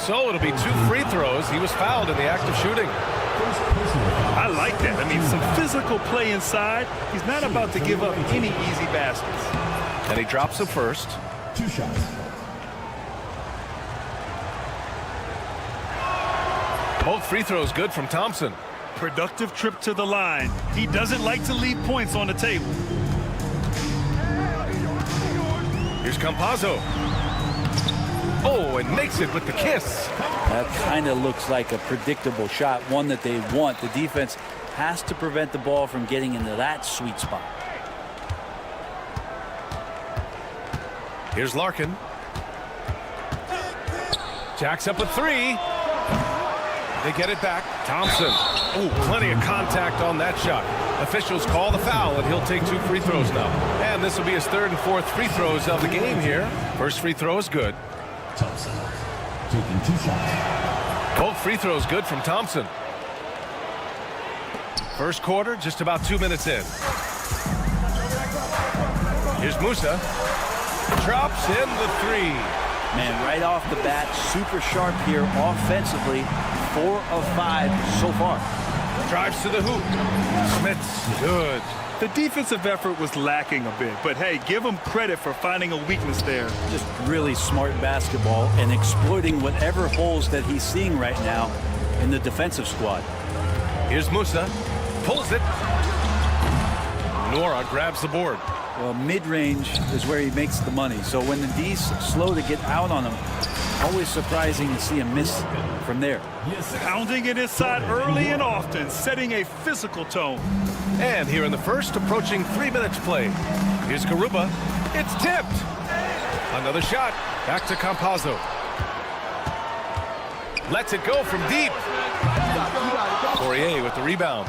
So it'll be 2 free throws. He was fouled in the act of shooting. I like that. I mean, some physical play inside. He's not about to give up any easy baskets. And he drops the first. 2 shots. Both free throws good from Thompson. Productive trip to the line. He doesn't like to leave points on the table. Here's Campazzo. Oh, and makes it with the kiss. That kind of looks like a predictable shot, one that they want. The defense has to prevent the ball from getting into that sweet spot. Here's Larkin. Jacks up a 3. They get it back. Thompson. Ooh, plenty of contact on that shot. Officials call the foul, and he'll take 2 free throws now. And this will be his 3rd and 4th free throws of the game here. First free throw is good. Thompson taking 2 shots. Both free throws good from Thompson. First quarter, just about 2 minutes in. Here's Musa. Drops in the 3. Man, right off the bat, super sharp here offensively. 4 of 5 so far. Drives to the hoop. Smith's good. The defensive effort was lacking a bit, but hey, give him credit for finding a weakness there. Just really smart basketball and exploiting whatever holes that he's seeing right now in the defensive squad. Here's Musa. Pulls it. Nora grabs the board. Well, mid-range is where he makes the money. So when the D's slow to get out on him, always surprising to see him miss from there. Pounding it inside early and often, setting a physical tone. And here in the first, approaching 3 minutes played. Here's Garuba. It's tipped. Another shot. Back to Campazzo. Lets it go from deep. Poirier with the rebound.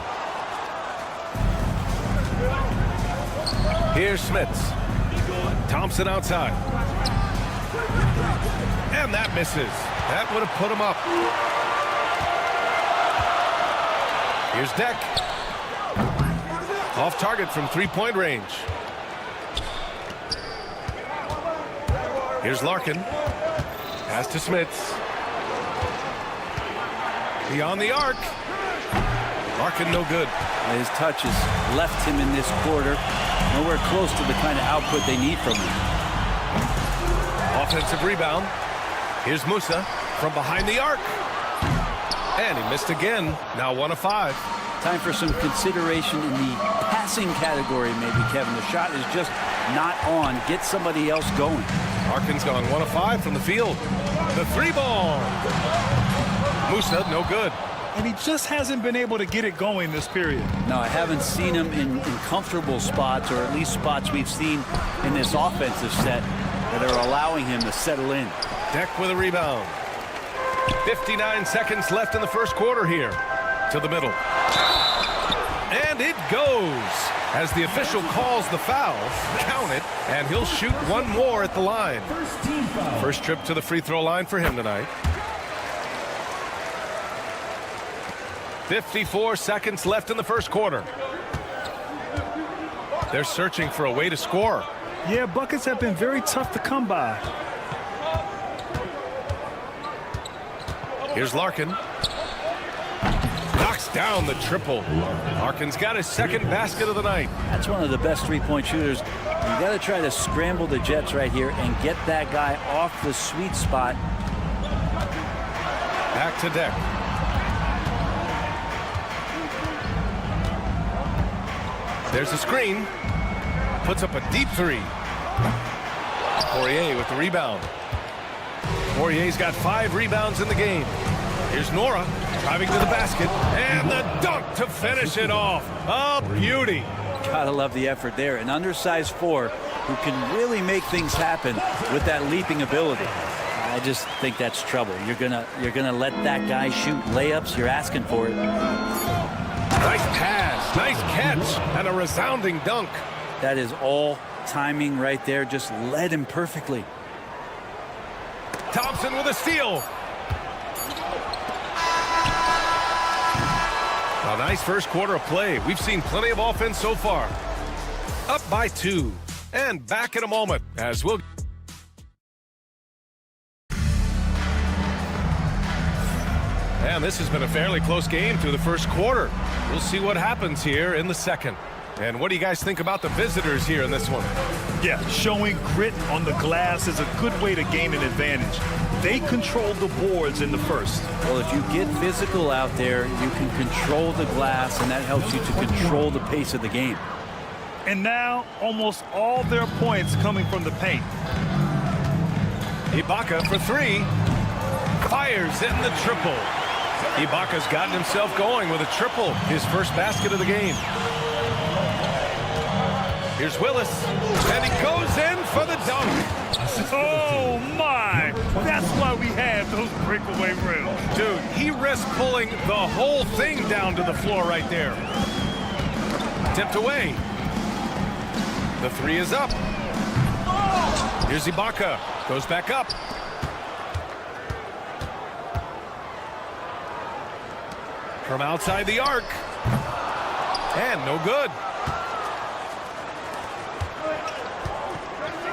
Here's Smits. Thompson outside. And that misses. That would have put him up. Here's Deck. Off target from 3-point range. Here's Larkin. Pass to Smits. Beyond the arc. Larkin no good. His touches left him in this quarter. Nowhere close to the kind of output they need from him. Offensive rebound. Here's Musa from behind the arc. And he missed again. Now 1 of 5. Time for some consideration in the passing category, maybe, Kevin. The shot is just not on. Get somebody else going. Larkin's gone 1 of 5 from the field. The 3-ball. Musa, no good. And he just hasn't been able to get it going this period. No, I haven't seen him in comfortable spots, or at least spots we've seen in this offensive set that are allowing him to settle in. Deck with a rebound. 59 seconds left in the first quarter here. To the middle. And it goes. As the official calls the foul, count it, and he'll shoot 1 more at the line. First trip to the free throw line for him tonight. 54 seconds left in the first quarter. They're searching for a way to score. Yeah, buckets have been very tough to come by. Here's Larkin. Knocks down the triple. Larkin's got his 2nd basket of the night. That's one of the best 3-point shooters. You got to try to scramble the Jets right here and get that guy off the sweet spot. Back to Deck. There's a screen. Puts up a deep 3. Poirier with the rebound. Poirier's got 5 rebounds in the game. Here's Nora driving to the basket. And the dunk to finish it off. A beauty. Gotta love the effort there. An undersized 4 who can really make things happen with that leaping ability. I just think that's trouble. You're gonna let that guy shoot layups. You're asking for it. Nice pass, nice catch, and a resounding dunk. That is all timing right there. Just led him perfectly. Thompson with a steal. A nice first quarter of play. We've seen plenty of offense so far. Up by 2. And back in a moment as we'll... And this has been a fairly close game through the first quarter. We'll see what happens here in the second. And what do you guys think about the visitors here in this one? Yeah, showing grit on the glass is a good way to gain an advantage. They control the boards in the first. Well, if you get physical out there, you can control the glass, and that helps you to control the pace of the game. And now, almost all their points coming from the paint. Ibaka for three. Fires in the triple. Ibaka's gotten himself going with a triple, his first basket of the game. Here's Willis, and he goes in for the dunk. Oh, my! That's why we have those breakaway rims. Dude, he risked pulling the whole thing down to the floor right there. Tipped away. The three is up. Here's Ibaka. Goes back up. From outside the arc. And no good.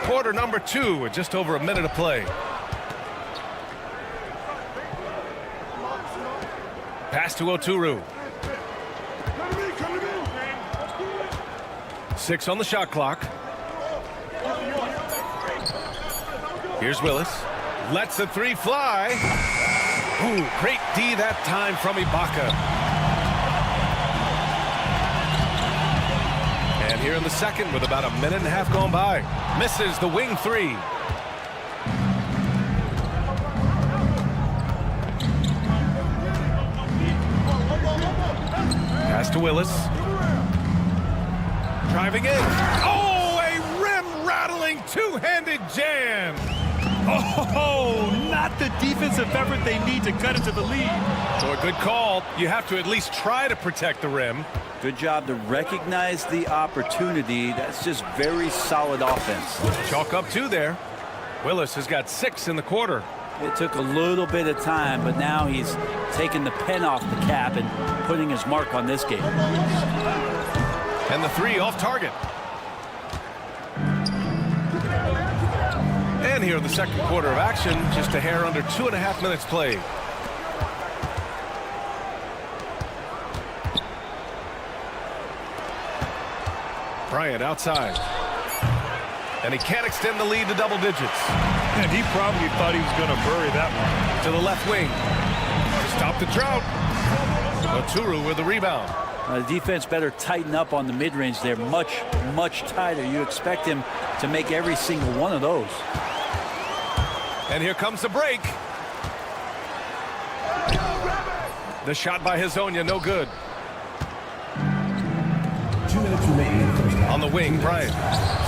Quarter number 2 with just over a minute of play. Pass to Oturu. 6 on the shot clock. Here's Willis. Lets the three fly. Ooh, great D that time from Ibaka. And here in the second with about a minute and a half gone by. Misses the wing three. Pass to Willis. Driving in. Oh, a rim-rattling two-handed jam. Oh, not the defensive effort they need to cut into the lead. So a good call. You have to at least try to protect the rim. Good job to recognize the opportunity. That's just very solid offense. Chalk up 2 there. Willis has got 6 in the quarter. It took a little bit of time, but now he's taking the pen off the cap and putting his mark on this game. And the three off target. And here in the second quarter of action, just a hair under 2.5 minutes played. Bryant outside. And he can't extend the lead to double digits. And he probably thought he was going to bury that one. To the left wing. To stop the drought. Oturu with the rebound. The defense better tighten up on the mid-range there. Much, much tighter. You expect him to make every single one of those. And here comes the break. The shot by Hezonja, no good. 2 minutes remaining in the first half. On the wing, Bryant.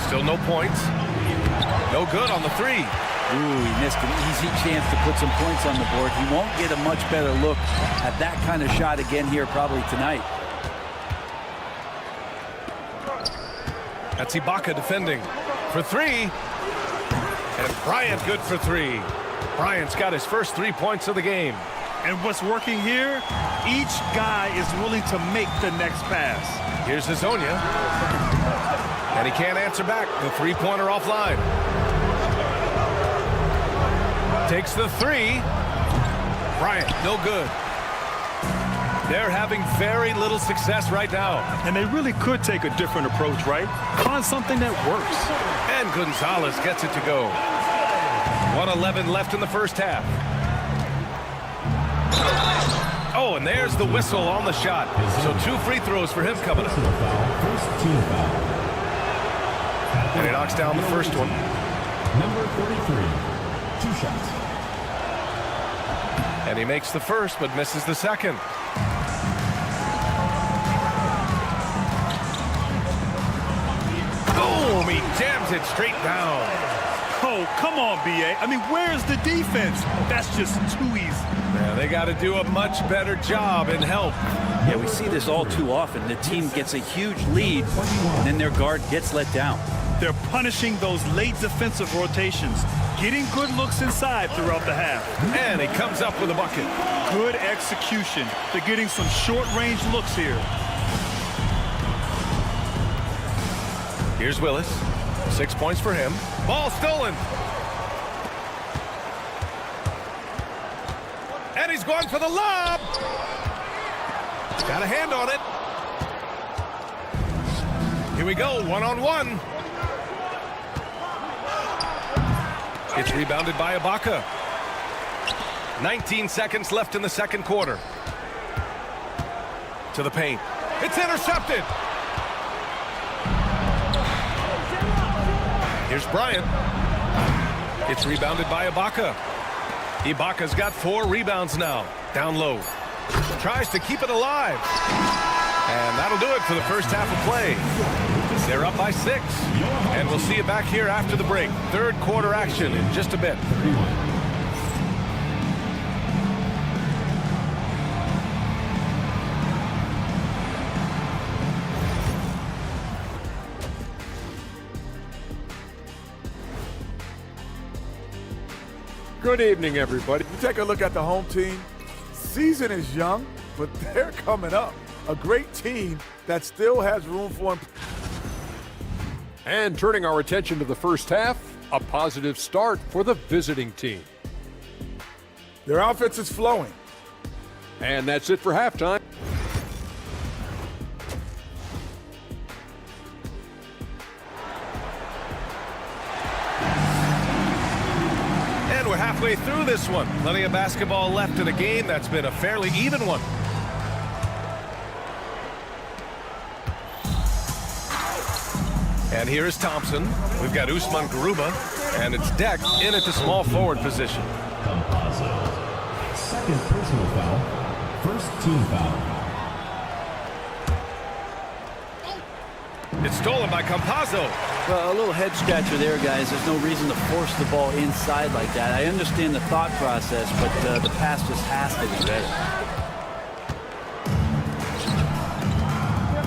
Still no points. No good on the three. Ooh, he missed an easy chance to put some points on the board. He won't get a much better look at that kind of shot again here probably tonight. That's Ibaka defending for 3. And Bryant good for 3. Bryant's got his first 3 points of the game. And what's working here, each guy is willing to make the next pass. Here's Hezonja. And he can't answer back. The three-pointer offline. Takes the 3. Bryant, no good. They're having very little success right now. And they really could take a different approach, right? Find something that works. And Gonzalez gets it to go. 1:11 left in the first half. Oh, and there's the whistle on the shot. So 2 free throws for him coming up. First team foul. And he knocks down the first one. Number 33. 2 shots. And he makes the first, but misses the second. Boom! He jams it straight down. Oh, come on, B.A. I mean, where's the defense? That's just too easy. Yeah, they got to do a much better job in help. Yeah, we see this all too often. The team gets a huge lead, and then their guard gets let down. They're punishing those late defensive rotations, getting good looks inside throughout the half. And he comes up with a bucket. Good execution. They're getting some short-range looks here. Here's Willis. 6 points for him. Ball stolen. And he's going for the lob. He's got a hand on it. Here we go, one-on-one. It's rebounded by Ibaka. 19 seconds left in the second quarter. To the paint. It's intercepted. Here's Bryant. It's rebounded by Ibaka. Ibaka's got 4 rebounds now. Down low. Tries to keep it alive. And that'll do it for the first half of play. They're up by 6. And we'll see you back here after the break. Third quarter action in just a bit. Good evening, everybody. You take a look at the home team. Season is young, but they're coming up. A great team that still has room for And turning our attention to the first half, a positive start for the visiting team. their offense is flowing. And that's it for halftime. And we're halfway through this one. Plenty of basketball left in a game that's been a fairly even one. And here is Thompson. We've got Usman Garuba, and it's Deck in at the small forward position. Second personal foul. First team foul. It's stolen by Campazzo. Well, a little head scratcher there, guys. There's no reason to force the ball inside like that. I understand the thought process, but the pass just has to be better.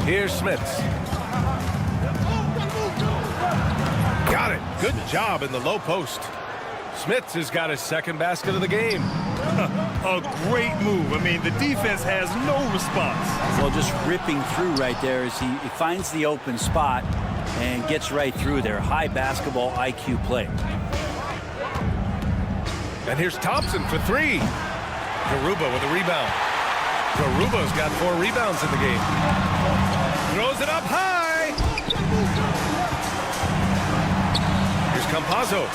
Here's Smits. Got it. Good job in the low post. Smits has got his second basket of the game. A great move. I mean, the defense has no response. Well, just ripping through right there as he finds the open spot and gets right through there. High basketball IQ play. And here's Thompson for 3. Garuba with a rebound. Garuba's got 4 rebounds in the game. Throws it up high. Here's Campazzo.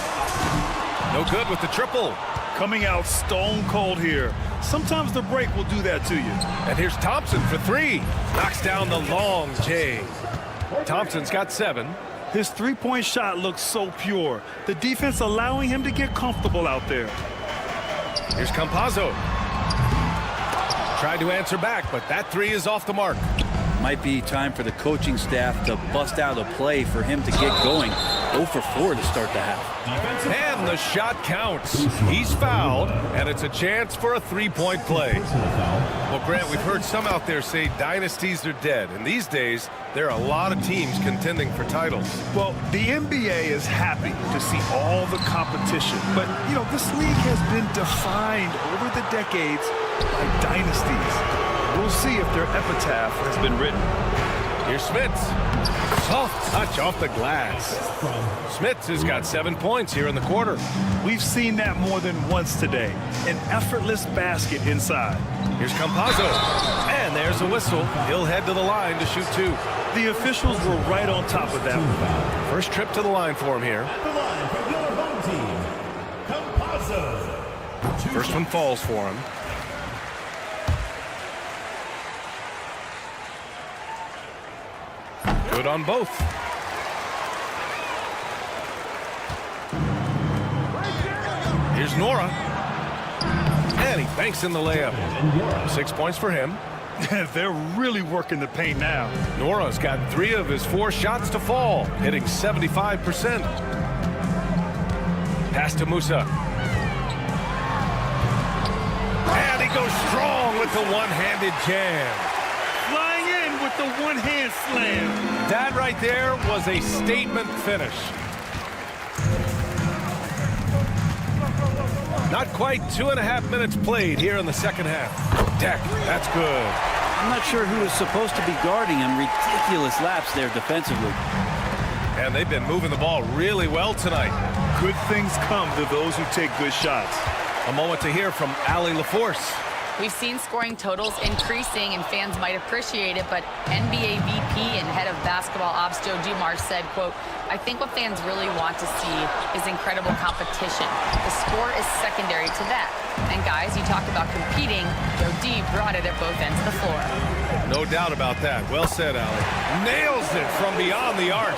No good with the triple. Coming out stone cold here. Sometimes the break will do that to you. And here's Thompson for 3. Knocks down the long J. Thompson's got 7. His three-point shot looks so pure. The defense allowing him to get comfortable out there. Here's Campazzo. Tried to answer back, but that 3 is off the mark. Might be time for the coaching staff to bust out a play for him to get going. 0 for 4 to start the half. And the shot counts. He's fouled, and it's a chance for a 3-point play. Well, Grant, we've heard some out there say dynasties are dead, and these days there are a lot of teams contending for titles. Well, the NBA is happy to see all the competition. But, you know, this league has been defined over the decades by dynasties. We'll see if their epitaph has been written. Here's Smits. Soft touch off the glass. Smits has got 7 points here in the quarter. We've seen that more than once today. An effortless basket inside. Here's Campazzo. And there's a whistle. He'll head to the line to shoot 2. The officials were right on top of that one. First trip to the line for him here. The line for your home team. Campazzo. First one falls for him. Good on both. Here's Nora. And he banks in the layup. 6 points for him. They're really working the paint now. Nora's got 3 of his 4 shots to fall, hitting 75%. Pass to Musa. And he goes strong with the one-handed jam. Flying in with the one-hand slam. That right there was a statement finish. Not quite 2.5 minutes played here in the second half. Deck, that's good. I'm not sure who is supposed to be guarding him. Ridiculous laps there defensively. And they've been moving the ball really well tonight. Good things come to those who take good shots. A moment to hear from Allie LaForce. We've seen scoring totals increasing, and fans might appreciate it, but NBA VP and head of basketball ops Joe Dumars said, quote, "I think what fans really want to see is incredible competition. The score is secondary to that. And guys, you talked about competing. Joe D brought it at both ends of the floor." No doubt about that. Well said, Allie. Nails it from beyond the arc.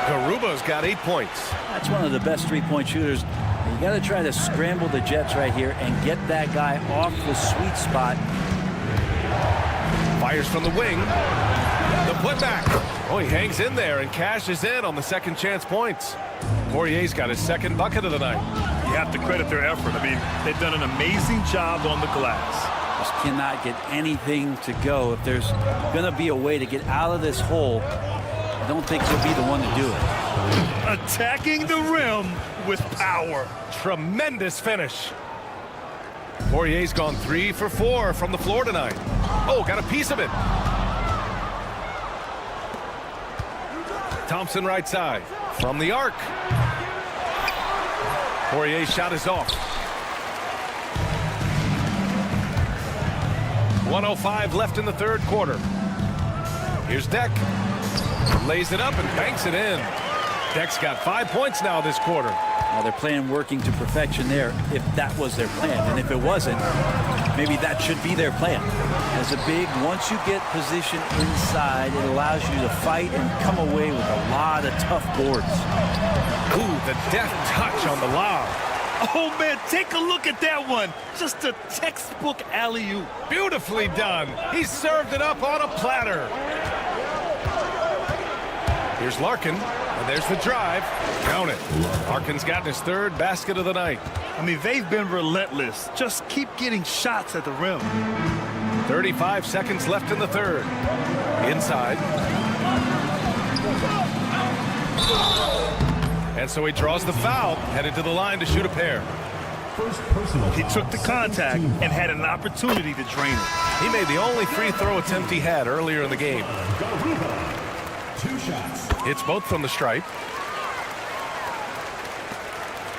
Garuba's got 8 points. That's one of the best three-point shooters. You got to try to scramble the Jets right here and get that guy off the sweet spot. Fires from the wing. The putback. Oh, he hangs in there and cashes in on the second chance points. Poirier's got his second bucket of the night. You have to credit their effort. I mean, they've done an amazing job on the glass. Just cannot get anything to go. If there's going to be a way to get out of this hole, I don't think he'll be the one to do it. Attacking the rim with power. Tremendous finish. Poirier's gone 3 for 4 from the floor tonight. Oh, got a piece of it. Thompson right side. From the arc. Poirier's shot is off. 1:05 left in the third quarter. Here's Deck. Lays it up and banks it in. Deck's got 5 points now this quarter. Now they're playing working to perfection there if that was their plan. And if it wasn't, maybe that should be their plan. As a big, once you get position inside, it allows you to fight and come away with a lot of tough boards. Ooh, the deft touch on the lob. Oh, man, take a look at that one. Just a textbook alley-oop. Beautifully done. He served it up on a platter. Here's Larkin, and there's the drive. Count it. Larkin's gotten his third basket of the night. I mean, they've been relentless. Just keep getting shots at the rim. 35 seconds left in the third. Inside. And so he draws the foul, headed to the line to shoot a pair. He took the contact and had an opportunity to drain it. He made the only free throw attempt he had earlier in the game. 2 shots. It's both from the stripe.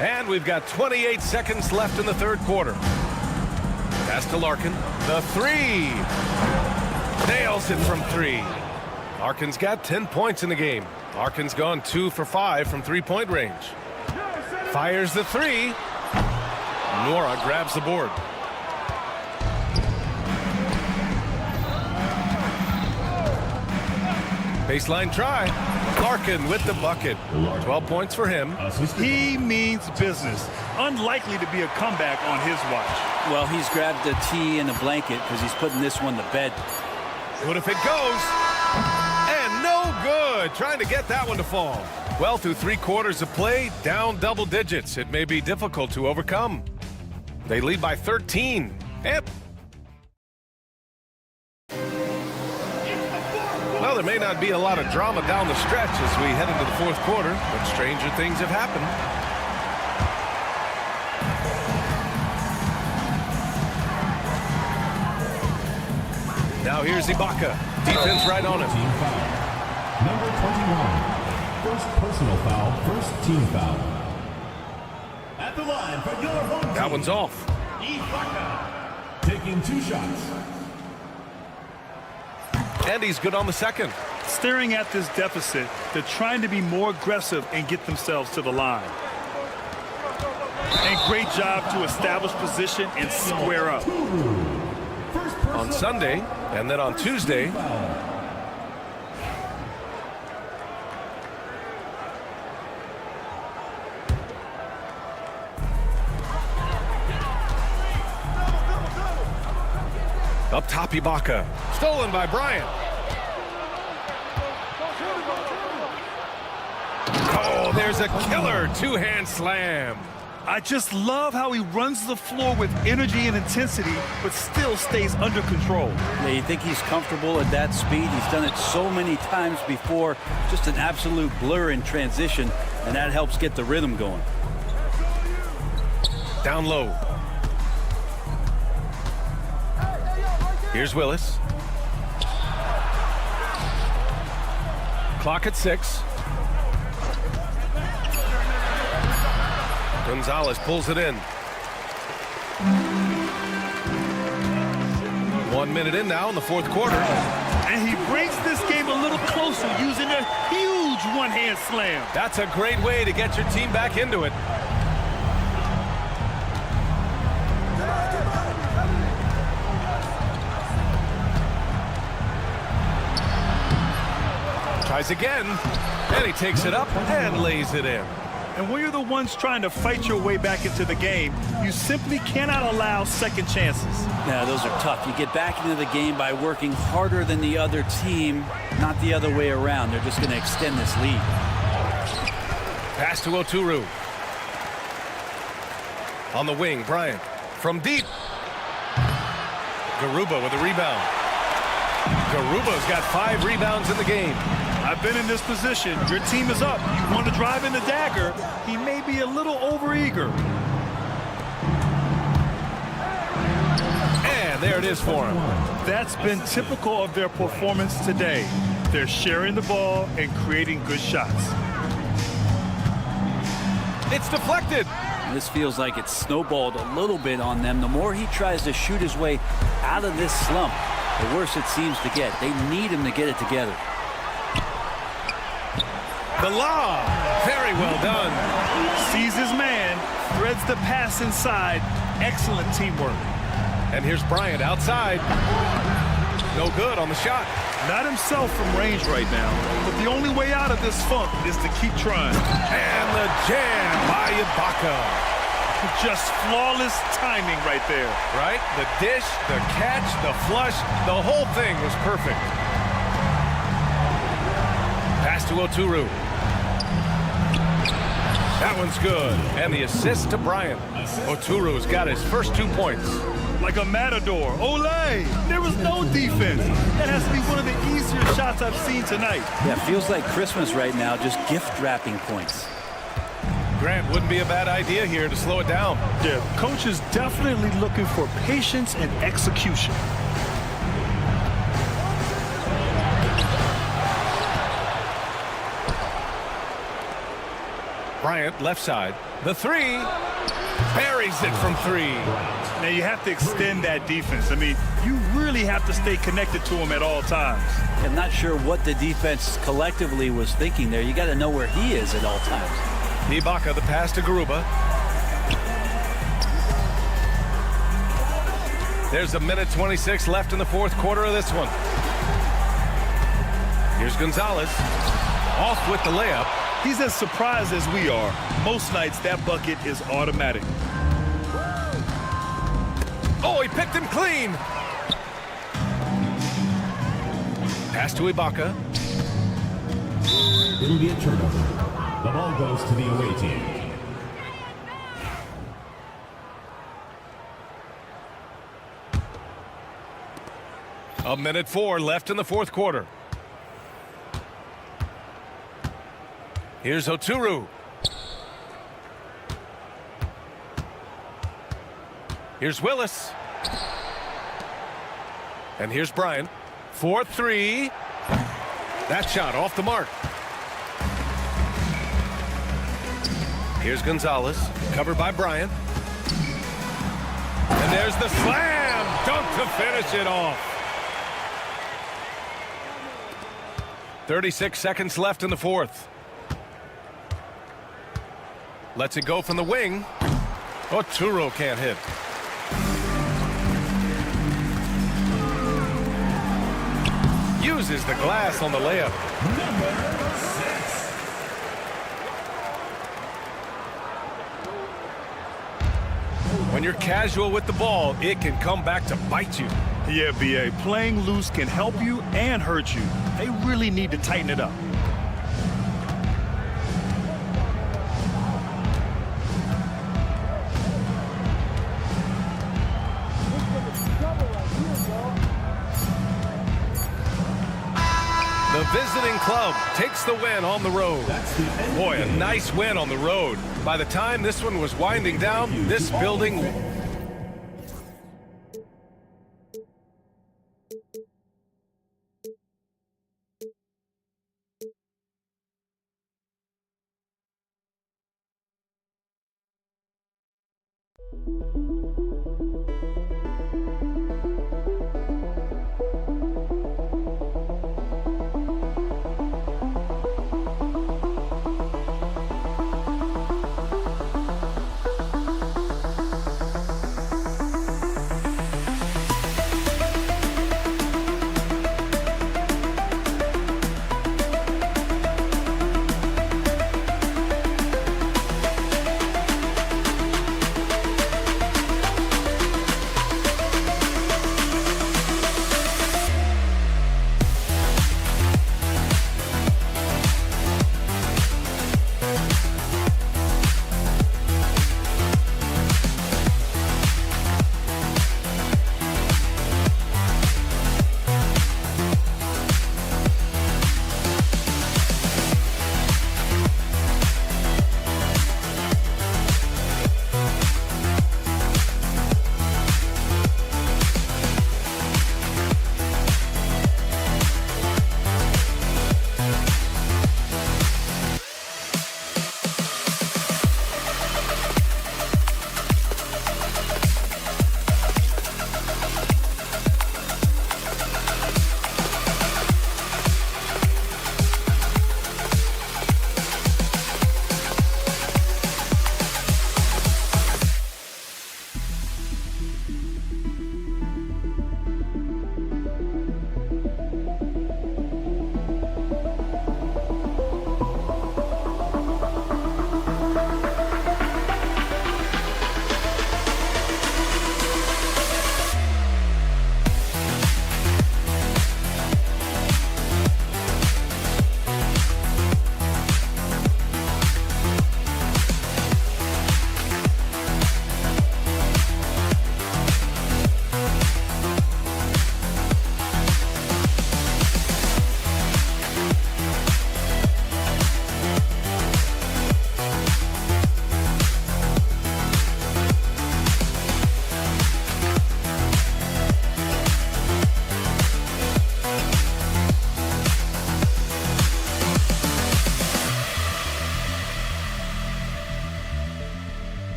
And we've got 28 seconds left in the third quarter. Pass to Larkin. The three. Nails it from 3. Larkin's got 10 points in the game. Larkin's gone 2 for 5 from three-point range. Fires the 3. Nora grabs the board. Baseline try. Larkin with the bucket. 12 points for him. He means business. Unlikely to be a comeback on his watch. Well, he's grabbed a tee and a blanket because he's putting this one to bed. Good if it goes. And no good. Trying to get that one to fall. Well, through 3 quarters of play, down double digits. It may be difficult to overcome. They lead by 13. And well, there may not be a lot of drama down the stretch as we head into the fourth quarter, but stranger things have happened. Now here's Ibaka. Defense right on him. Team foul. Number 21. First personal foul, first team foul. At the line for your home team. That one's off. Ibaka. Taking 2 shots. And he's good on the second. Staring at this deficit, they're trying to be more aggressive and get themselves to the line. And great job to establish position and square up. On Sunday, and then on Tuesday, up top Ibaka. Stolen by Bryant. Oh, there's a killer 2-hand slam. I just love how he runs the floor with energy and intensity, but still stays under control. Yeah, you think he's comfortable at that speed? He's done it so many times before. Just an absolute blur in transition, and that helps get the rhythm going. Down low. Here's Willis. Clock at 6. Gonzalez pulls it in. 1 minute in now in the fourth quarter. And he brings this game a little closer using a huge one-hand slam. That's a great way to get your team back into it. Tries again, and he takes it up and lays it in. And when you're the ones trying to fight your way back into the game, you simply cannot allow second chances. Yeah, those are tough. You get back into the game by working harder than the other team, not the other way around. They're just going to extend this lead. Pass to Oturu. On the wing, Bryant. From deep. Garuba with a rebound. Garuba's got 5 rebounds in the game. I've been in this position. Your team is up. You want to drive in the dagger. He may be a little overeager. And there it is for him. That's been typical of their performance today. They're sharing the ball and creating good shots. It's deflected. This feels like it's snowballed a little bit on them. The more he tries to shoot his way out of this slump, the worse it seems to get. They need him to get it together. The lob. Very well done. Sees his man, threads the pass inside. Excellent teamwork. And here's Bryant outside. No good on the shot. Not himself from range right now, but the only way out of this funk is to keep trying. And the jam by Ibaka. Just flawless timing right there. Right? The dish, the catch, the flush, the whole thing was perfect. Pass to Oturu. That one's good. And the assist to Bryant. Oturu's got his first 2 points. Like a matador. Olay! There was no defense. That has to be one of the easier shots I've seen tonight. Yeah, feels like Christmas right now, just gift wrapping points. Grant, wouldn't be a bad idea here to slow it down. Yeah, coach is definitely looking for patience and execution. Bryant, left side. The 3. Buries it from 3. Now you have to extend that defense. I mean, you really have to stay connected to him at all times. I'm not sure what the defense collectively was thinking there. You got to know where he is at all times. Ibaka, the pass to Garuba. There's 1:26 left in the fourth quarter of this one. Here's Gonzalez. Off with the layup. He's as surprised as we are. Most nights, that bucket is automatic. Oh, he picked him clean. Pass to Ibaka. It'll be a turnover. The ball goes to the away team. A 1:04 left in the fourth quarter. Here's Oturu. Here's Willis. And here's Bryant. 4-3. That shot off the mark. Here's Gonzalez. Covered by Bryant. And there's the slam. Dunk to finish it off. 36 seconds left in the fourth. Lets it go from the wing. Oturu can't hit. Uses the glass on the layup. When you're casual with the ball, it can come back to bite you. Yeah, B.A., playing loose can help you and hurt you. They really need to tighten it up. The visiting club takes the win on the road. Boy, a nice win on the road. By the time this one was winding down, this building...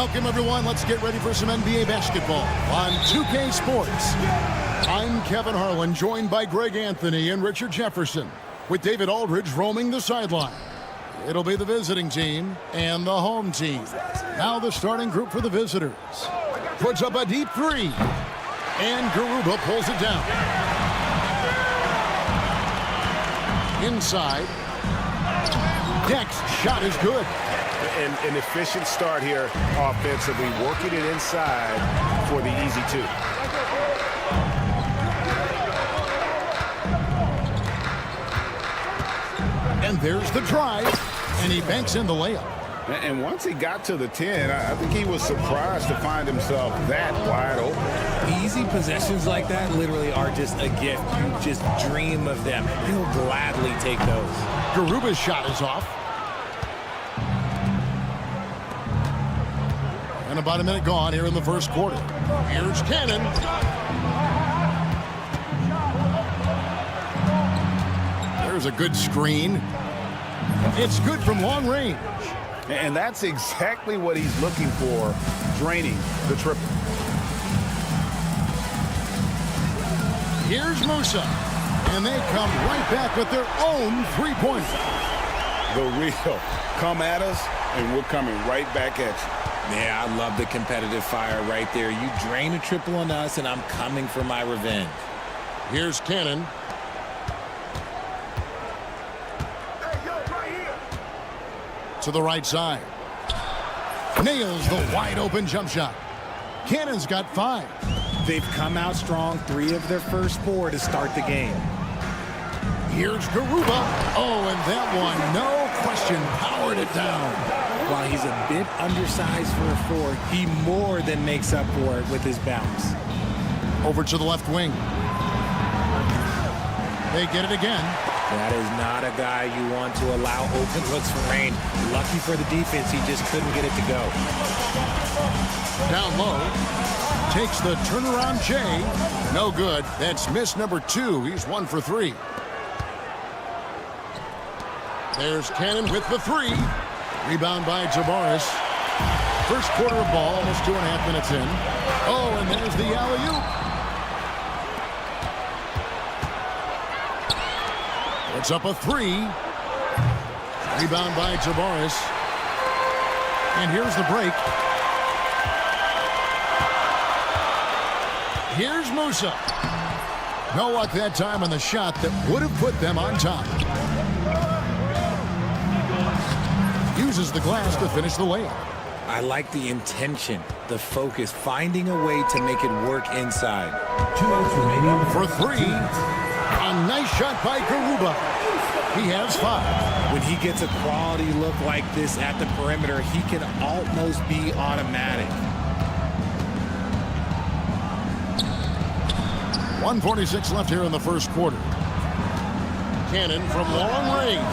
Welcome, everyone. Let's get ready for some NBA basketball on 2K Sports. I'm Kevin Harlan, joined by Greg Anthony and Richard Jefferson, with David Aldridge roaming the sideline. It'll be the visiting team and the home team. Now the starting group for the visitors. Puts up a deep three, and Garuba pulls it down. Inside. Next shot is good. An efficient start here offensively, working it inside for the easy two. And there's the drive, and he banks in the layup. And once he got to the 10, I think he was surprised to find himself that wide open. Easy possessions like that literally are just a gift. You just dream of them. He'll gladly take those. Garuba's shot is off. And about a minute gone here in the first quarter. Here's Cannon. There's a good screen. It's good from long range. And that's exactly what he's looking for, draining the triple. Here's Musa. And they come right back with their own three-pointer. The real come at us, and we're coming right back at you. Yeah, I love the competitive fire right there. You drain a triple on us, and I'm coming for my revenge. Here's Cannon. To the right side. Nails the wide open jump shot. Cannon's got 5. They've come out strong, 3 of their first 4 to start the game. Here's Garuba. Oh, and that one, no question, powered it down. While he's a bit undersized for a 4, he more than makes up for it with his bounce. Over to the left wing. They get it again. That is not a guy you want to allow open looks for range. Lucky for the defense, he just couldn't get it to go. Down low. Takes the turnaround J. No good. That's miss number 2. He's 1 for 3. There's Cannon with the 3. Rebound by Javaris. First quarter of ball, almost 2.5 minutes in. Oh, and there's the alley-oop. It's up a 3. Rebound by Javaris. And here's the break. Here's Musa. No luck that time on the shot that would have put them on top. Uses the glass to finish the layup. I like the intention, the focus, finding a way to make it work inside. 2 minutes remaining. For 3. A nice shot by Garuba. He has 5. When he gets a quality look like this at the perimeter, he can almost be automatic. 1:46 left here in the first quarter. Cannon from long range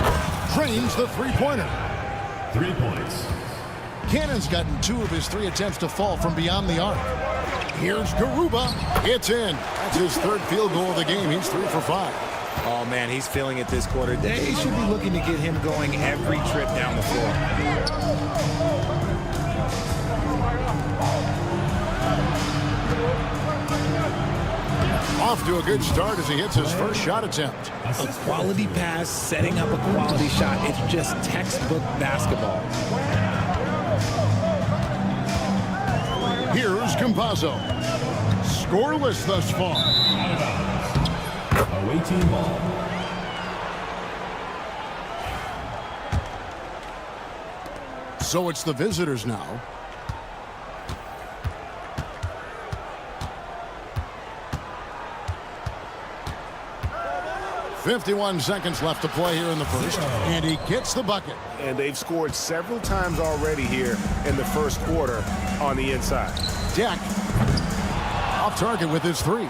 trains the three-pointer. 3 points. Cannon's gotten 2 of his 3 attempts to fall from beyond the arc. Here's Garuba. It's in. That's his 3rd field goal of the game. He's 3 for 5. Oh, man, he's feeling it this quarter. They should be looking to get him going every trip down the floor. Off to a good start as he hits his first shot attempt. A quality pass, setting up a quality shot. It's just textbook basketball. Here's Campazzo. Scoreless thus far. Away team ball. So it's the visitors now. .51 seconds left to play here in the first, and he gets the bucket. And they've scored several times already here in the first quarter on the inside. Deck off target with his three.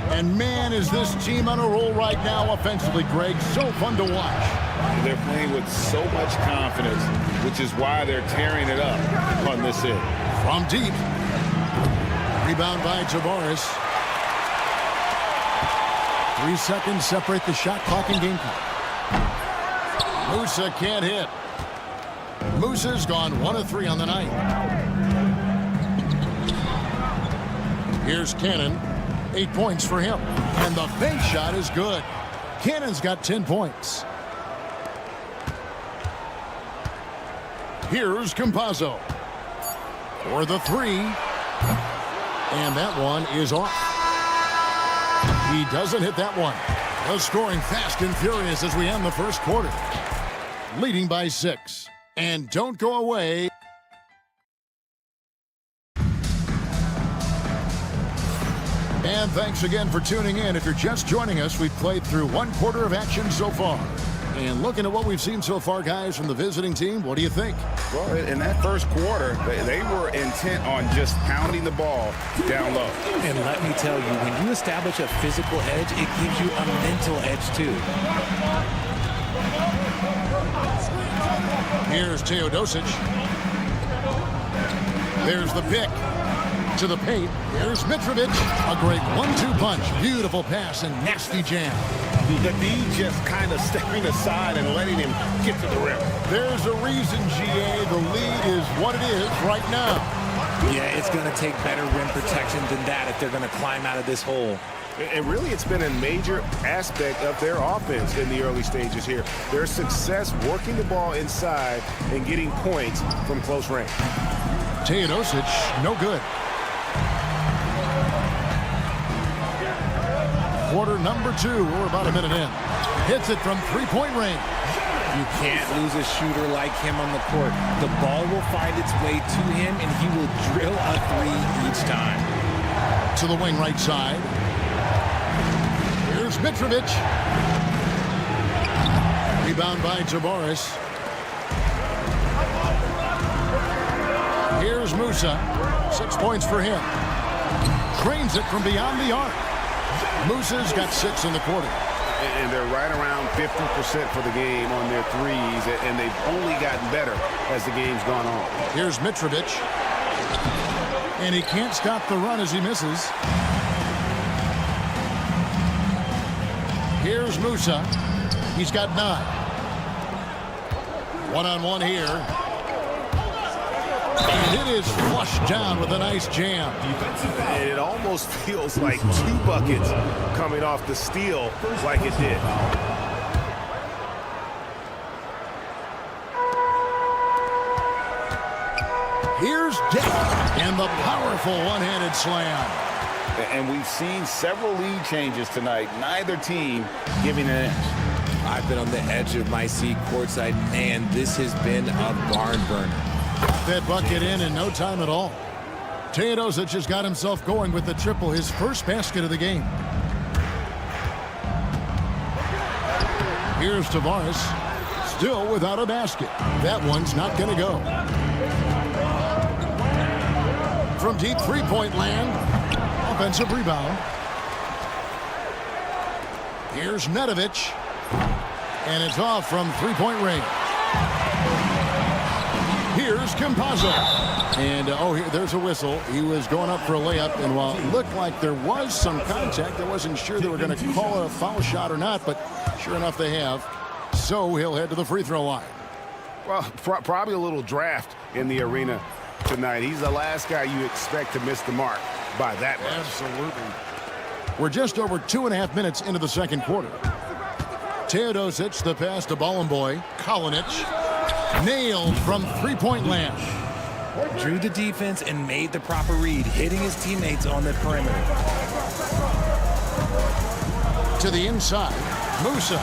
And man, is this team on a roll right now offensively, Greg. So fun to watch. They're playing with so much confidence, which is why they're tearing it up on this end. From deep. Rebound by Tavares. 3 seconds separate the shot clock and game clock. Musa can't hit. Musa's gone 1 of 3 on the night. Here's Cannon. 8 points for him. And the fake shot is good. Cannon's got 10 points. Here's Campazzo. For the 3. And that one is off. He doesn't hit that one. The scoring fast and furious as we end the first quarter. Leading by 6. And don't go away. And thanks again for tuning in. If you're just joining us, we've played through 1 quarter of action so far. And looking at what we've seen so far, guys, from the visiting team, what do you think? Well, in that first quarter, they were intent on just pounding the ball down low. And let me tell you, when you establish a physical edge, it gives you a mental edge, too. Here's Teodosic. There's the pick. To the paint. Here's Mitrovic. A great 1-2 punch. Beautiful pass and nasty jam. The D just kind of stepping aside and letting him get to the rim. There's a reason, GA. The lead is what it is right now. Yeah, it's going to take better rim protection than that if they're going to climb out of this hole. And really, it's been a major aspect of their offense in the early stages here. Their success working the ball inside and getting points from close range. Teodosic, no good. Quarter number 2. We're about a minute in. Hits it from 3-point range. You can't lose a shooter like him on the court. The ball will find its way to him, and he will drill a 3 each time. To the wing right side. Here's Mitrovic. Rebound by Tavares. Here's Musa. 6 points for him. Trains it from beyond the arc. Musa's got 6 in the quarter. And they're right around 50% for the game on their threes, and they've only gotten better as the game's gone on. Here's Mitrovic. And he can't stop the run as he misses. Here's Musa. He's got 9. One-on-one here. And it is flushed down with a nice jam. And it almost feels like 2 buckets coming off the steal like it did. Here's Deck and the powerful one-handed slam. And we've seen several lead changes tonight. Neither team giving an edge. I've been on the edge of my seat courtside. Man, this has been a barn burner. That bucket in no time at all. Teodosic has got himself going with the triple, his first basket of the game. Here's Tavares, still without a basket. That one's not going to go. From deep 3-point land, offensive rebound. Here's Nedovic, and it's off from 3-point range. Here's Campazzo. And, there's a whistle. He was going up for a layup, and while it looked like there was some contact, I wasn't sure they were going to call it a foul shot or not, but sure enough they have. So he'll head to the free throw line. Well, probably a little draft in the arena tonight. He's the last guy you expect to miss the mark by that much. Absolutely. We're just over 2.5 minutes into the second quarter. Teodosic, the pass to Bolomboy. Kalinic. Nailed from 3-point land. Drew the defense and made the proper read, hitting his teammates on the perimeter. To the inside, Musa.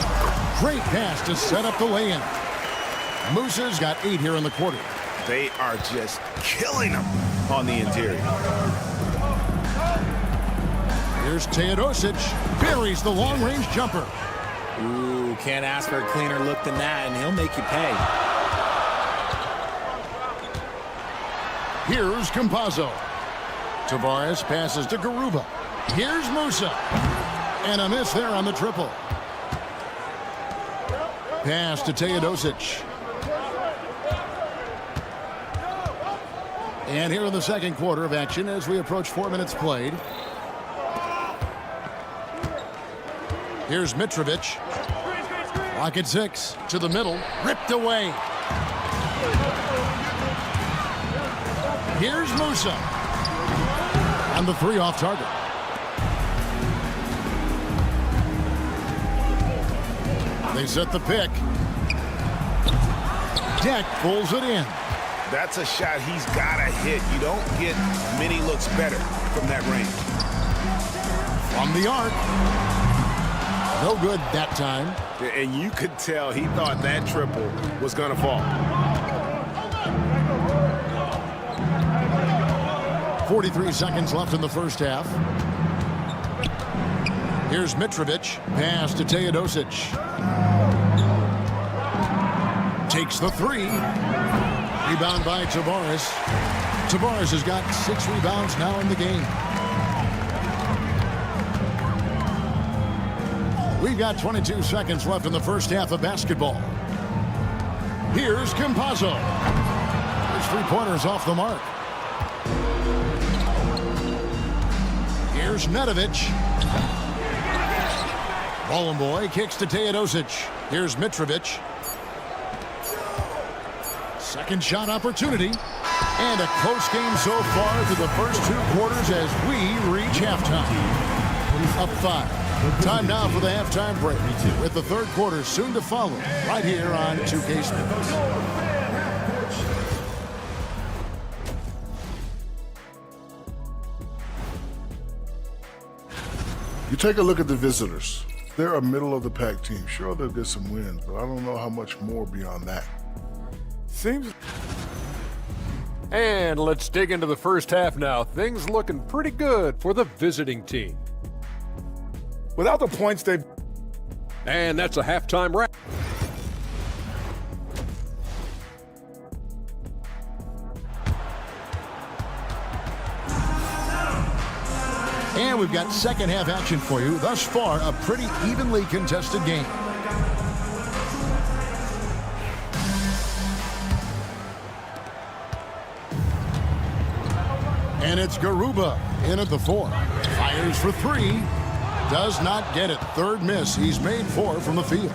Great pass to set up the lay-in. Musa's got 8 here in the quarter. They are just killing them on the interior. Here's Teodosic. Buries the long-range jumper. Ooh, can't ask for a cleaner look than that, and he'll make you pay. Here's Campazzo. Tavares passes to Garuba. Here's Musa. And a miss there on the triple. Pass to Teodosic. And here in the second quarter of action as we approach 4 minutes played. Here's Mitrovic. Rocket 6 to the middle. Ripped away. Here's Musa. And the 3 off target. They set the pick. Deck pulls it in. That's a shot he's got to hit. You don't get many looks better from that range. From the arc. No good that time. And you could tell he thought that triple was going to fall. 43 seconds left in the first half. Here's Mitrovic. Pass to Teodosic. Takes the 3. Rebound by Tavares. Tavares has got 6 rebounds now in the game. We've got 22 seconds left in the first half of basketball. Here's Campazzo. His 3-pointers off the mark. Here's Nedovic. Ballin' boy kicks to Teodosic. Here's Mitrovic. Second shot opportunity. And a close game so far through the first 2 quarters as we reach halftime. Up 5. Time now for the halftime break, with the third quarter soon to follow, right here on 2K Sports. You take a look at the visitors. They're a middle-of-the-pack team. Sure, they'll get some wins, but I don't know how much more beyond that. Seems. And let's dig into the first half now. Things looking pretty good for the visiting team. Without the points they've... And that's a halftime wrap. And we've got second half action for you. Thus far, a pretty evenly contested game. And it's Garuba in at the 4. Fires for 3. Does not get it. Third miss. He's made 4 from the field.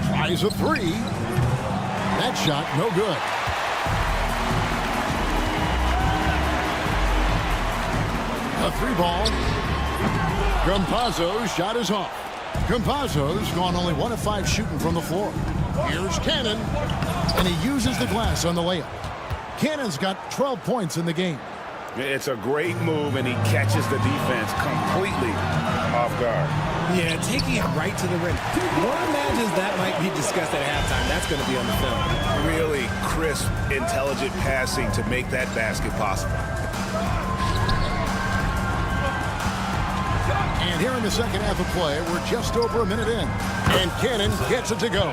Tries a 3. That shot, no good. A 3-ball. Campazzo's shot is off. Campazzo's gone only 1 of 5 shooting from the floor. Here's Cannon, and he uses the glass on the layup. Cannon's got 12 points in the game. It's a great move, and he catches the defense completely off guard. Yeah, taking it right to the rim. One imagines that might be discussed at halftime. That's going to be on the film. Really crisp, intelligent passing to make that basket possible. And here in the second half of play, we're just over a minute in. And Cannon gets it to go.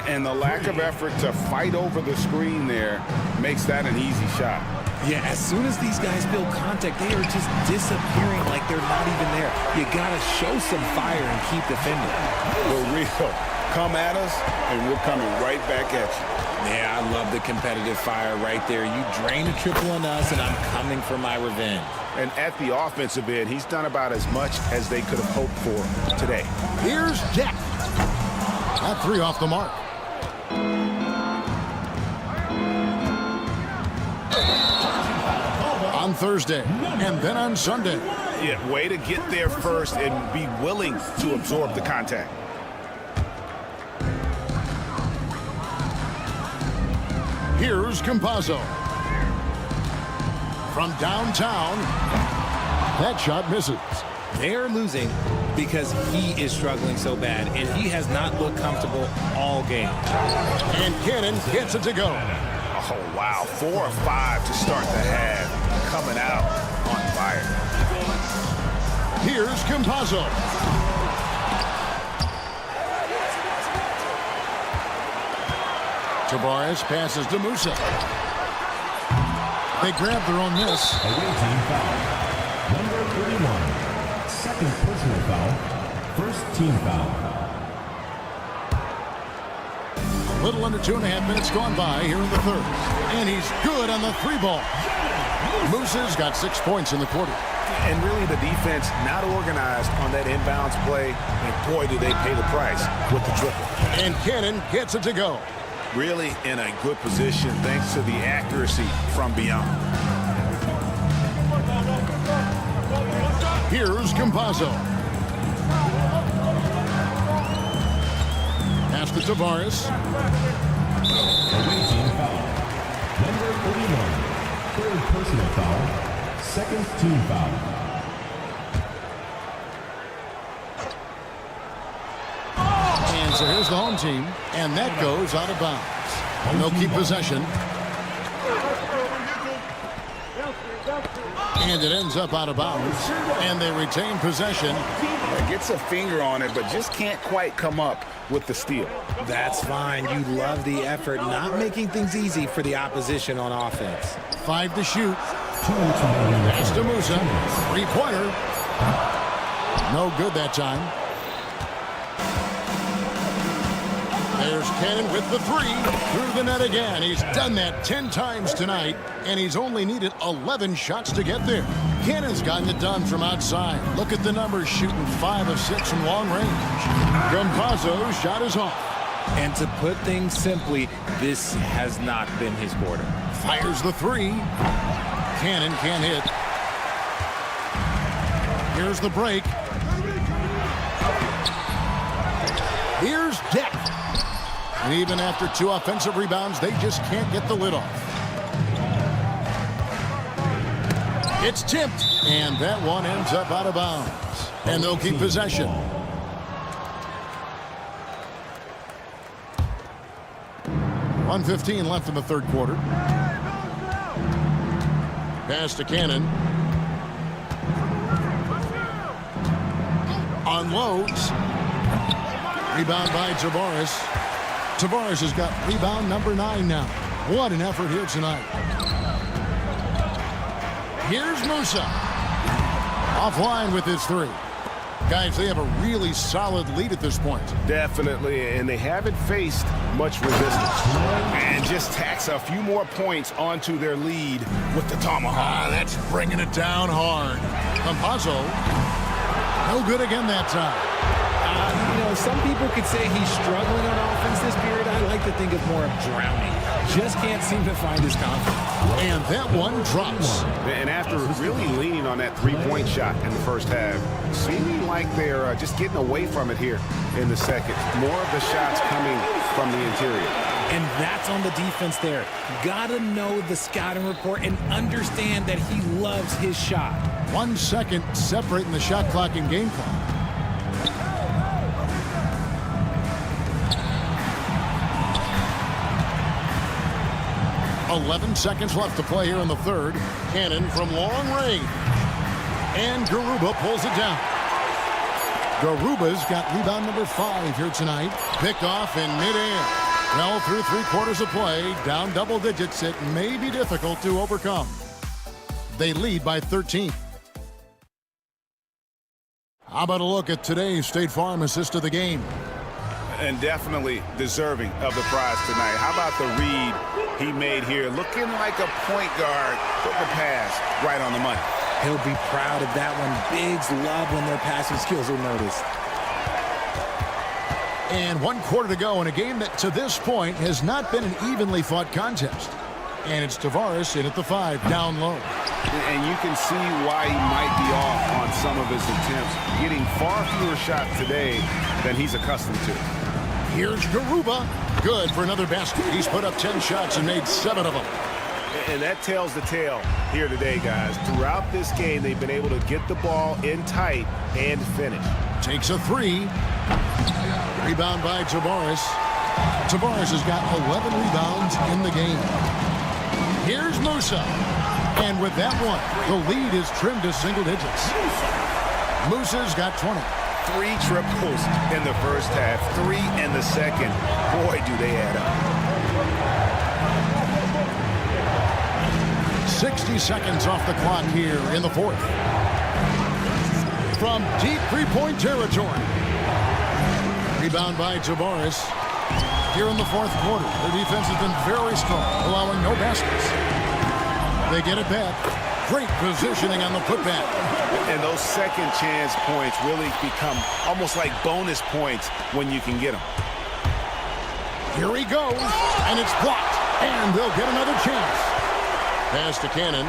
And the lack of effort to fight over the screen there makes that an easy shot. Yeah, as soon as these guys build contact, they are just disappearing like they're not even there. You got to show some fire and keep defending. For real. Come at us, and we're coming right back at you. Yeah, I love the competitive fire right there. You drain a triple on us, and I'm coming for my revenge. And at the offensive end, he's done about as much as they could have hoped for today. Here's Jack. That 3 off the mark. On Thursday, and then on Sunday. Yeah, way to get there first and be willing to absorb the contact. Here's Campazzo. from downtown. That shot misses. They're losing because he is struggling so bad, and he has not looked comfortable all game. And Cannon gets it to go. Oh, wow. 4 of 5 to start the half. Coming out on fire. Here's Campazzo. Tavares passes to Musa. They grab their own miss. Away team foul. Number 31. Second personal foul. First team foul. A little under 2.5 minutes gone by here in the third. And he's good on the 3-ball. Musa's got 6 points in the quarter. And really the defense not organized on that inbounds play. And boy, do they pay the price with the triple. And Cannon gets it to go. Really in a good position thanks to the accuracy from beyond. Here's Campazzo. Pass to Tavares. Away team foul. Number 31. Third personal foul. Second team foul. And so here's the home team, and that goes out of bounds. They'll keep possession. And it ends up out of bounds, and they retain possession. Gets a finger on it, but just can't quite come up with the steal. That's fine. You love the effort, not making things easy for the opposition on offense. 5 to shoot. Pass to Musa. 3-pointer. No good that time. There's Cannon with the 3. Through the net again. He's done that 10 times tonight, and he's only needed 11 shots to get there. Cannon's gotten it done from outside. Look at the numbers, shooting 5 of 6 from long range. Campazzo's shot is off. And to put things simply, this has not been his quarter. Fires the 3. Cannon can't hit. Here's the break. Here's Deck. And even after 2 offensive rebounds, they just can't get the lid off. It's tipped, and that one ends up out of bounds. And they'll keep possession. .115 left in the third quarter. Pass to Cannon. Unloads. Rebound by Tavares. Tavares has got rebound number 9 now. What an effort here tonight. Here's Musa. Offline with his 3. Guys, they have a really solid lead at this point. Definitely, and they haven't faced much resistance. And just tacks a few more points onto their lead with the tomahawk. That's bringing it down hard. Campazzo, no good again that time. Some people could say he's struggling on offense this period. I like to think of more of drowning. Just can't seem to find his confidence. And that one drops. And after really leaning on that 3-point shot in the first half, seeming like they're just getting away from it here in the second. More of the shots coming from the interior. And that's on the defense there. Gotta know the scouting report and understand that he loves his shot. 1 second separating the shot clock and game clock. 11 seconds left to play here in the third. Cannon from long range. And Garuba pulls it down. Garuba's got rebound number 5 here tonight. Picked off in midair. Well, through 3 quarters of play, down double digits, it may be difficult to overcome. They lead by 13. How about a look at today's State Farm assist of the game? And definitely deserving of the prize tonight. How about the read he made here? Looking like a point guard. Put the pass right on the money. He'll be proud of that one. Bigs love when their passing skills are noticed. And 1 quarter to go in a game that to this point has not been an evenly fought contest. And it's Tavares in at the 5, down low. And you can see why he might be off on some of his attempts. Getting far fewer shots today than he's accustomed to. Here's Garuba. Good for another basket. He's put up 10 shots and made 7 of them. And that tells the tale here today, guys. Throughout this game, they've been able to get the ball in tight and finish. Takes a three. Rebound by Tavares. Tavares has got 11 rebounds in the game. Here's Musa. And with that one, the lead is trimmed to single digits. Musa's got 20. 3 triples in the first half, 3 in the second. Boy, do they add up. 60 seconds off the clock here in the fourth. From deep three-point territory. Rebound by Tavares. Here in the fourth quarter, their defense has been very strong, allowing no baskets. They get it back. Great positioning on the putback. And those second chance points really become almost like bonus points when you can get them. Here he goes, and it's blocked. And they'll get another chance. Pass to Cannon.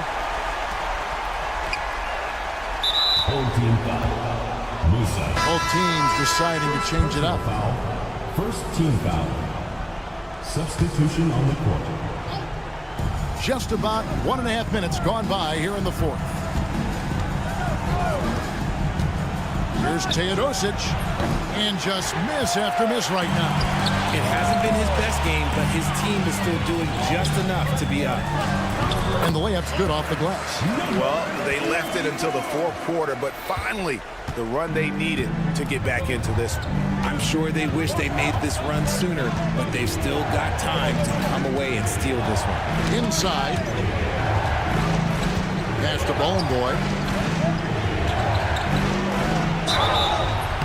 Home team foul. Musa. Both teams deciding to change it up. Foul. First team foul. Substitution on the court. Just about 1.5 minutes gone by here in the fourth. Here's Teodosic, and just miss after miss right now. It hasn't been his best game, but his team is still doing just enough to be up. And the layup's good off the glass. Well, they left it until the fourth quarter, but finally the run they needed to get back into this one. I'm sure they wish they made this run sooner, but they've still got time to come away and steal this one. Inside. Pass to Boy.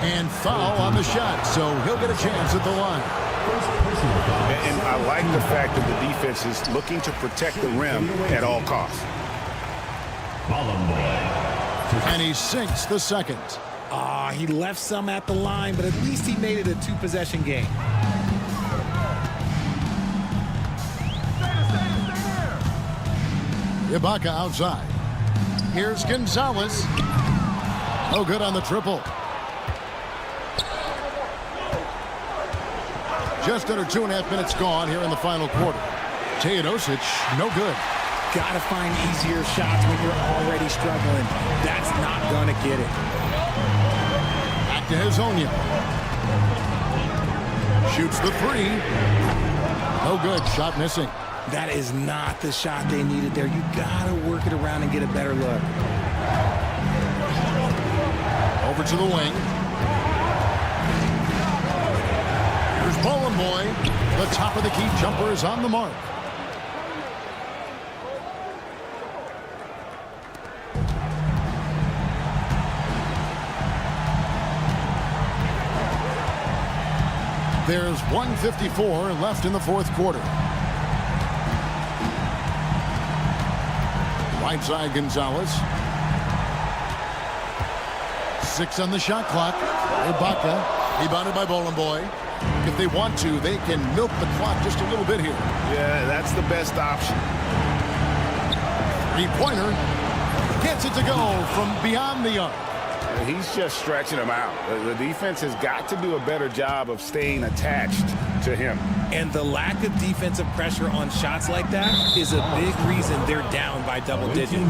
And foul on the shot, so he'll get a chance at the line. And I like the fact that the defense is looking to protect the rim at all costs. And he sinks the second. He left some at the line, but at least he made it a 2-possession game. Ibaka outside. Here's Gonzalez. No good on the triple. Just under 2.5 minutes gone here in the final quarter. Teodosic, no good. Gotta find easier shots when you're already struggling. That's not gonna get it. Back to Hazonia. Shoots the three. No good. Shot missing. That is not the shot they needed there. You gotta work it around and get a better look. Over to the wing. Here's Boy. The top of the key jumper is on the mark. There's 1:54 left in the fourth quarter. Right side Gonzalez. 6 on the shot clock. Ibaka, rebounded by Boy. If they want to, they can milk the clock just a little bit here. Yeah, that's the best option. Three-pointer. Gets it to go from beyond the arc. He's just stretching them out. The defense has got to do a better job of staying attached to him. And the lack of defensive pressure on shots like that is a big reason they're down by double digits.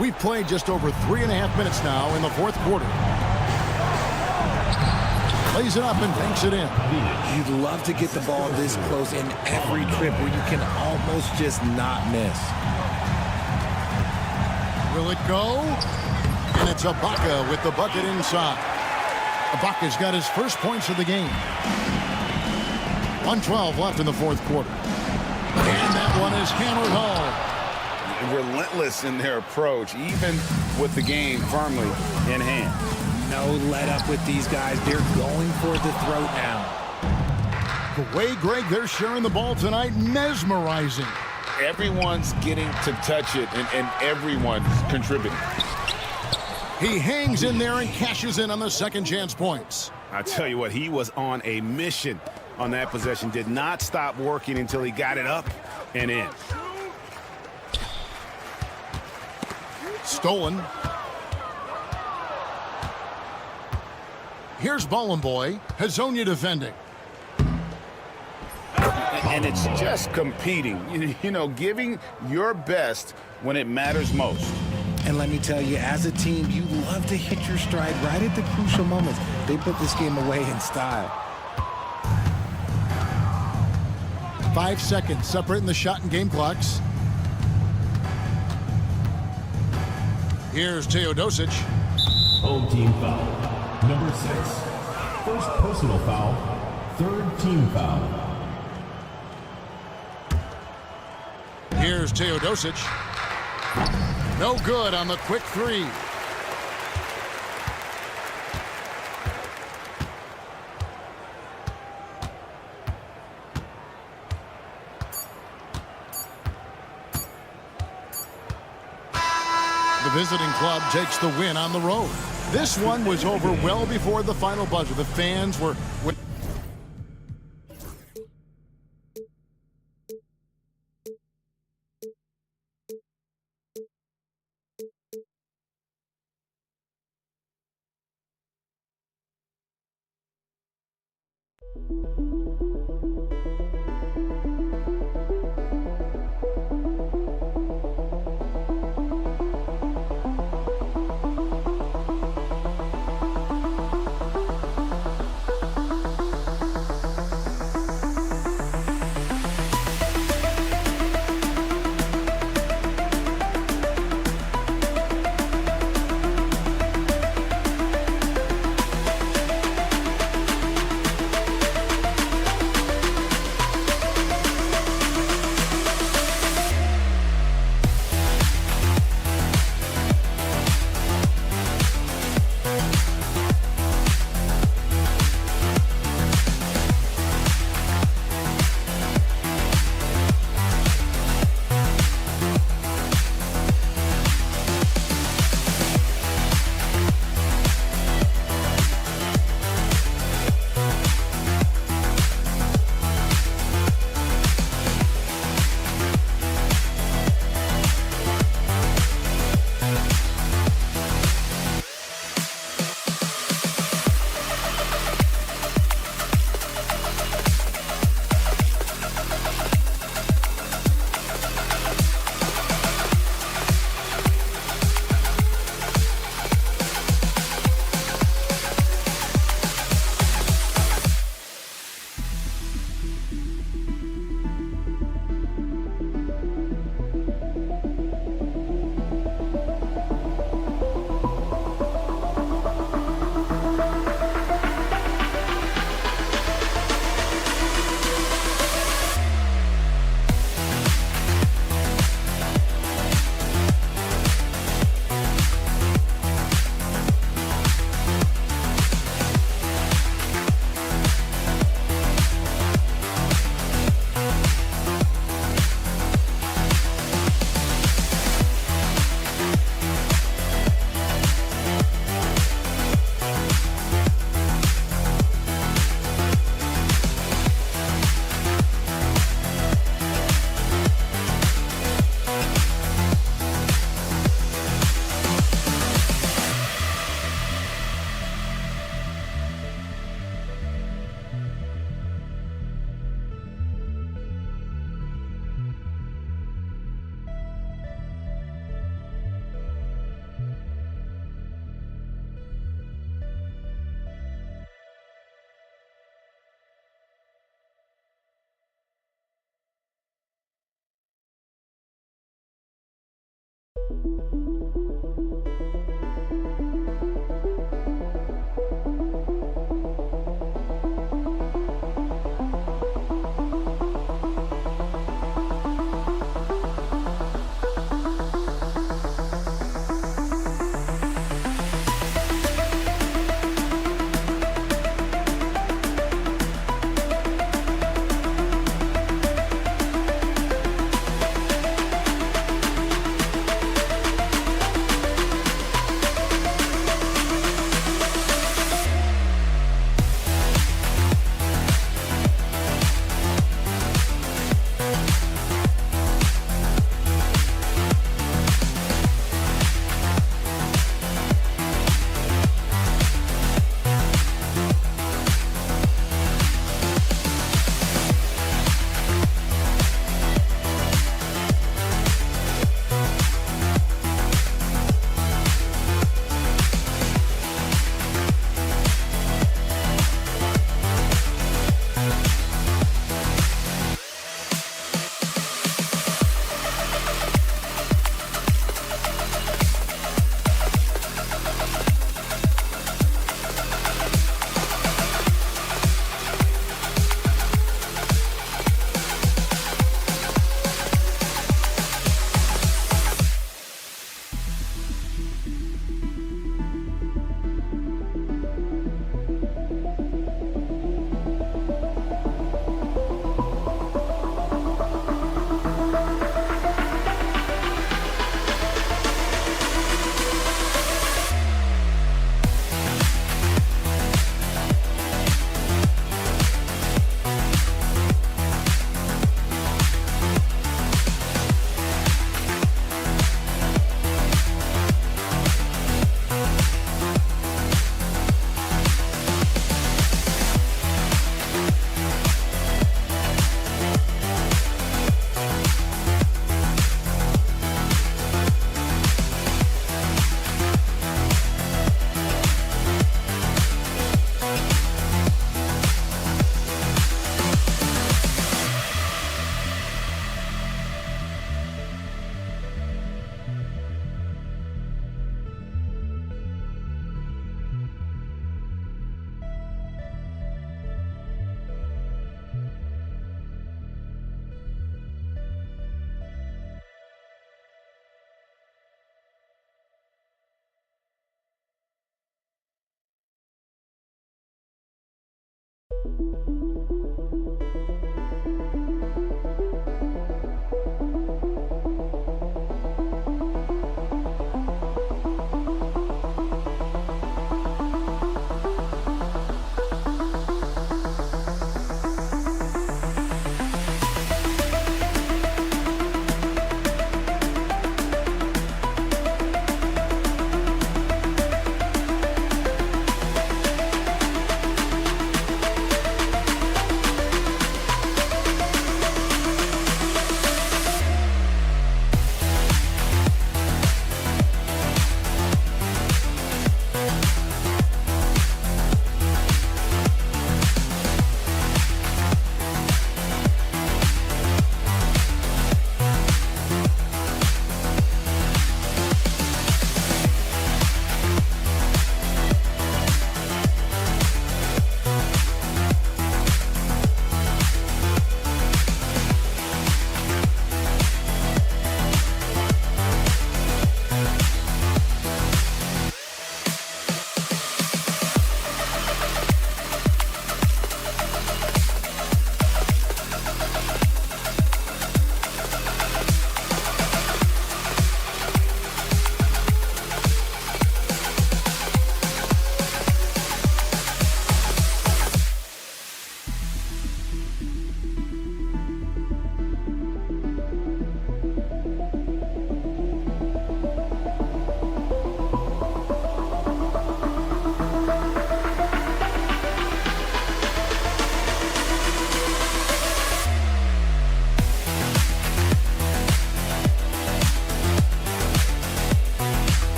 We've played just over 3.5 minutes now in the fourth quarter. Plays it up and banks it in. You'd love to get the ball this close in every trip where you can almost just not miss. Will it go? And it's Ibaka with the bucket inside. Ibaka's got his first points of the game. 1:12 left in the fourth quarter. And that one is hammered home. Relentless in their approach, even with the game firmly in hand. No let up with these guys. They're going for the throat now. The way, Greg, they're sharing the ball tonight, mesmerizing. Everyone's getting to touch it, and everyone's contributing. He hangs in there and cashes in on the second chance points. I tell you what, he was on a mission on that possession. Did not stop working until he got it up and in. Stolen. Here's Ballin' Boy, Hazonia defending. And it's just competing, you know, giving your best when it matters most. And let me tell you, as a team, you love to hit your stride right at the crucial moments. They put this game away in style. 5 seconds separating the shot and game clocks. Here's Teodosic. Home team foul. Number 6. First personal foul. Third team foul. Here's Teodosic. No good on the quick three. The visiting club takes the win on the road. This one was over well before the final buzzer. The fans were...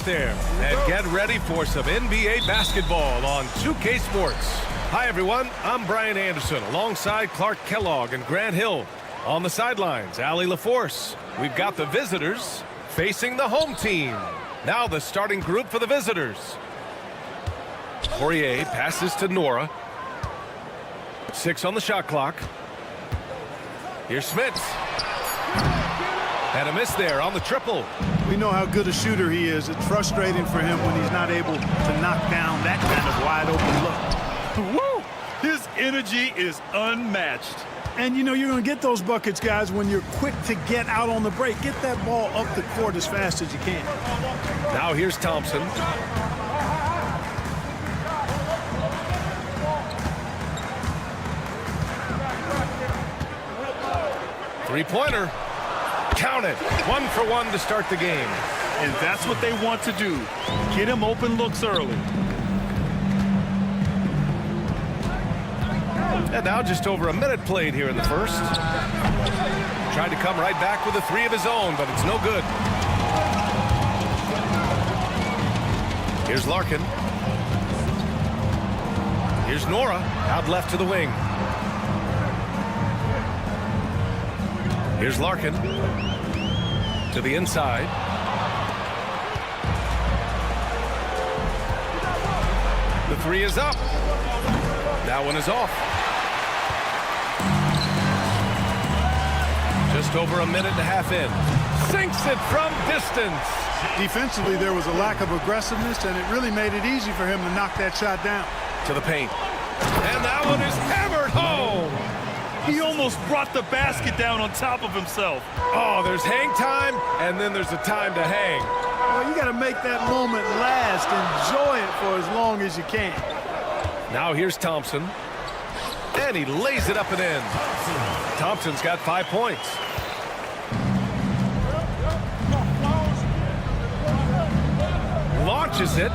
there and get ready for some NBA basketball on 2K Sports. Hi, everyone. I'm Brian Anderson alongside Clark Kellogg and Grant Hill. On the sidelines, Ali LaForce. We've got the visitors facing the home team. Now the starting group for the visitors. Poirier passes to Nora. 6 on the shot clock. Here's Smits. And a miss there on the triple. We know how good a shooter he is. It's frustrating for him when he's not able to knock down that kind of wide open look. Woo! His energy is unmatched. And you know you're going to get those buckets, guys, when you're quick to get out on the break. Get that ball up the court as fast as you can. Now here's Thompson. Three-pointer. Count it. 1 for 1 to start the game. And that's what they want to do. Get him open looks early. And now just over a minute played here in the first. Tried to come right back with a 3 of his own, but it's no good. Here's Larkin. Here's Nora, out left to the wing. Here's Larkin to the inside. The 3 is up. That one is off. Just over a minute and a half in. Sinks it from distance. Defensively, there was a lack of aggressiveness, and it really made it easy for him to knock that shot down. To the paint. And that one is hammered home. He almost brought the basket down on top of himself. Oh, there's hang time, and then there's a time to hang. Well, you got to make that moment last. Enjoy it for as long as you can. Now here's Thompson. And he lays it up and in. Thompson's got 5 points. Launches it.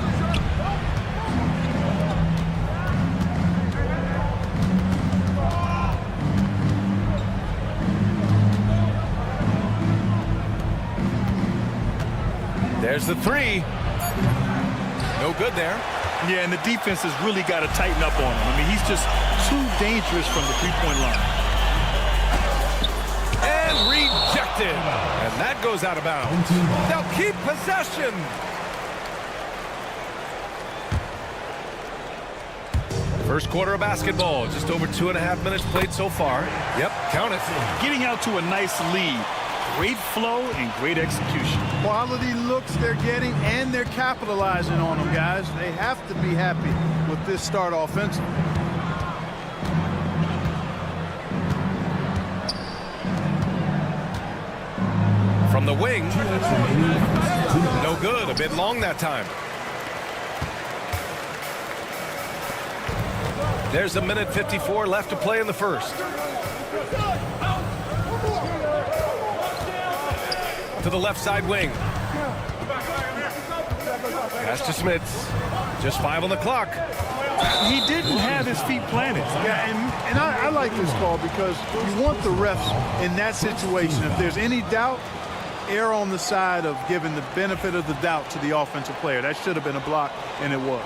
There's the 3. No good there. Yeah, and the defense has really got to tighten up on him. I mean, he's just too dangerous from the three-point line. And rejected. And that goes out of bounds. They'll keep possession. First quarter of basketball. Just over 2.5 minutes played so far. Yep, count it. Getting out to a nice lead. Great flow and great execution. Quality looks they're getting, and they're capitalizing on them, guys. They have to be happy with this start offensively. From the wing. No good. A bit long that time. There's 1:54 left to play in the first. To the left side wing. Pass to Smits. Just 5 on the clock. He didn't have his feet planted. Yeah, and I like this call because you want the refs in that situation. If there's any doubt, err on the side of giving the benefit of the doubt to the offensive player. That should have been a block, and it was.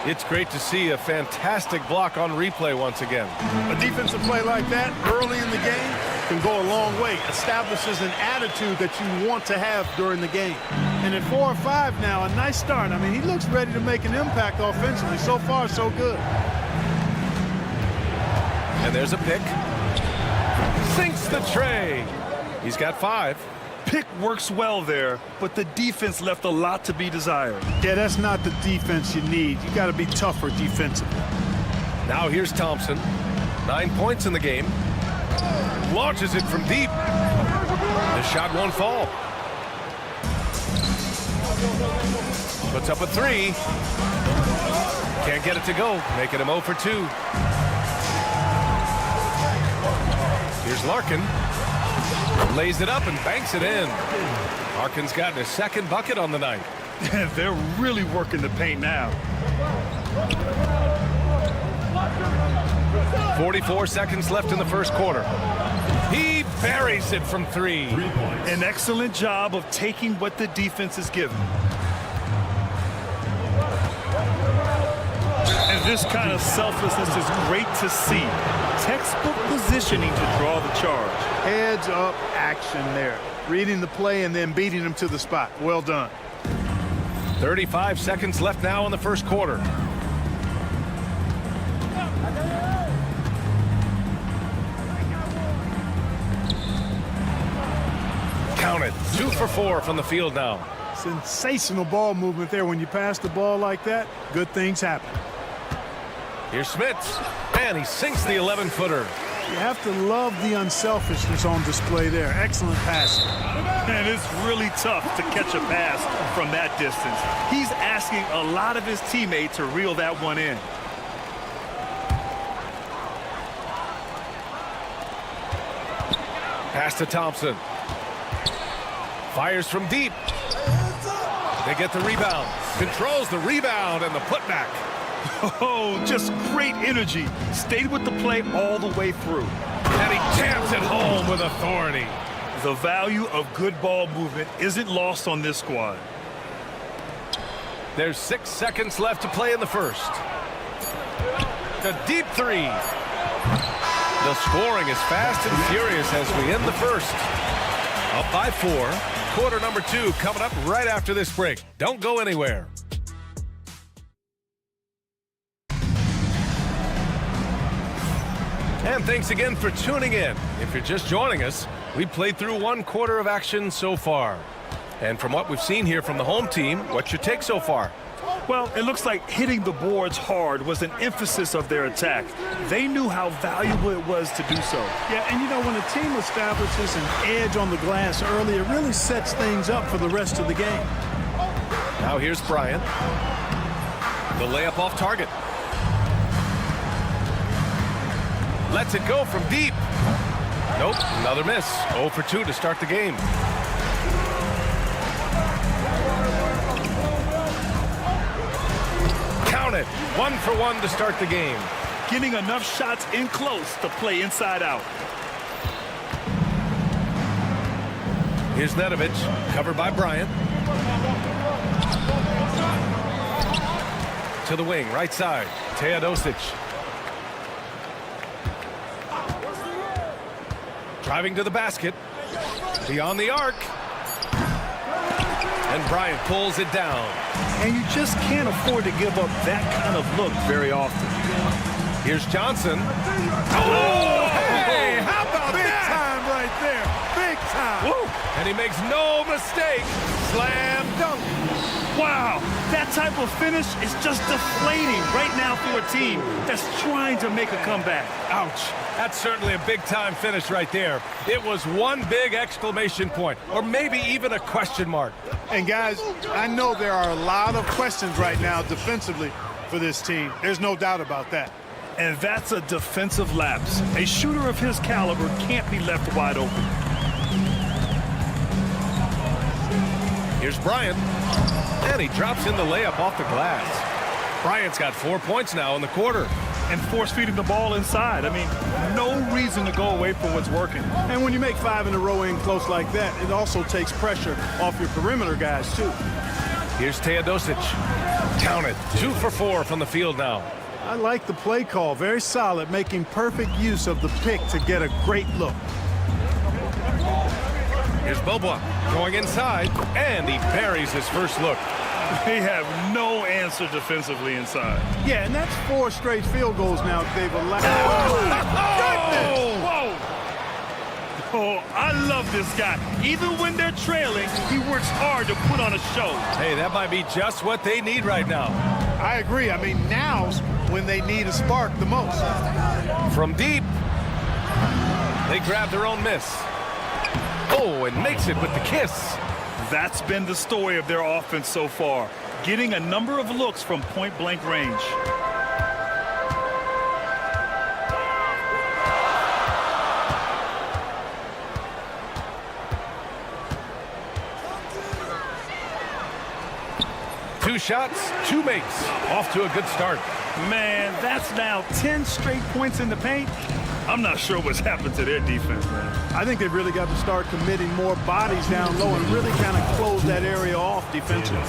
It's great to see a fantastic block on replay once again. A defensive play like that early in the game can go a long way. Establishes an attitude that you want to have during the game. And at 4 or 5 now, a nice start. I mean, he looks ready to make an impact offensively. So far, so good. And there's a pick. Sinks the tray. He's got 5. Pick works well there, but the defense left a lot to be desired. Yeah, that's not the defense you need. You got to be tougher defensively. Now here's Thompson. 9 points in the game. Launches it from deep. The shot won't fall. Puts up a 3. Can't get it to go, making him 0 for 2. Here's Larkin. Lays it up and banks it in. Larkin's gotten his 2nd bucket on the night. They're really working the paint now. 44 seconds left in the first quarter. He buries it from 3. An excellent job of taking what the defense is given. And This kind of selflessness is great to see. Textbook positioning to draw the charge. Heads up action there. Reading the play and then beating him to the spot. Well done. 35 seconds left now in the first quarter. Count it. 2 for 4 from the field now. Sensational ball movement there. When you pass the ball like that, good things happen. Here's Smits, and he sinks the 11-footer. You have to love the unselfishness on display there. Excellent passing. And it's really tough to catch a pass from that distance. He's asking a lot of his teammates to reel that one in. Pass to Thompson. Fires from deep. They get the rebound. Controls the rebound and the putback. Oh, just great energy. Stayed with the play all the way through. And he jams it home with authority. The value of good ball movement isn't lost on this squad. There's 6 seconds left to play in the first. The deep three. The scoring is fast and furious as we end the first. Up by 4. Quarter number 2 coming up right after this break. Don't go anywhere. And thanks again for tuning in. If you're just joining us, we played through 1 quarter of action so far. And from what we've seen here from the home team, what's your take so far? Well, it looks like hitting the boards hard was an emphasis of their attack. They knew how valuable it was to do so. Yeah, and you know, when a team establishes an edge on the glass early, it really sets things up for the rest of the game. Now here's Bryant. The layup off target. Lets it go from deep. Nope, another miss. 0 for 2 to start the game. Count it. 1 for 1 to start the game. Getting enough shots in close to play inside out. Here's Nedovic, covered by Bryant. To the wing, right side. Teodosic. Driving to the basket. Beyond the arc. And Bryant pulls it down. And you just can't afford to give up that kind of look very often. Here's Johnson. Oh, hey, how about big that? Time right there. Big time. Woo. And he makes no mistake. Slam dunk. Wow, that type of finish is just deflating right now for a team that's trying to make a comeback. Ouch. That's certainly a big-time finish right there. It was one big exclamation point, or maybe even a question mark. And guys, I know there are a lot of questions right now defensively for this team. There's no doubt about that. And that's a defensive lapse. A shooter of his caliber can't be left wide open. Here's Bryant. And he drops in the layup off the glass. Bryant's got 4 points now in the quarter. And force-feeding the ball inside. I mean, no reason to go away from what's working. And when you make 5 in a row in close like that, it also takes pressure off your perimeter guys, too. Here's Teodosic. Count it. 2 for 4 from the field now. I like the play call. Very solid, making perfect use of the pick to get a great look. Here's Bobois going inside, and he buries his first look. They have no answer defensively inside. Yeah, and that's 4 straight field goals now they've allowed. Oh, oh, I love this guy. Even when they're trailing, he works hard to put on a show. Hey, that might be just what they need right now. I agree. I mean, now's when they need a spark the most. From deep, they grab their own miss. Oh, and makes it with the kiss. That's been the story of their offense so far, getting a number of looks from point-blank range. Two shots, 2 makes. Off to a good start. Man, that's now 10 straight points in the paint. I'm not sure what's happened to their defense, man. I think they've really got to start committing more bodies down low and really kind of close that area off defensively.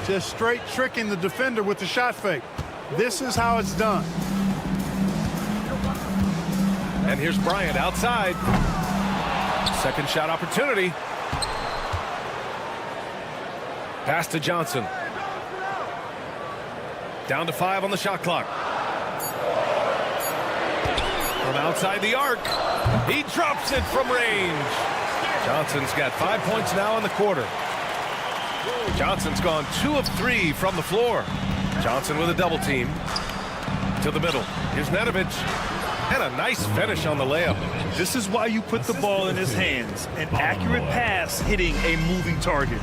Just straight tricking the defender with the shot fake. This is how it's done. And here's Bryant outside. Second shot opportunity. Pass to Johnson. Down to 5 on the shot clock. From outside the arc. He drops it from range. Johnson's got 5 points now in the quarter. Johnson's gone 2 of 3 from the floor. Johnson with a double team. To the middle. Here's Nedovic. And a nice finish on the layup. This is why you put the ball in his hands. An accurate pass hitting a moving target.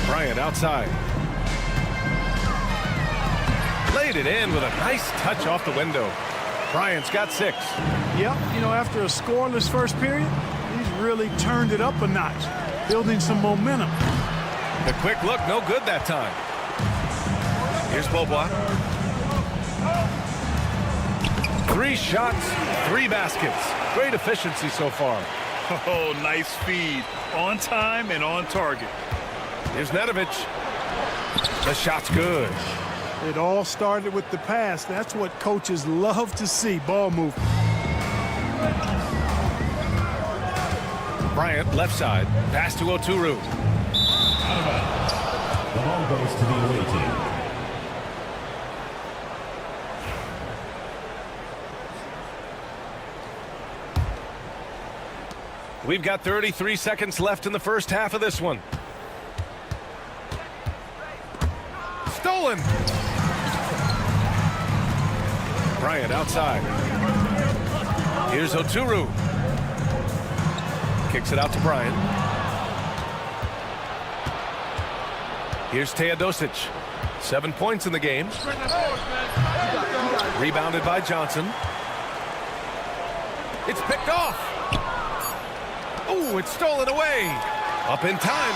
Bryant outside. Laid it in with a nice touch off the window. Bryant's got 6. Yep, you know, after a scoreless first period, he's really turned it up a notch, building some momentum. The quick look, no good that time. Here's Beaubois. 3 shots, 3 baskets. Great efficiency so far. Oh, nice feed. On time and on target. Here's Nedovic. The shot's good. It all started with the pass. That's what coaches love to see, ball movement. Bryant, left side. Pass to Oturu. The ball goes to the away team. We've got 33 seconds left in the first half of this one. Stolen. Bryant outside. Here's Oturu. Kicks it out to Bryant. Here's Teodosic. 7 points in the game. Rebounded by Johnson. It's picked off. Oh, it's stolen away. Up in time.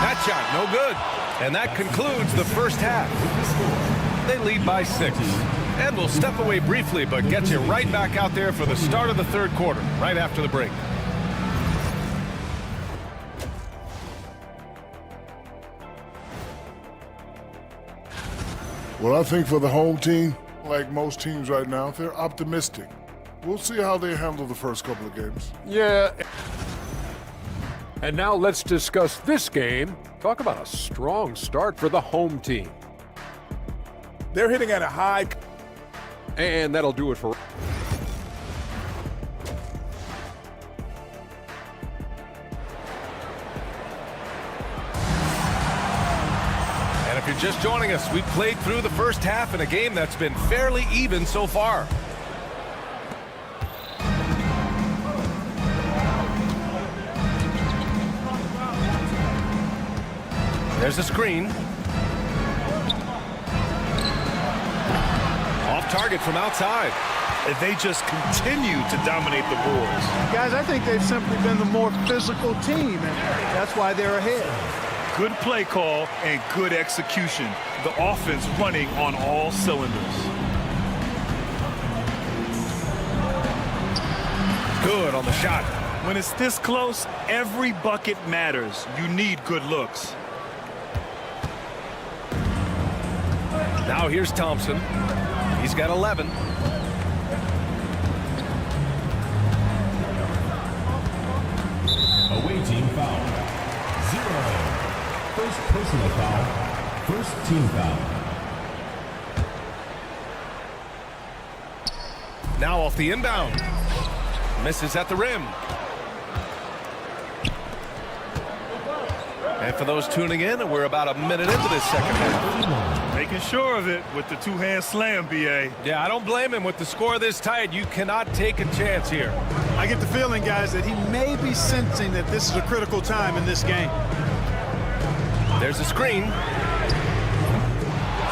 That shot, no good. And that concludes the first half. They lead by 6. And we'll step away briefly, but get you right back out there for the start of the third quarter, right after the break. Well, I think for the home team, like most teams right now, they're optimistic. We'll see how they handle the first couple of games. Yeah. And now let's discuss this game. Talk about a strong start for the home team. They're hitting at a high. And that'll do it for... And if you're just joining us, we've played through the first half in a game that's been fairly even so far. There's a screen. Off target from outside. And they just continue to dominate the boards. Guys, I think they've simply been the more physical team, and that's why they're ahead. Good play call and good execution. The offense running on all cylinders. Good on the shot. When it's this close, every bucket matters. You need good looks. Now here's Thompson. He's got 11. Away team foul. 0. First personal foul. First team foul. Now off the inbound. Misses at the rim. And for those tuning in, we're about a minute into this second half. Making sure of it with the two-hand slam, B.A. Yeah, I don't blame him. With the score this tight, you cannot take a chance here. I get the feeling, guys, that he may be sensing that this is a critical time in this game. There's a screen.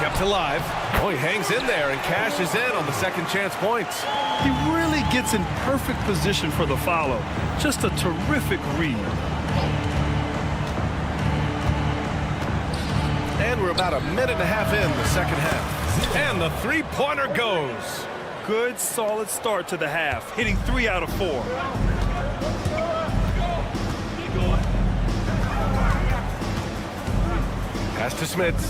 Kept alive. Oh, he hangs in there and cashes in on the second chance points. He really gets in perfect position for the follow. Just a terrific read. And we're about a minute and a half in the second half. And the three-pointer goes. Good, solid start to the half, hitting 3 out of 4. Pass to Smits.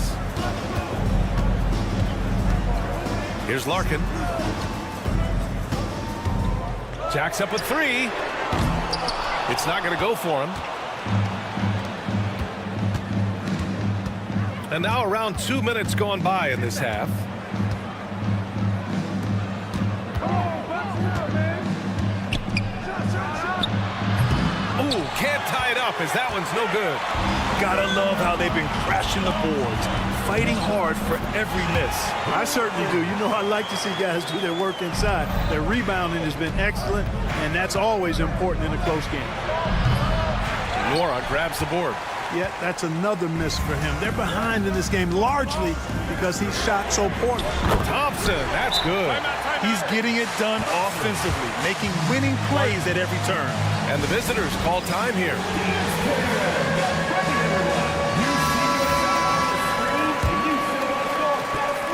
Here's Larkin. Jacks up with 3. It's not going to go for him. And now around 2 minutes gone by in this half. Ooh, can't tie it up as that one's no good. Gotta love how they've been crashing the boards, fighting hard for every miss. I certainly do. You know, I like to see guys do their work inside. Their rebounding has been excellent, and that's always important in a close game. Nora grabs the board. Yeah, that's another miss for him. They're behind in this game largely because he shot so poorly. Thompson, that's good. He's getting it done offensively, making winning plays at every turn. And the visitors call time here.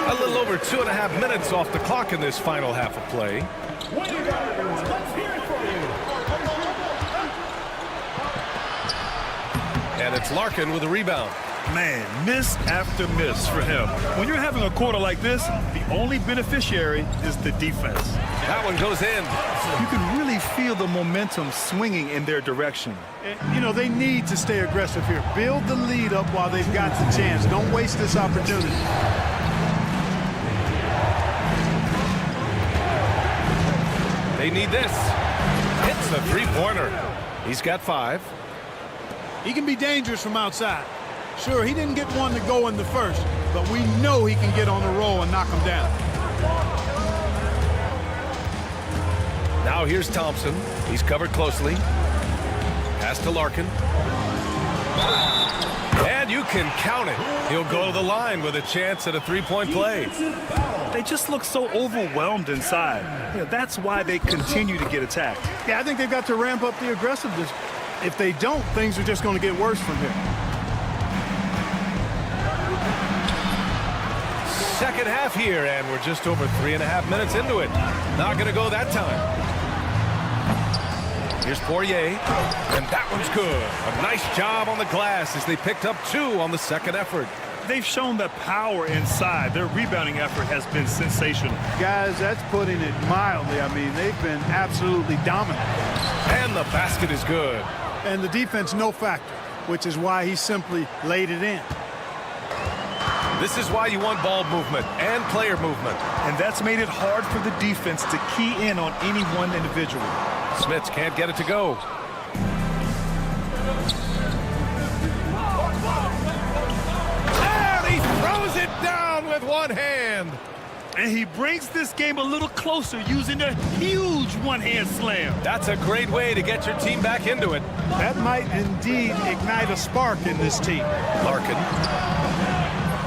A little over 2.5 minutes off the clock in this final half of play. And it's Larkin with a rebound. Man, miss after miss for him. When you're having a quarter like this, the only beneficiary is the defense. That one goes in. You can really feel the momentum swinging in their direction. You know, they need to stay aggressive here. Build the lead up while they've got the chance. Don't waste this opportunity. They need this. Hits the three-pointer. He's got 5. He can be dangerous from outside. Sure, he didn't get one to go in the first, but we know he can get on the roll and knock him down. Now here's Thompson. He's covered closely. Pass to Larkin. And you can count it. He'll go to the line with a chance at a three-point play. They just look so overwhelmed inside. You know, that's why they continue to get attacked. Yeah, I think they've got to ramp up the aggressiveness. If they don't, things are just going to get worse from here. Second half here, and we're just over 3.5 minutes into it. Not going to go that time. Here's Poirier, and that one's good. A nice job on the glass as they picked up 2 on the second effort. They've shown the power inside. Their rebounding effort has been sensational. Guys, that's putting it mildly. I mean, they've been absolutely dominant. And the basket is good. And the defense, no factor, which is why he simply laid it in. This is why you want ball movement and player movement. And that's made it hard for the defense to key in on any one individual. Smits can't get it to go. And he throws it down with one hand. And he brings this game a little closer using a huge one-hand slam. That's a great way to get your team back into it. That might indeed ignite a spark in this team. Larkin.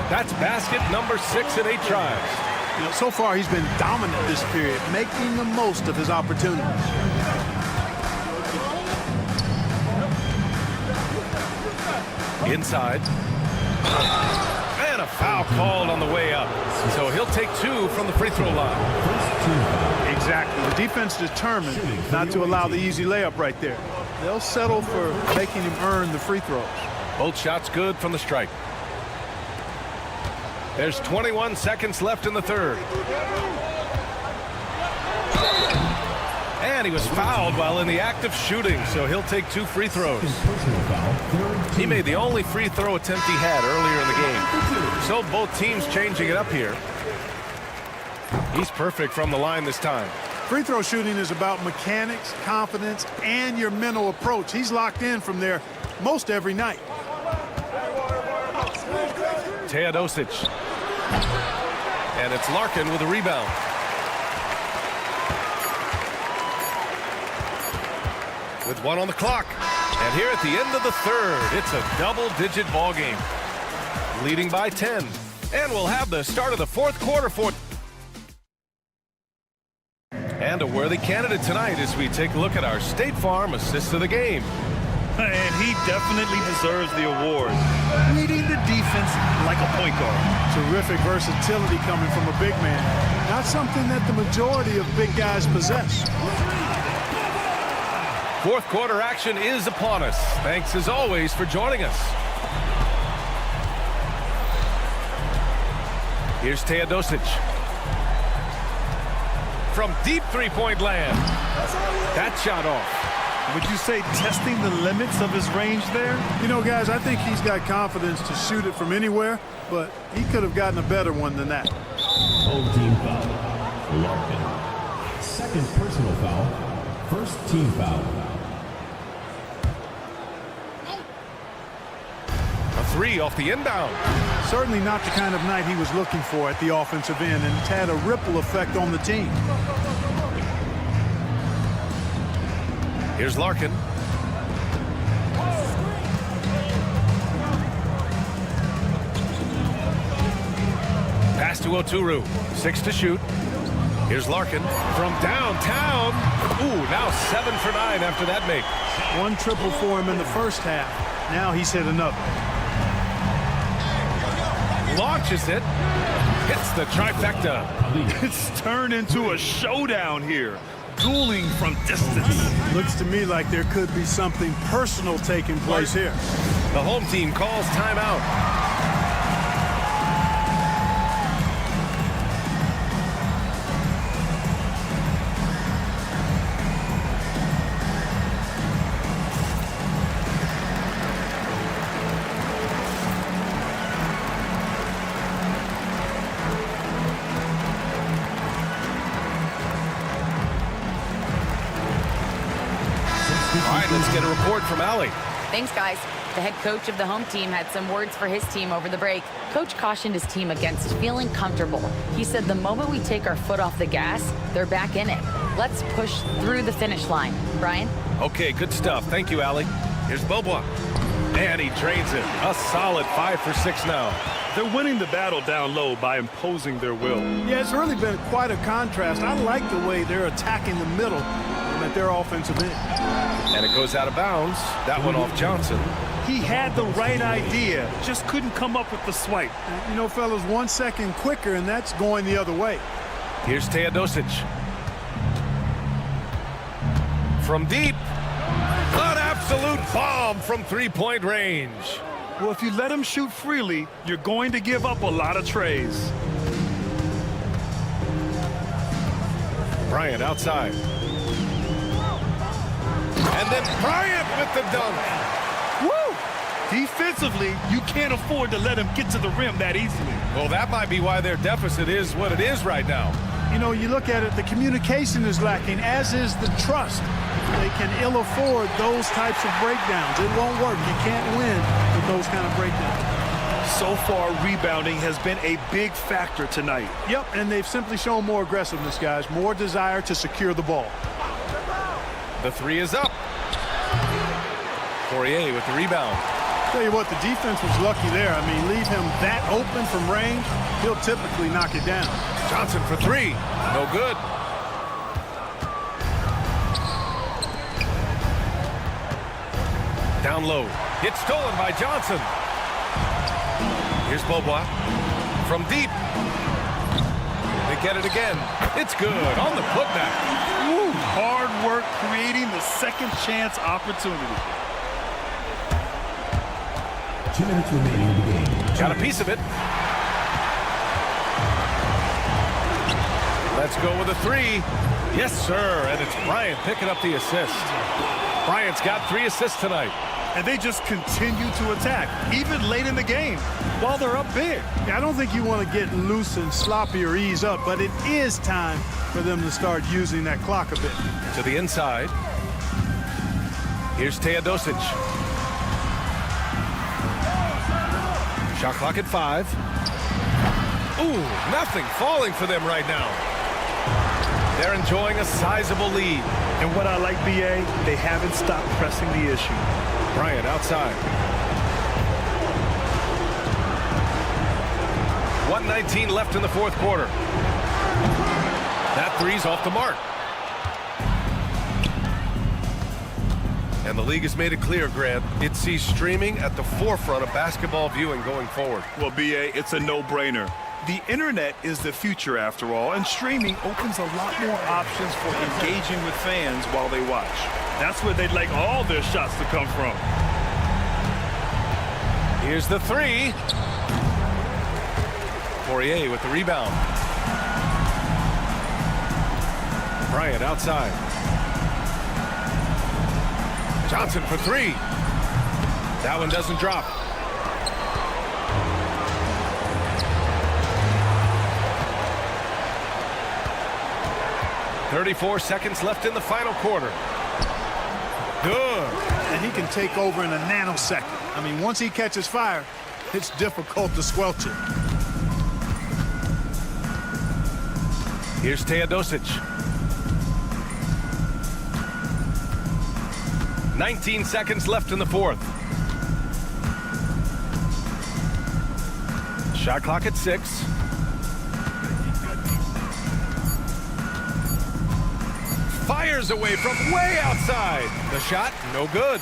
That's basket number 6 in 8 tries. You know, so far he's been dominant this period, making the most of his opportunities. Inside. And a foul called on the way up. So he'll take 2 from the free throw line. Exactly. The defense determined not to allow the easy layup right there. They'll settle for making him earn the free throws. Both shots good from the strike. There's 21 seconds left in the third. And he was fouled while in the act of shooting, so he'll take 2 free throws. He made the only free throw attempt he had earlier in the game. So both teams changing it up here. He's perfect from the line this time. Free throw shooting is about mechanics, confidence, and your mental approach. He's locked in from there most every night. Teodosic. And it's Larkin with a rebound. With 1 on the clock. And here at the end of the third, it's a double-digit ball game. Leading by 10. And we'll have the start of the fourth quarter for... And a worthy candidate tonight as we take a look at our State Farm assist of the game. And he definitely deserves the award. Leading the defense like a point guard. Terrific versatility coming from a big man. Not something that the majority of big guys possess. Fourth quarter action is upon us. Thanks as always for joining us. Here's Teodosic. From deep three-point land. That shot off. Would you say testing the limits of his range there? You know, guys, I think he's got confidence to shoot it from anywhere, but he could have gotten a better one than that. Home team foul. Larkin. Second personal foul. First team foul. A three off the inbound. Certainly not the kind of night he was looking for at the offensive end, and it's had a ripple effect on the team. Here's Larkin. Pass to Oturu. 6 to shoot. Here's Larkin from downtown. Ooh, now 7 for 9 after that make. One triple for him in the first half. Now he's hit another. Launches it. Hits the trifecta. It's turned into a showdown here. Dueling from distance. Looks to me like there could be something personal taking place here. The home team calls timeout. All right, let's get a report from Allie. Thanks, guys. The head coach of the home team had some words for his team over the break. Coach cautioned his team against feeling comfortable. He said the moment we take our foot off the gas, they're back in it. Let's push through the finish line. Brian? Okay, good stuff. Thank you, Allie. Here's Bobois. And he drains it. A solid 5 for 6 now. They're winning the battle down low by imposing their will. Yeah, it's really been quite a contrast. I like the way they're attacking the middle at their offensive end. And it goes out of bounds. That one off Johnson. He had the right idea, just couldn't come up with the swipe. You know, fellas, 1 second quicker, and that's going the other way. Here's Teodosic. From deep. An absolute bomb from three-point range. Well, if you let him shoot freely, you're going to give up a lot of trays. Bryant outside. And then Bryant with the dunk. Woo! Defensively, you can't afford to let him get to the rim that easily. Well, that might be why their deficit is what it is right now. You know, you look at it, the communication is lacking, as is the trust. They can ill afford those types of breakdowns. It won't work. You can't win with those kind of breakdowns. So far, rebounding has been a big factor tonight. Yep, and they've simply shown more aggressiveness, guys, more desire to secure the ball. The three is up. Poirier with the rebound. Tell you what, the defense was lucky there. I mean, leave him that open from range, he'll typically knock it down. Johnson for three. No good. Down low. It's stolen by Johnson. Here's Bobois. From deep. They get it again. It's good on the putback. Woo, hard work creating the second chance opportunity. 2 minutes remaining in the game. Got a piece of it. Let's go with a three. Yes, sir. And it's Bryant picking up the assist. Bryant's got 3 assists tonight. And they just continue to attack, even late in the game, while they're up big. Yeah, I don't think you want to get loose and sloppy or ease up, but it is time for them to start using that clock a bit. To the inside. Here's Teodosic. Shot clock at 5. Ooh, nothing falling for them right now. They're enjoying a sizable lead. And what I like, BA, they haven't stopped pressing the issue. Bryant outside. 1:19 left in the fourth quarter. That three's off the mark. And the league has made it clear, Grant, it sees streaming at the forefront of basketball viewing going forward. Well, BA, it's a no-brainer. The internet is the future, after all, and streaming opens a lot more options for engaging with fans while they watch. That's where they'd like all their shots to come from. Here's the three. Poirier with the rebound. Bryant outside. Johnson for three. That one doesn't drop. "34 seconds left in the final quarter." Good. And he can take over in a nanosecond. I mean, once he catches fire, it's difficult to squelch it. Here's Teodosic. 19 seconds left in the fourth. Shot clock at 6. Fires away from way outside. The shot, no good.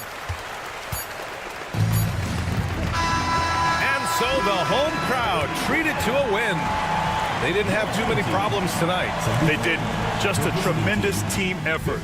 And so the home crowd treated to a win. They didn't have too many problems tonight. They didn't. Just a tremendous team effort.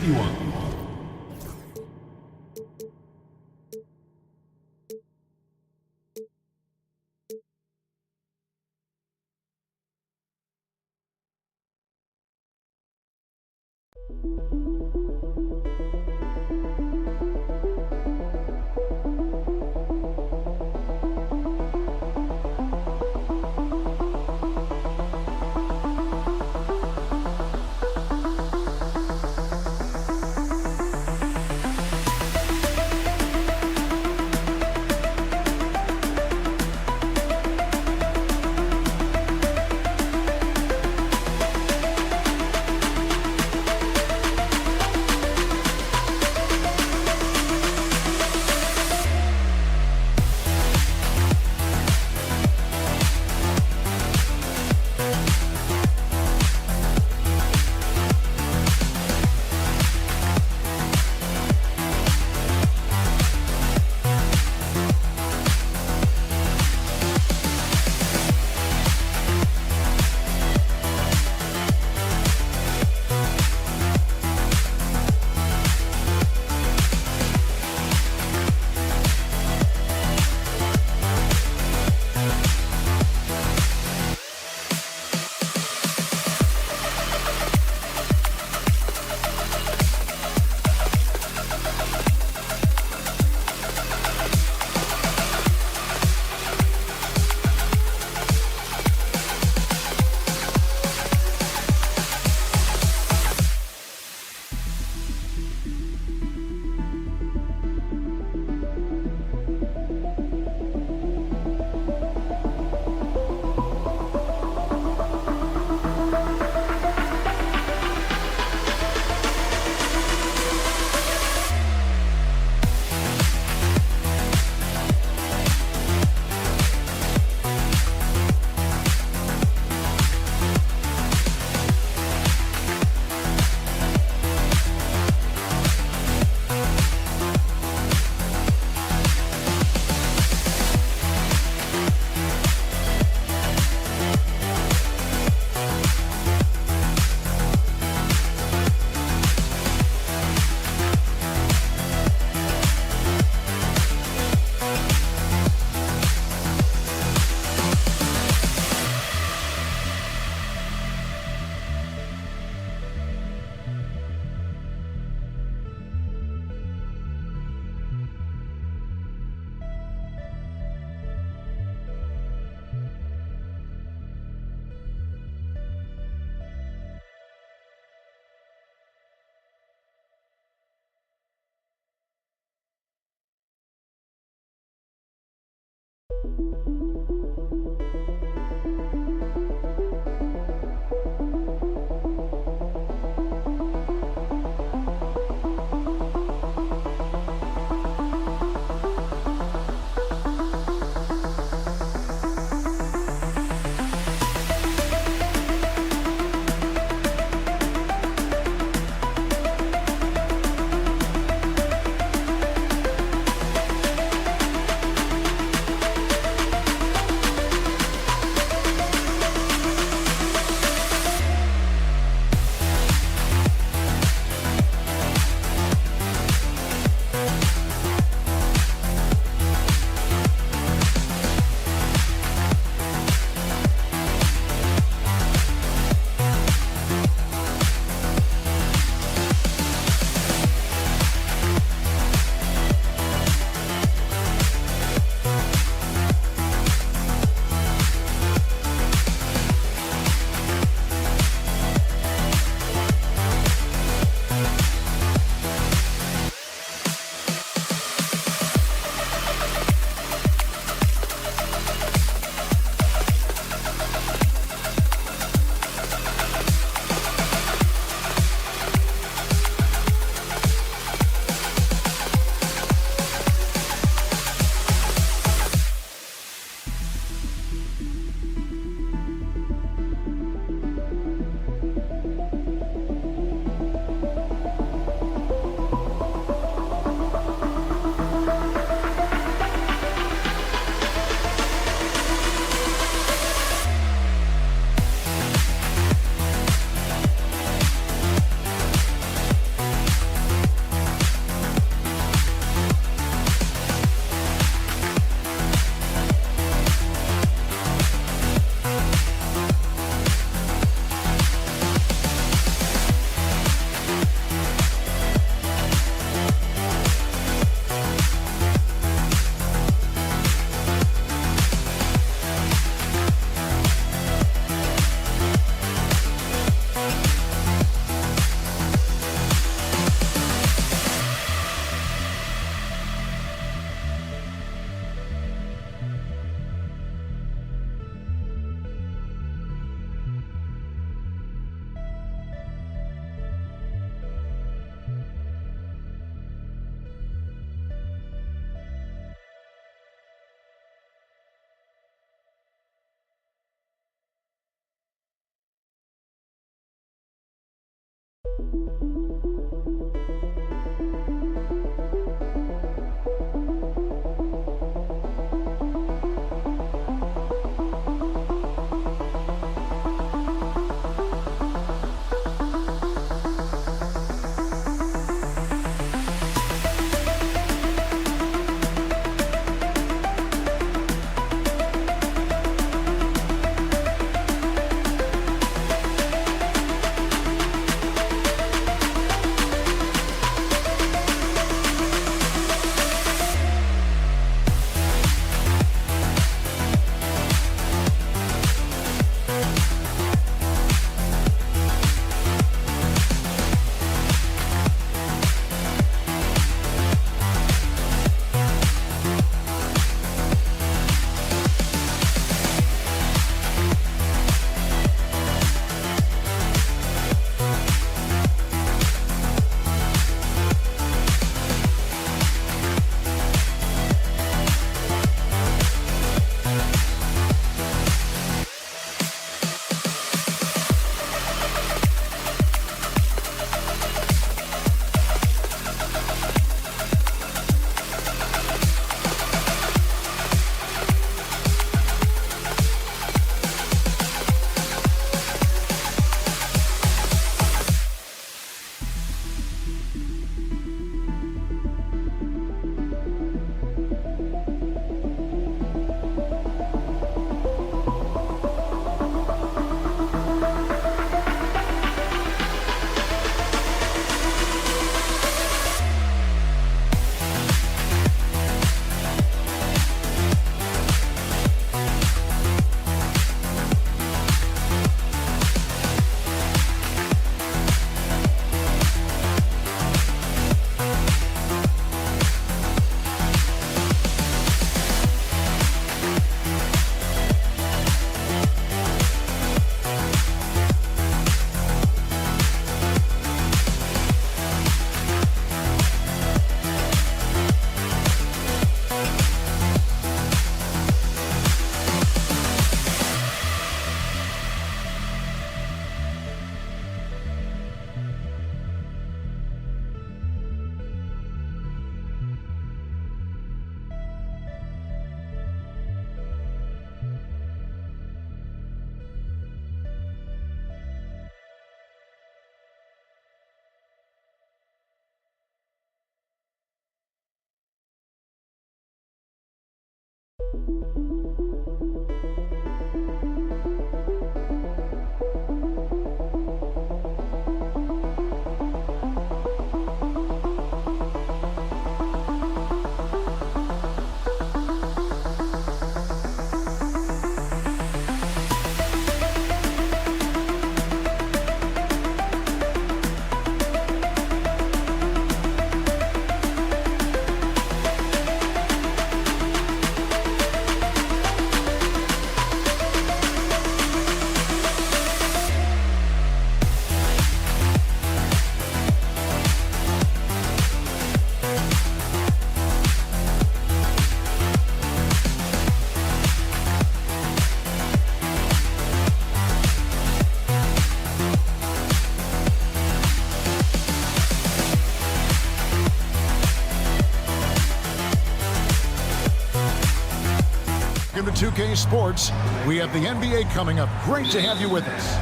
Into 2K Sports, we have the NBA coming up. Great to have you with us.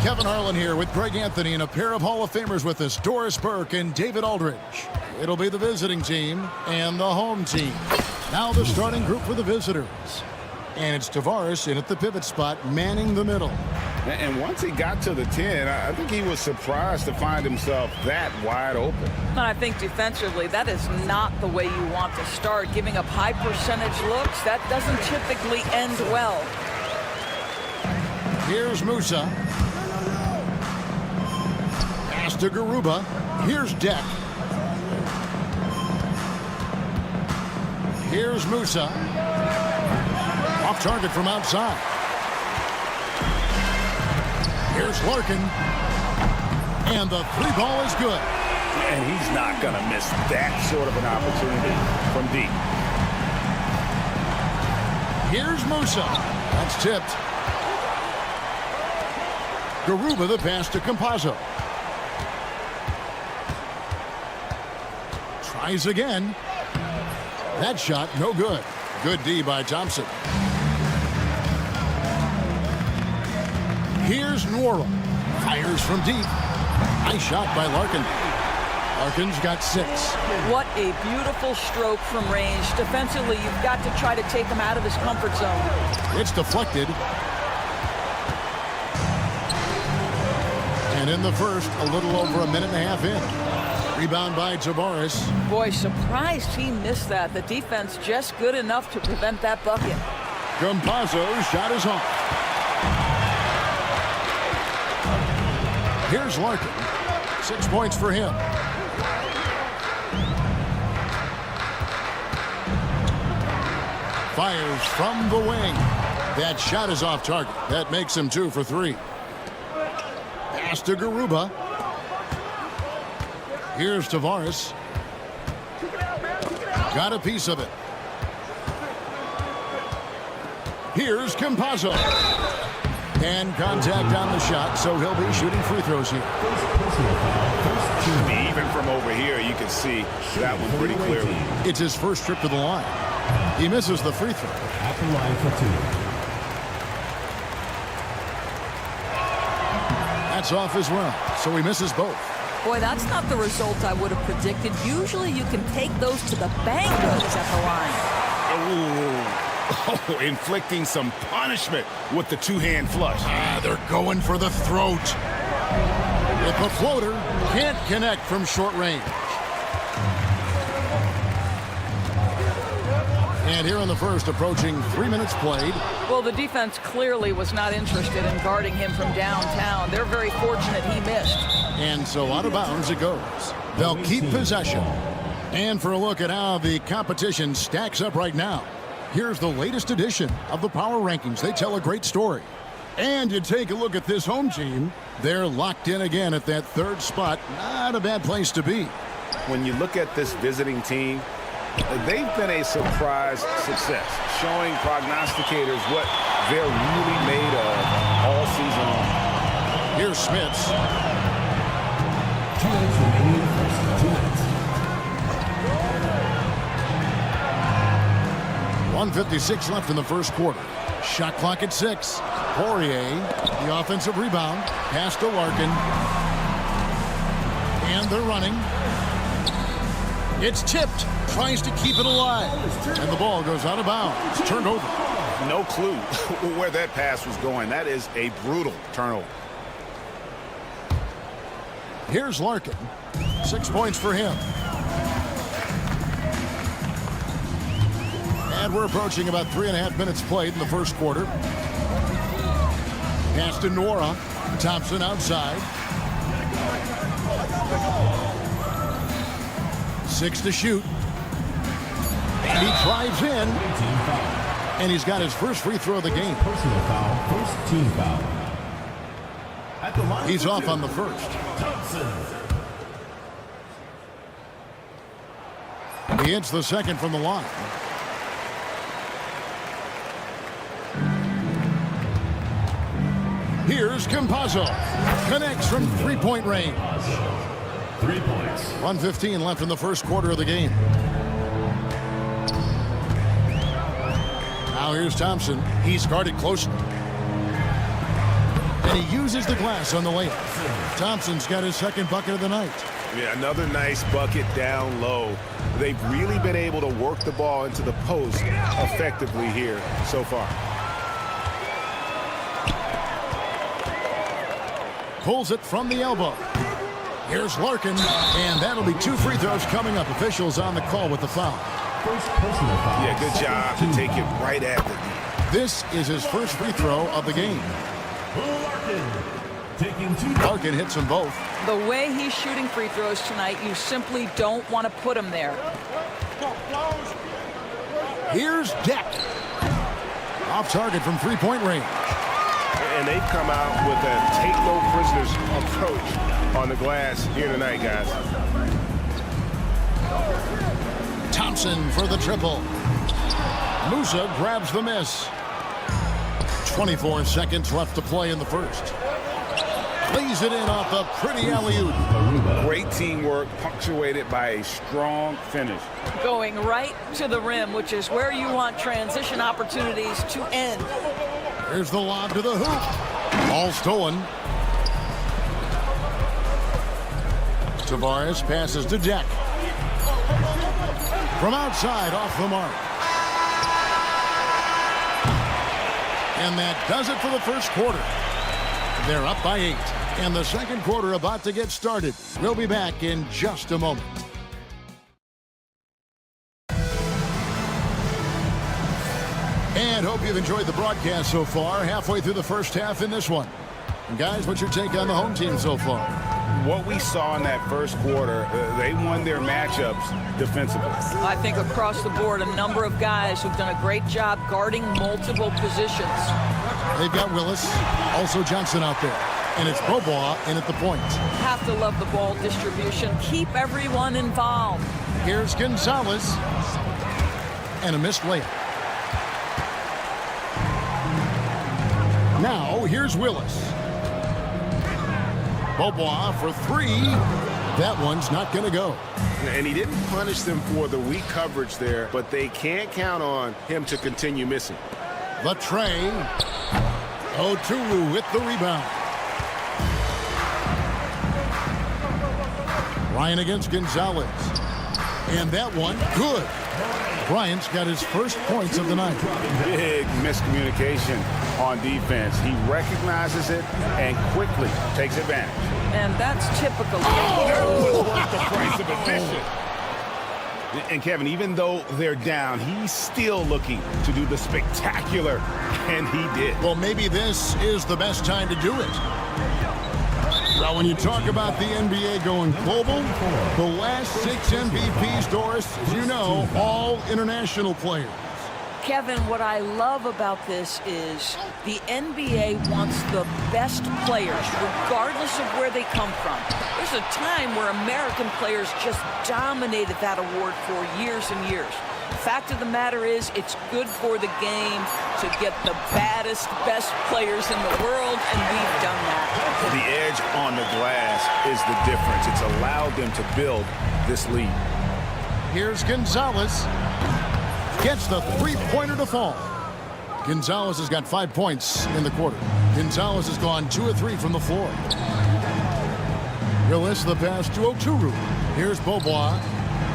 Kevin Harlan here with Greg Anthony and a pair of Hall of Famers with us, Doris Burke and David Aldridge. It'll be the visiting team and the home team. Now the starting group for the visitors. And it's Tavares in at the pivot spot, manning the middle. And once he got to the 10, I think he was surprised to find himself that wide open. And I think defensively, that is not the way you want to start. Giving up high percentage looks, that doesn't typically end well. Here's Musa. Pass to Garuba. Here's Deck. Here's Musa. Off target from outside. Here's Larkin. And the three ball is good. And he's not going to miss that sort of an opportunity from deep. Here's Musa. That's tipped. Garuba the pass to Campazzo. Tries again. That shot, no good. Good D by Thompson. Here's Nora. Fires from deep. Nice shot by Larkin. Larkin's got 6. What a beautiful stroke from range. Defensively, you've got to try to take him out of his comfort zone. It's deflected. And in the first, a little over a minute and a half in. Rebound by Tavares. Boy, surprised he missed that. The defense just good enough to prevent that bucket. Campazzo's shot is off. Here's Larkin. 6 points for him. Fires from the wing. That shot is off target. That makes him 2 for 3. Pass to Garuba. Here's Tavares. Got a piece of it. Here's Campazzo. And contact on the shot, so he'll be shooting free throws here. Even from over here, you can see that one pretty clearly. It's his first trip to the line. He misses the free throw. At the line for 2. That's off as well, so he misses both. Boy, that's not the result I would have predicted. Usually you can take those to the bank at the line. Oh, inflicting some punishment with the two-hand flush. They're going for the throat. With the floater, can't connect from short range. And here in the first, approaching 3 minutes played. Well, the defense clearly was not interested in guarding him from downtown. They're very fortunate he missed. And so out of bounds it goes. They'll keep possession. And for a look at how the competition stacks up right now, here's the latest edition of the Power Rankings. They tell a great story. And you take a look at this home team. They're locked in again at that 3rd spot. Not a bad place to be. When you look at this visiting team, they've been a surprise success, showing prognosticators what they're really made of all season long. Here's Smits. 2 minutes remaining in the first. 2 minutes. 1:56 left in the first quarter. Shot clock at 6. Poirier, the offensive rebound. Pass to Larkin. And they're running. It's tipped. Tries to keep it alive. And the ball goes out of bounds. Turned over. No clue where that pass was going. That is a brutal turnover. Here's Larkin. 6 points for him. And we're approaching about 3.5 minutes played in the first quarter. Pass to Nora. Thompson outside. 6 to shoot. And he drives in. And he's got his first free throw of the game. Personal foul, first team foul. At the line He's for off 2. on the first. Thompson. He hits the second from the line. Here's Campazzo. Connects from three-point range. 3 points. 1:15 left in the first quarter of the game. Now here's Thompson. He's guarded closely. And he uses the glass on the layup. Thompson's got his second bucket of the night. Yeah, another nice bucket down low. They've really been able to work the ball into the post effectively here so far. Pulls it from the elbow. Here's Larkin, and that'll be 2 free throws coming up. Officials on the call with the foul. First personal foul. Yeah, good job to take it right at the knee. This is his first free throw of the game. Larkin taking 2. Larkin hits them both. The way he's shooting free throws tonight, you simply don't want to put him there. Here's Deck. Off target from three-point range. And they've come out with a take no prisoners approach on the glass here tonight, guys. Thompson for the triple. Musa grabs the miss. 24 seconds left to play in the first. lays it in off a pretty alley-oop. Great teamwork, punctuated by a strong finish. Going right to the rim, which is where you want transition opportunities to end. Here's the lob to the hoop. Ball stolen. Tavares passes to Jack. From outside, off the mark. And that does it for the first quarter. They're up by 8. And the second quarter about to get started. We'll be back in just a moment. And hope you've enjoyed the broadcast so far. Halfway through the first half in this one. And guys, what's your take on the home team so far? What we saw in that first quarter, they won their matchups defensively. I think across the board, a number of guys who've done a great job guarding multiple positions. They've got Willis, also Johnson out there. And it's Bobois in at the point. Have to love the ball distribution. Keep everyone involved. Here's Gonzalez. And a missed layup. Now, here's Willis. Bobois for 3. That one's not going to go. And he didn't punish them for the weak coverage there, but they can't count on him to continue missing. The tray. Oturu with the rebound. Ryan against Gonzalez. And that one, good. Bryant's got his first points of the night. Big miscommunication on defense. He recognizes it and quickly takes advantage. And that's typical. That was worth the price of admission. And Kevin, even though they're down, he's still looking to do the spectacular, and he did. Well, maybe this is the best time to do it. Now, when you talk about the NBA going global, the last 6 MVPs, Doris, as you know, all international players. Kevin, what I love about this is the NBA wants the best players, regardless of where they come from. There's a time where American players just dominated that award for years and years. Fact of the matter is, it's good for the game to get the baddest, best players in the world, and we've done that. The edge on the glass is the difference. It's allowed them to build this lead. Here's Gonzalez. Gets the three-pointer to fall. Gonzalez has got 5 points in the quarter. Gonzalez has gone 2 of 3 from the floor. Willis the pass to Oturu. Here's Bobois.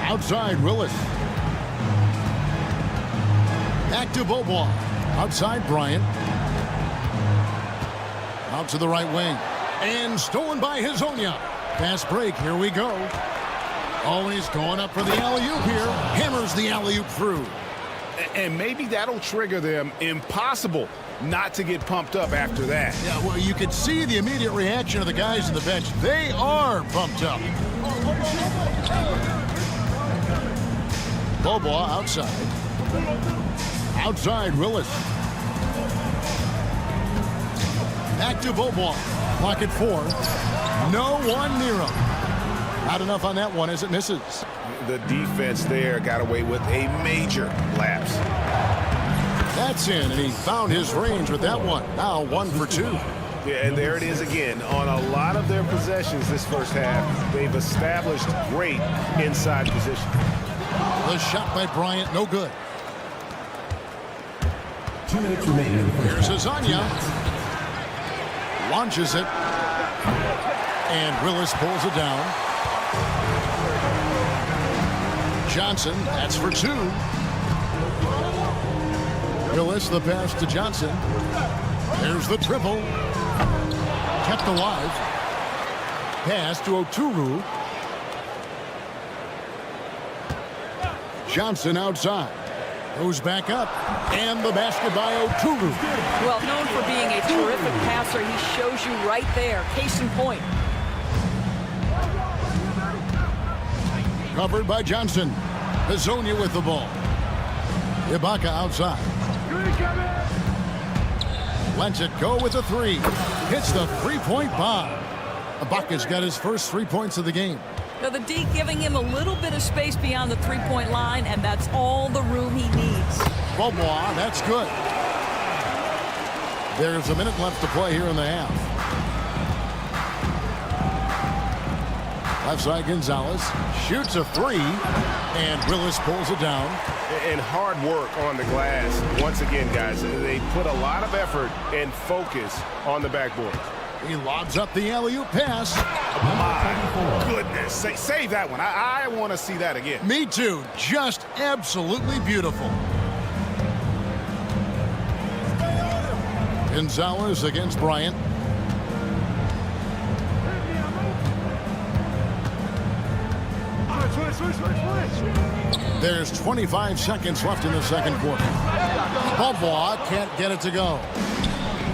Outside Willis. Back to Bobois. Outside Bryant. Out to the right wing. And stolen by Hezonja. Fast break. Here we go. Always going up for the alley-oop here. Hammers the alley-oop through. And maybe that'll trigger them. Impossible not to get pumped up after that. Yeah, well, you could see the immediate reaction of the guys on the bench. They are pumped up. Bobois outside. Outside Willis. Back to Bobois. Clock at 4. No one near him. Not enough on that one as it misses. The defense there got away with a major lapse. That's in, and he found his range with that one. Now 1 for 2. Yeah, and there it is again. On a lot of their possessions this first half, they've established great inside position. The shot by Bryant, no good. 2 minutes remaining. Here's Hezonja. Launches it. And Willis pulls it down. Johnson, that's for 2. Willis, the pass to Johnson. There's the triple. Kept alive. Pass to Oturu. Johnson outside. Goes back up. And the basket by Oturu. Well, known for being a terrific passer, he shows you right there. Case in point. Covered by Johnson. Hezonja with the ball. Ibaka outside. Lets it go with a 3. Hits the three-point bomb. Ibaka's got his first 3 points of the game. Now the D giving him a little bit of space beyond the three-point line, and that's all the room he needs. Bobois, that's good. There's a minute left to play here in the half. Left side, Gonzalez shoots a three, and Willis pulls it down. And hard work on the glass. Once again, guys, they put a lot of effort and focus on the backboard. He lobs up the alley-oop pass. My goodness. Save that one. I want to see that again. Me too. Just absolutely beautiful. Gonzalez against Bryant. There's 25 seconds left in the second quarter. Bobois can't get it to go.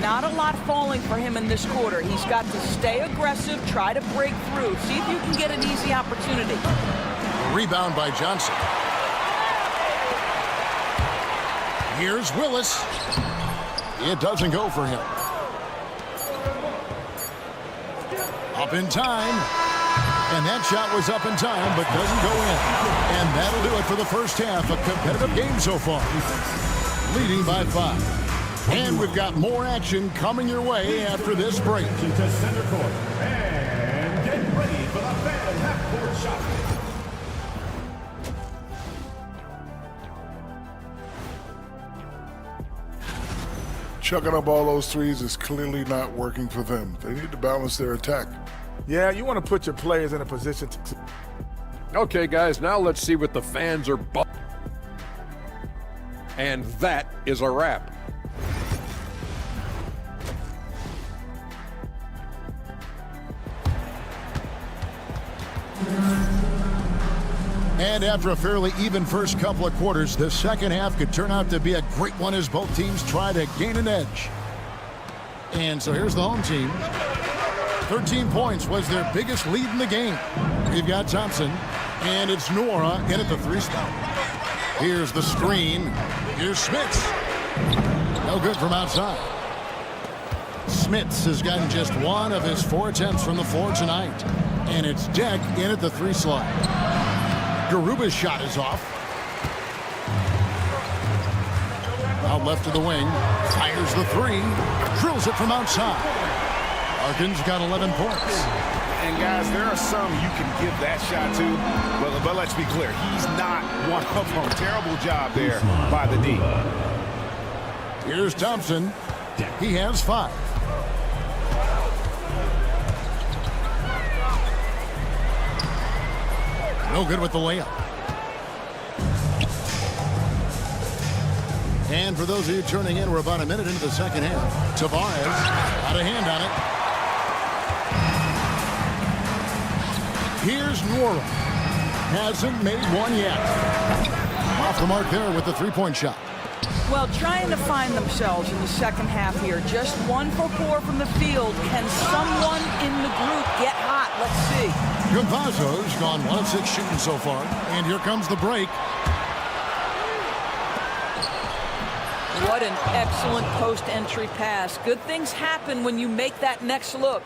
Not a lot falling for him in this quarter. He's got to stay aggressive, try to break through, see if you can get an easy opportunity. Rebound by Johnson. Here's Willis. It doesn't go for him. Up in time. And that shot was up in time, but doesn't go in. And that'll do it for the first half. A competitive game so far. Leading by 5. And we've got more action coming your way after this break. To center court. And get ready for the fan half-court shot. Chucking up all those threes is clearly not working for them. They need to balance their attack. Yeah, you want to put your players in a position to... Okay, guys, now let's see what the fans are... And that is a wrap. And after a fairly even first couple of quarters, the second half could turn out to be a great one as both teams try to gain an edge. And so here's the home team. 13 points was their biggest lead in the game. We've got Thompson, and it's Nora in at the 3 spot. Here's the screen. Here's Smits. No good from outside. Smits has gotten just 1 of his 4 attempts from the floor tonight. And it's Deck in at the 3 slot. Garuba's shot is off. Out left to the wing. Fires the 3. Drills it from outside. Harkin's got 11 points. And guys, there are some you can give that shot to, but let's be clear, he's not one of them. Terrible job there by the D. Here's Thompson. He has 5. No good with the layup. And for those of you turning in, we're about a minute into the second half. Tavares got a hand on it. Here's Nora. Hasn't made one yet. Off the mark there with the 3-point shot. Well, trying to find themselves in the second half here. Just 1 for 4 from the field. Can someone in the group get hot? Let's see. Campazzo's gone 1 of 6 shooting so far. And here comes the break. What an excellent post-entry pass. Good things happen when you make that next look.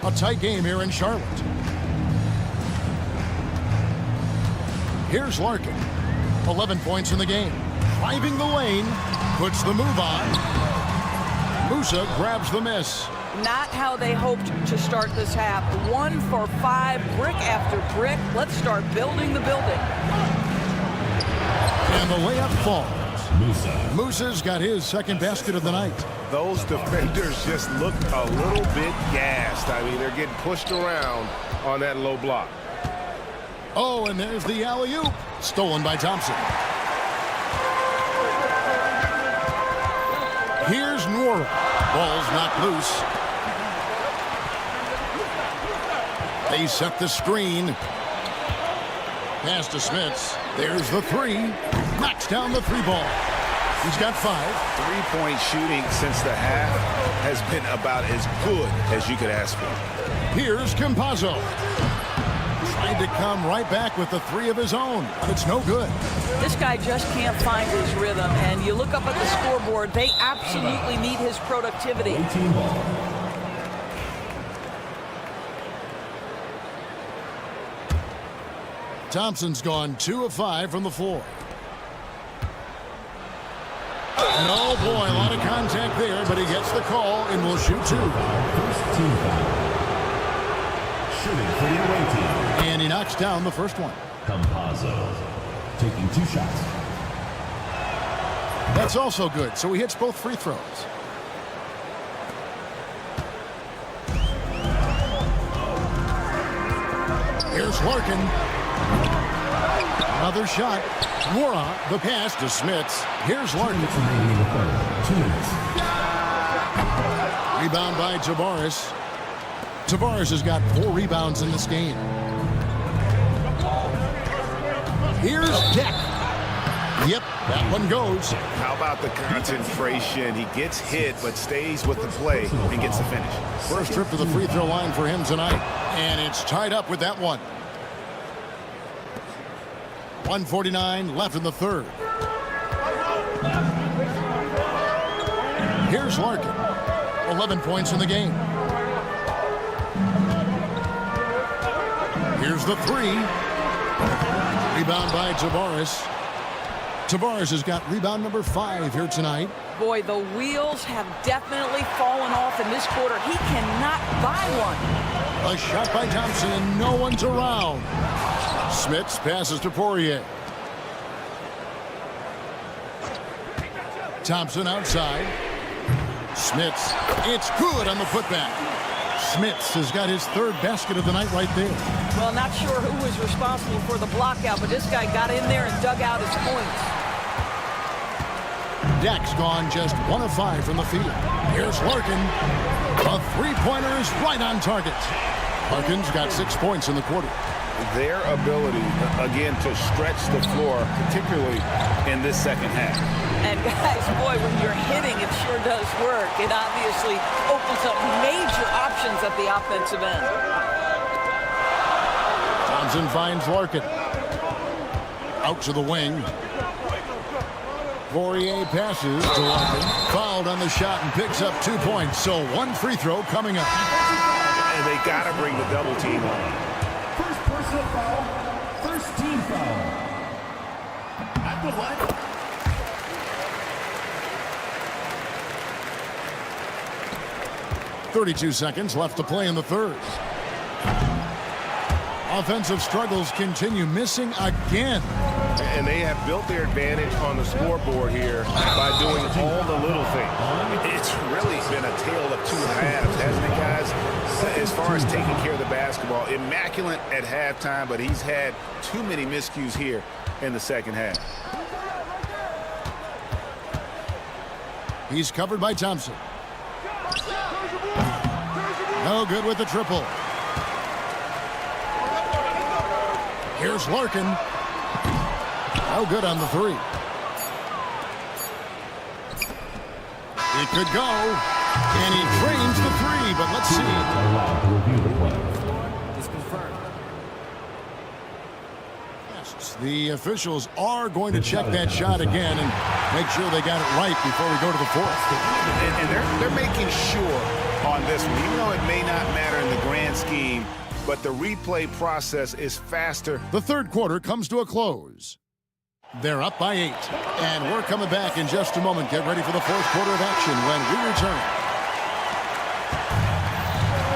A tight game here in Charlotte. Here's Larkin. 11 points in the game. Driving the lane. Puts the move on. Musa grabs the miss. Not how they hoped to start this half. 1 for 5, brick after brick. Let's start building the building. And the layup falls. Musa's got his second basket of the night. Those defenders just looked a little bit gassed. I mean, they're getting pushed around on that low block. Oh, and there's the alley-oop. Stolen by Thompson. Here's Nora. Ball's not loose. They set the screen. Pass to Smits. There's the 3. Knocks down the 3 ball. He's got 5. 3-point shooting since the half has been about as good as you could ask for. Here's Campazzo. Trying to come right back with the 3 of his own, but it's no good. This guy just can't find his rhythm, and you look up at the scoreboard, they absolutely need his productivity. Thompson's gone 2 of 5 from the floor. And oh boy, a lot of contact there, but he gets the call and will shoot 2. First team foul. Shooting for the away team. And he knocks down the first one. Campazzo taking 2 shots. That's also good, so he hits both free throws. Here's Larkin. Another shot. Wara, the pass to Smits. Here's Larkin. 2 minutes. Rebound by Tavares. Tavares has got 4 rebounds in this game. Here's Deck. Yep, that one goes. How about the concentration? He gets hit, but stays with the play and gets the finish. First trip to the free throw line for him tonight. And it's tied up with that one. 1:49 left in the third. Here's Larkin. 11 points in the game. Here's the 3. Rebound by Tavares. Tavares has got rebound number 5 here tonight. Boy, the wheels have definitely fallen off in this quarter. He cannot buy one. A shot by Thompson, and no one's around. Smits passes to Poirier. Thompson outside. Smits. It's good on the putback. Smits has got his 3rd basket of the night right there. Well, not sure who was responsible for the blockout, but this guy got in there and dug out his points. Dak's gone just 1 of 5 from the field. Here's Larkin. A 3-pointer is right on target. Larkin's got 6 points in the quarter. Their ability, again, to stretch the floor, particularly in this second half. And guys, boy, when you're hitting, it sure does work. It obviously opens up major options at the offensive end. Thompson finds Larkin. Out to the wing. Poirier passes to Larkin. Fouled on the shot and picks up 2 points. So 1 free throw coming up. And they got to bring the double team on. First personal foul. First team foul. At the line. 32 seconds left to play in the third. Offensive struggles continue, missing again. And they have built their advantage on the scoreboard here by doing all the little things. It's really been a tale of 2 halves, hasn't it, guys? As far as taking care of the basketball, immaculate at halftime, but he's had too many miscues here in the second half. He's covered by Thompson. No good with the triple. Here's Larkin. No good on the 3. It could go. And he drains the 3, but let's see. It's confirmed. The officials are going to check that shot again and make sure they got it right before we go to the 4th. And they're making sure on this one, even though it may not matter in the grand scheme, but the replay process is faster. The third quarter comes to a close. They're up by 8. And we're coming back in just a moment. Get ready for the 4th quarter of action when we return.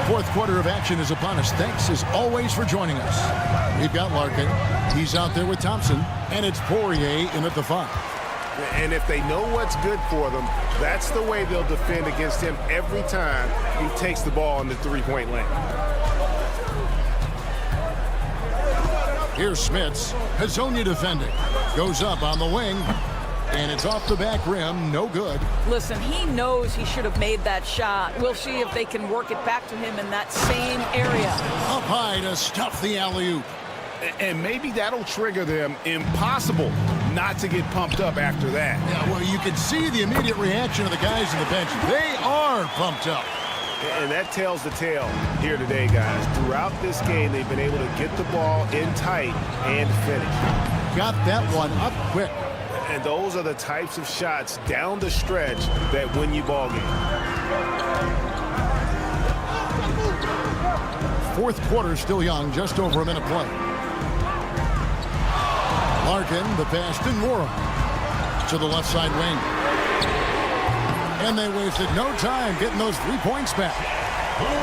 4th quarter of action is upon us. Thanks as always for joining us. We've got Larkin. He's out there with Thompson. And it's Poirier in at the 5. And if they know what's good for them, that's the way they'll defend against him every time he takes the ball in the 3-point lane. Here's Smits. Hazonia defending. Goes up on the wing. And it's off the back rim. No good. Listen, he knows he should have made that shot. We'll see if they can work it back to him in that same area. Up high to stuff the alley-oop. And maybe that'll trigger them. Impossible not to get pumped up after that. Yeah, well, you can see the immediate reaction of the guys on the bench. They are pumped up. And that tells the tale here today, guys. Throughout this game, they've been able to get the ball in tight and finish. Got that one up quick. And those are the types of shots down the stretch that win you ball games. 4th quarter still young, just over a minute play. Larkin, the pass to Nora to the left side wing. And they wasted no time getting those 3 points back.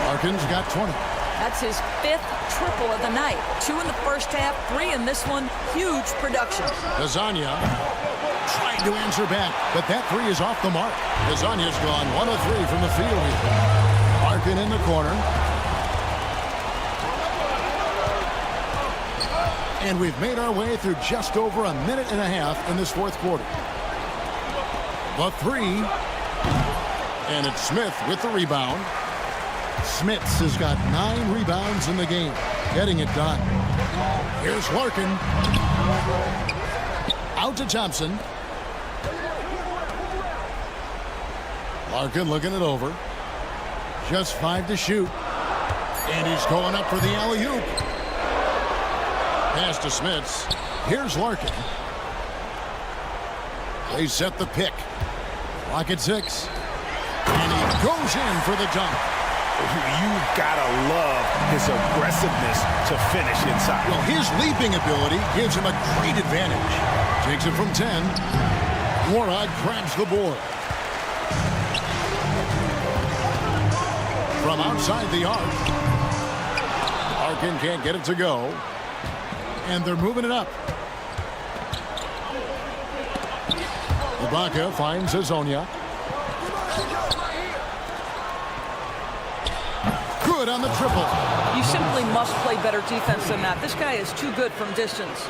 Larkin's got 20. That's his 5th triple of the night. 2 in the first half, 3 in this one. Huge production. Lasagna trying to answer back, but that 3 is off the mark. Lasagna's gone 1 of 3 from the field here. Larkin in the corner. And we've made our way through just over a minute and a half in this 4th quarter. The 3. And it's Smith with the rebound. Smits has got 9 rebounds in the game, getting it done. Here's Larkin. Out to Thompson. Larkin looking it over. Just 5 to shoot. And he's going up for the alley-oop. Pass to Smits. Here's Larkin. They set the pick. Clock at 6. And he goes in for the dunk. You've got to love his aggressiveness to finish inside. Well, his leaping ability gives him a great advantage. Takes it from 10. Warnock grabs the board. From outside the arc. Larkin can't get it to go. And they're moving it up. Ibaka finds Azonia. Good on the triple. You simply must play better defense than that. This guy is too good from distance.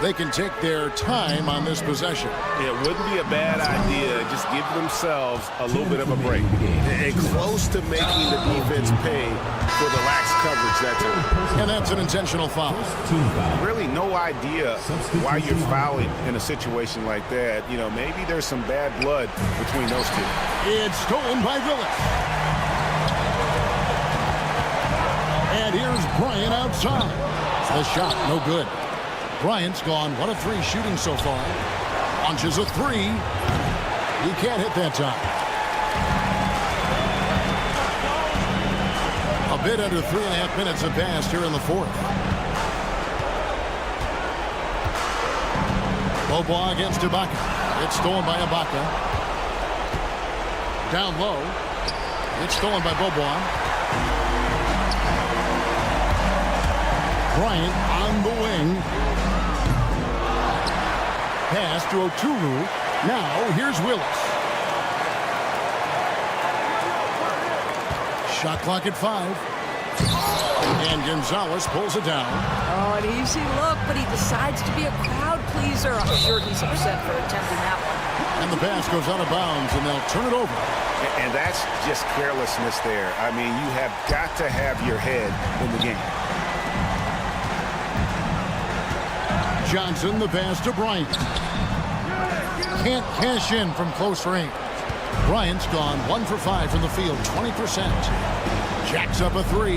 They can take their time on this possession. It wouldn't be a bad idea. Just give themselves a little bit of a break. And close to making the defense pay for the lax coverage that time. And that's an intentional foul. Really no idea why you're fouling in a situation like that. You know, maybe there's some bad blood between those two. It's stolen by Willis. And here's Bryant outside. The shot, no good. Bryant's gone 1 of 3 shooting so far. Launches a 3. He can't hit that time. A bit under 3.5 minutes have passed here in the 4th. Bobois against Ibaka. It's stolen by Ibaka. Down low. It's stolen by Bobois. Bryant on the wing. Pass to Oturu. Now here's Willis. Shot clock at 5. And Gonzalez pulls it down. Oh, an easy look, but he decides to be a crowd pleaser. I'm sure he's upset for attempting that one. And the pass goes out of bounds, and they'll turn it over. And that's just carelessness there. I mean, you have got to have your head in the game. Johnson, the pass to Bryant. Can't cash in from close range. Bryant's gone 1 for 5 from the field, 20%. Jacks up a 3.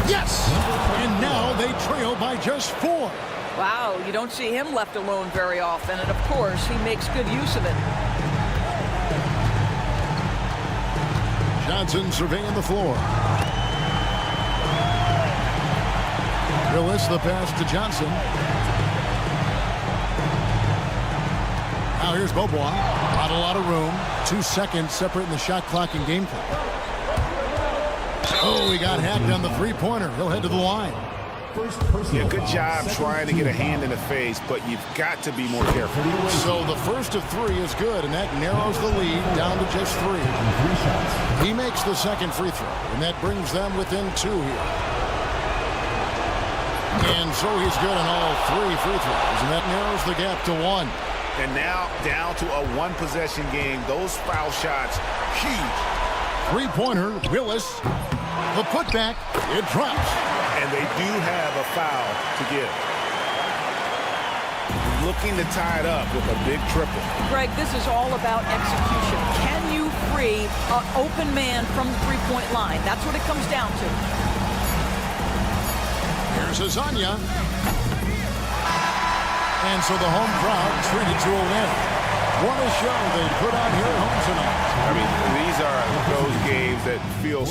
Yes! And now they trail by just 4. Wow, you don't see him left alone very often, and of course, he makes good use of it. Johnson surveying the floor. Willis, the pass to Johnson. Now here's Bobois. Not a lot of room. 2 seconds separating the shot clock and game clock. Oh, he got hacked on the 3-pointer. He'll head to the line. Yeah, good job trying to get a hand in the face, but you've got to be more careful. So the first of 3 is good, and that narrows the lead down to just 3. He makes the second free throw, and that brings them within 2 here. And so he's good on all 3 free throws, and that narrows the gap to 1. And now down to a 1-possession game. Those foul shots, huge. 3-pointer, Willis. The putback, it drops. And they do have a foul to give. Looking to tie it up with a big triple. Greg, this is all about execution. Can you free an open man from the 3-point line? That's what it comes down to. Here's Azonia. And so the home crowd treated to a win. What a show they put on here at home tonight. I mean, these are those games that feel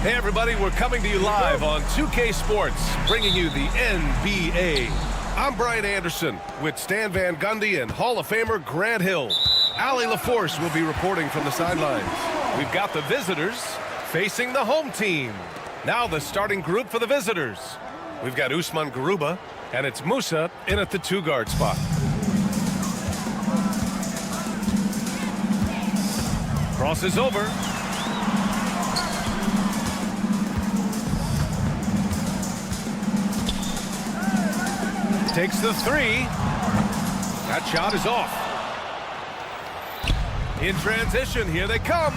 Hey everybody, we're coming to you live on 2K Sports, bringing you the NBA. I'm Brian Anderson with Stan Van Gundy and Hall of Famer Grant Hill. Allie LaForce will be reporting from the sidelines. We've got the visitors facing the home team. Now the starting group for the visitors. We've got Usman Garuba, and it's Musa in at the 2-guard spot. Crosses over. Takes the 3. That shot is off. In transition, here they come.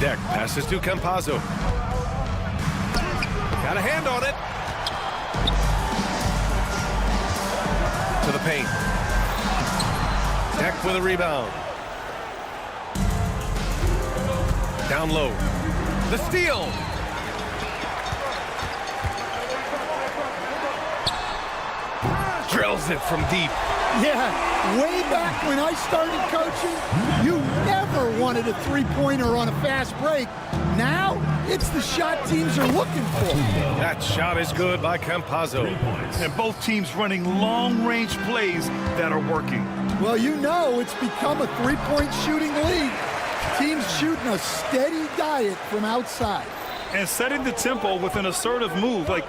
Deck passes to Campazzo. Got a hand on it. To the paint. Deck with a rebound. Down low. The steal. Drills it from deep. Yeah, way back when I started coaching, you never wanted a three-pointer on a fast break. Now, it's the shot teams are looking for. That shot is good by Campazzo. And both teams running long-range plays that are working. Well, you know it's become a three-point shooting league. Teams shooting a steady diet from outside. And setting the tempo with an assertive move. Like,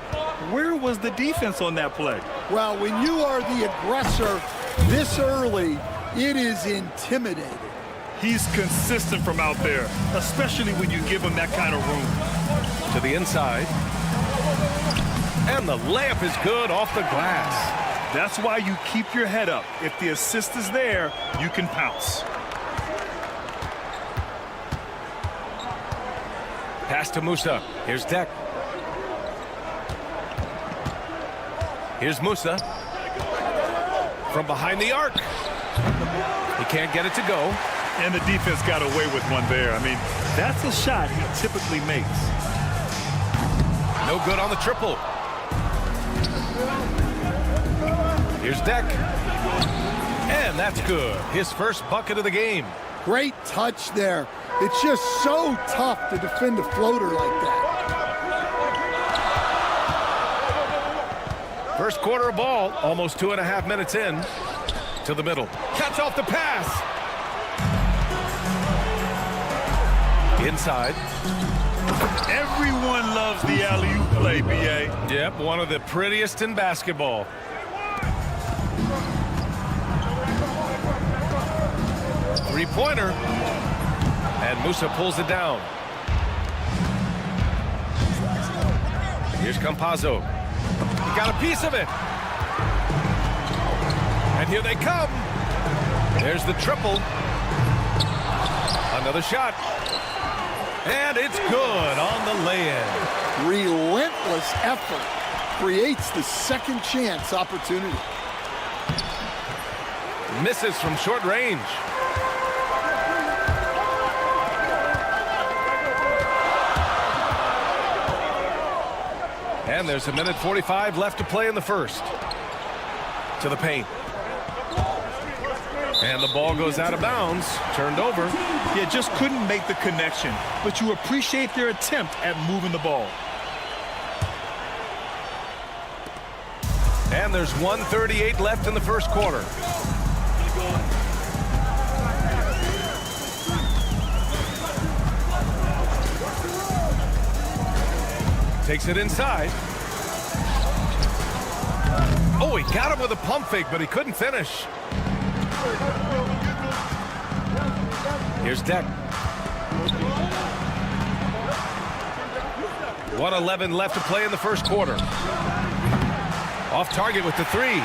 where was the defense on that play? Well, when you are the aggressor this early, it is intimidating. He's consistent from out there, especially when you give him that kind of room. To the inside. And the layup is good off the glass. That's why you keep your head up. If the assist is there, you can pounce. Pass to Musa. Here's Deck. Here's Musa. From behind the arc. He can't get it to go. And the defense got away with one there. I mean, that's a shot he typically makes. No good on the triple. Here's Deck. And that's good. His first bucket of the game. Great touch there. It's just so tough to defend a floater like that. First quarter of ball, almost 2.5 minutes in. To the middle. Cuts off the pass. Inside. Everyone loves the alley-oop play, B.A. Yep, one of the prettiest in basketball. Three-pointer. And Musa pulls it down. Here's Campazzo. Got a piece of it. And here they come. There's the triple. Another shot. And it's good on the lay-in. Relentless effort creates the second chance opportunity. Misses from short range. And there's 1:45 left to play in the first. To the paint. And the ball goes out of bounds, turned over. Yeah, just couldn't make the connection, but you appreciate their attempt at moving the ball. And there's 1:38 left in the first quarter. Takes it inside. Oh, he got him with a pump fake, but he couldn't finish. Here's Deck. 1:11 left to play in the first quarter. Off target with the three.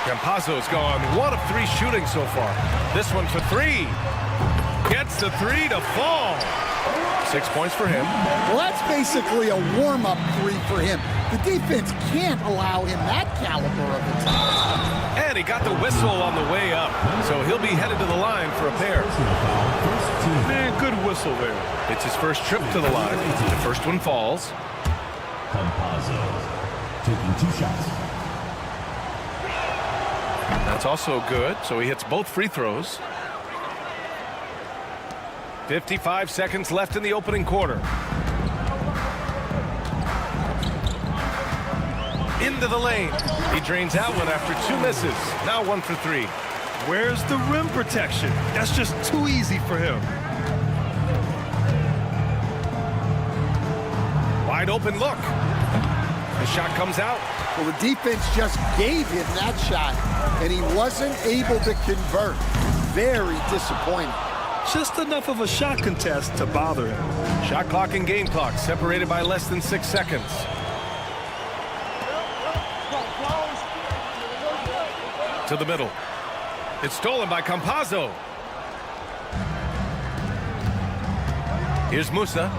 Campazzo's gone 1 of 3 shooting so far. This one for 3. Gets the 3 to fall. 6 points for him. Well, that's basically a warm-up 3 for him. The defense can't allow him that caliber of attack. And he got the whistle on the way up, so he'll be headed to the line for a pair. Man, good whistle there. It's his first trip to the line. The first one falls. Campazzo taking 2 shots. That's also good, so he hits both free throws. 55 seconds left in the opening quarter. Into the lane. He drains out one after 2 misses. Now 1 for 3. Where's the rim protection? That's just too easy for him. Wide open look. The shot comes out. Well, the defense just gave him that shot, and he wasn't able to convert. Very disappointing. Just enough of a shot contest to bother him. Shot clock and game clock separated by less than 6 seconds. To the middle. It's stolen by Campazzo. Here's Musa.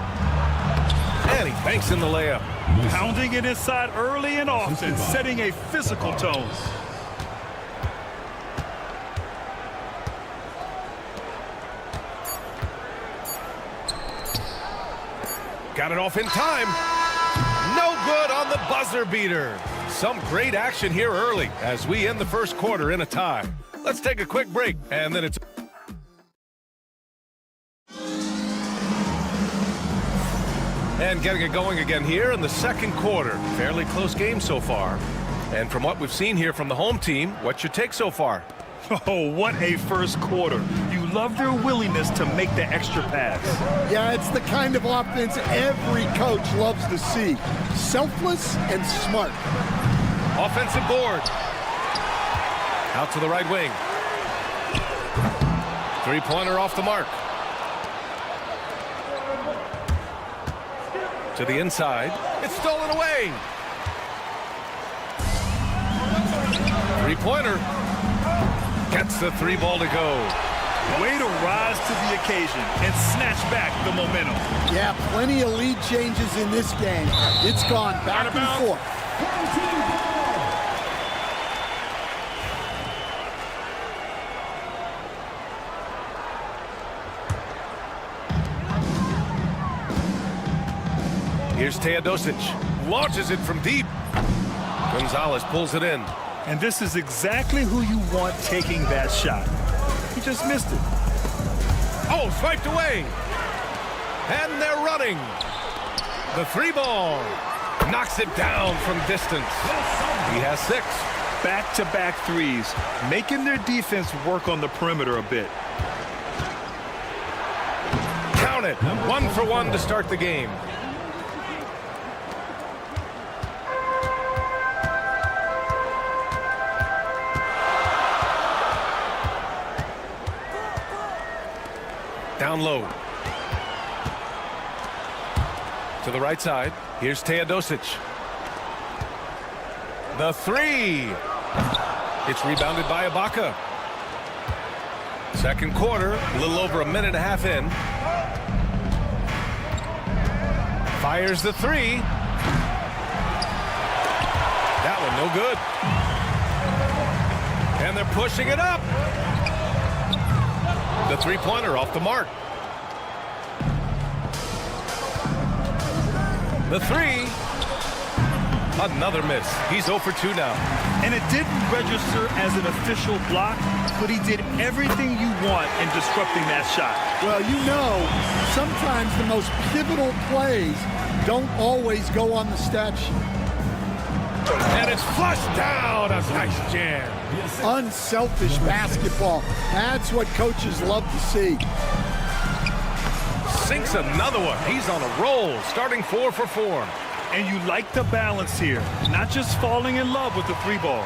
And he banks in the layup. Pounding it inside early and often, setting a physical tone. Got it off in time. No good on the buzzer beater. Some great action here early as we end the first quarter in a tie. Let's take a quick break, and then it's... And getting it going again here in the second quarter. Fairly close game so far. And from what we've seen here from the home team, what's your take so far? Oh, what a first quarter. You love their willingness to make the extra pass. Yeah, it's the kind of offense every coach loves to see. Selfless and smart. Offensive board. Out to the right wing. Three-pointer off the mark. To the inside. It's stolen away. Three-pointer. Gets the 3 ball to go. Way to rise to the occasion and snatch back the momentum. Yeah, plenty of lead changes in this game. It's gone back and forth. Here's Teodosic. Launches it from deep. Gonzalez pulls it in. And this is exactly who you want taking that shot. He just missed it. Oh, swiped away. And they're running. The 3 ball. Knocks it down from distance. He has 6. Back-to-back threes, making their defense work on the perimeter a bit. Count it. 1 for 1 to start the game. Down low. To the right side. Here's Teodosic. The 3. It's rebounded by Ibaka. Second quarter, a little over a minute and a half in. Fires the 3. That one no good. And they're pushing it up. The 3-pointer off the mark. The 3. Another miss. He's 0 for 2 now. And it didn't register as an official block, but he did everything you want in disrupting that shot. Well, you know, sometimes the most pivotal plays don't always go on the stat sheet. And it's flushed down. A nice jam. Unselfish basketball. That's what coaches love to see. Sinks another one. He's on a roll, starting 4 for 4. And you like the balance here, not just falling in love with the 3-ball.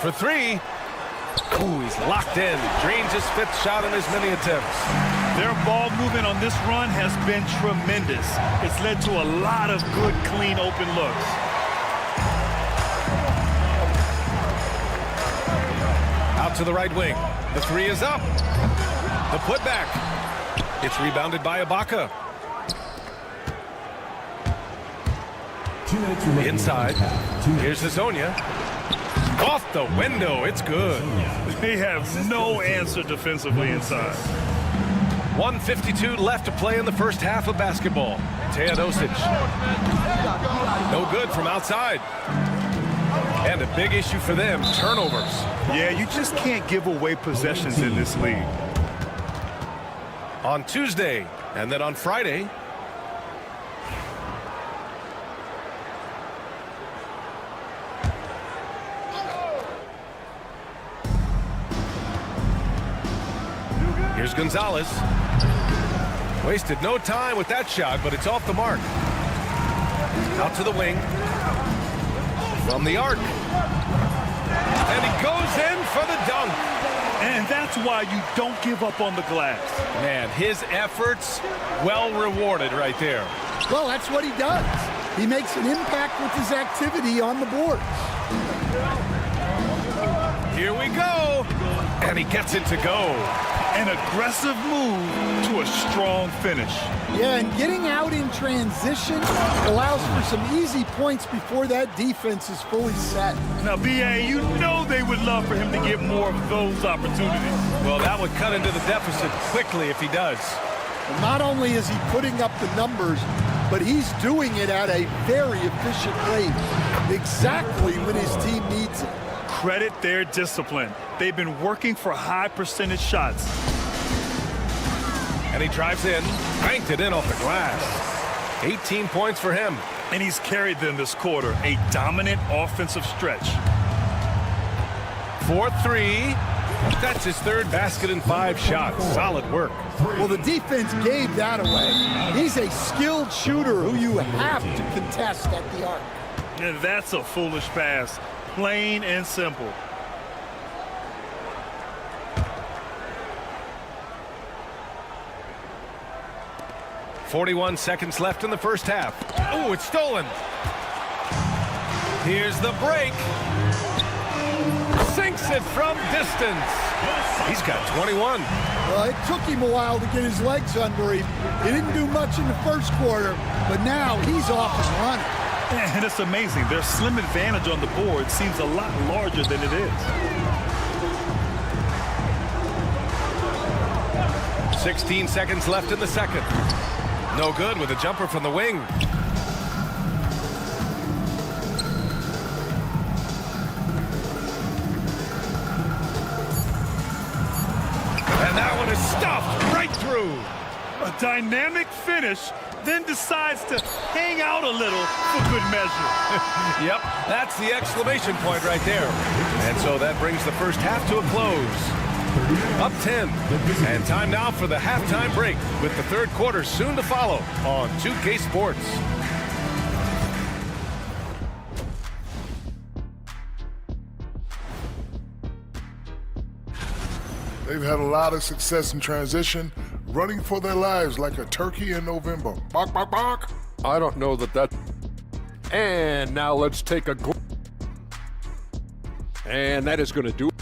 For 3. Ooh, he's locked in. Drains his 5th shot in as many attempts. Their ball movement on this run has been tremendous. It's led to a lot of good, clean, open looks. Out to the right wing. The 3 is up. The putback. It's rebounded by Ibaka. Inside. Here's Hazonia. Off the window. It's good. They have no answer defensively inside. 1:52 left to play in the first half of basketball. Teodosic. No good from outside. And a big issue for them, turnovers. Yeah, you just can't give away possessions in this league. On Tuesday, and then on Friday. Here's Gonzalez. Wasted no time with that shot, but it's off the mark. Out to the wing. From the arc. And he goes in for the dunk. And that's why you don't give up on the glass. Man, his efforts well rewarded right there. Well, that's what he does. He makes an impact with his activity on the board. Here we go. And he gets it to go. An aggressive move to a strong finish. Yeah, and getting out in transition allows for some easy points before that defense is fully set. Now, B.A., you know they would love for him to get more of those opportunities. Well, that would cut into the deficit quickly if he does. And not only is he putting up the numbers, but he's doing it at a very efficient rate, exactly when his team needs it. Credit their discipline. They've been working for high percentage shots. And he drives in, banked it in off the glass. 18 points for him. And he's carried them this quarter, a dominant offensive stretch. 4-3. That's his 3rd basket in 5 shots. Solid work. Well, the defense gave that away. He's a skilled shooter who you have to contest at the arc. And that's a foolish pass. Plain and simple. .41 seconds left in the first half. Oh, it's stolen. Here's the break. Sinks it from distance. He's got 21. Well, it took him a while to get his legs under him. He didn't do much in the first quarter, but now he's off and running. And it's amazing. Their slim advantage on the board seems a lot larger than it is. 16 seconds left in the second. No good with a jumper from the wing. And that one is stuffed right through. A dynamic finish, then decides to hang out a little for good measure. Yep, that's the exclamation point right there. And so that brings the first half to a close. Up 10. And time now for the halftime break with the third quarter soon to follow on 2K Sports. They've had a lot of success in transition, running for their lives like a turkey in November. Bark, bark, bark. I don't know that. And now let's take a and that is going to do it.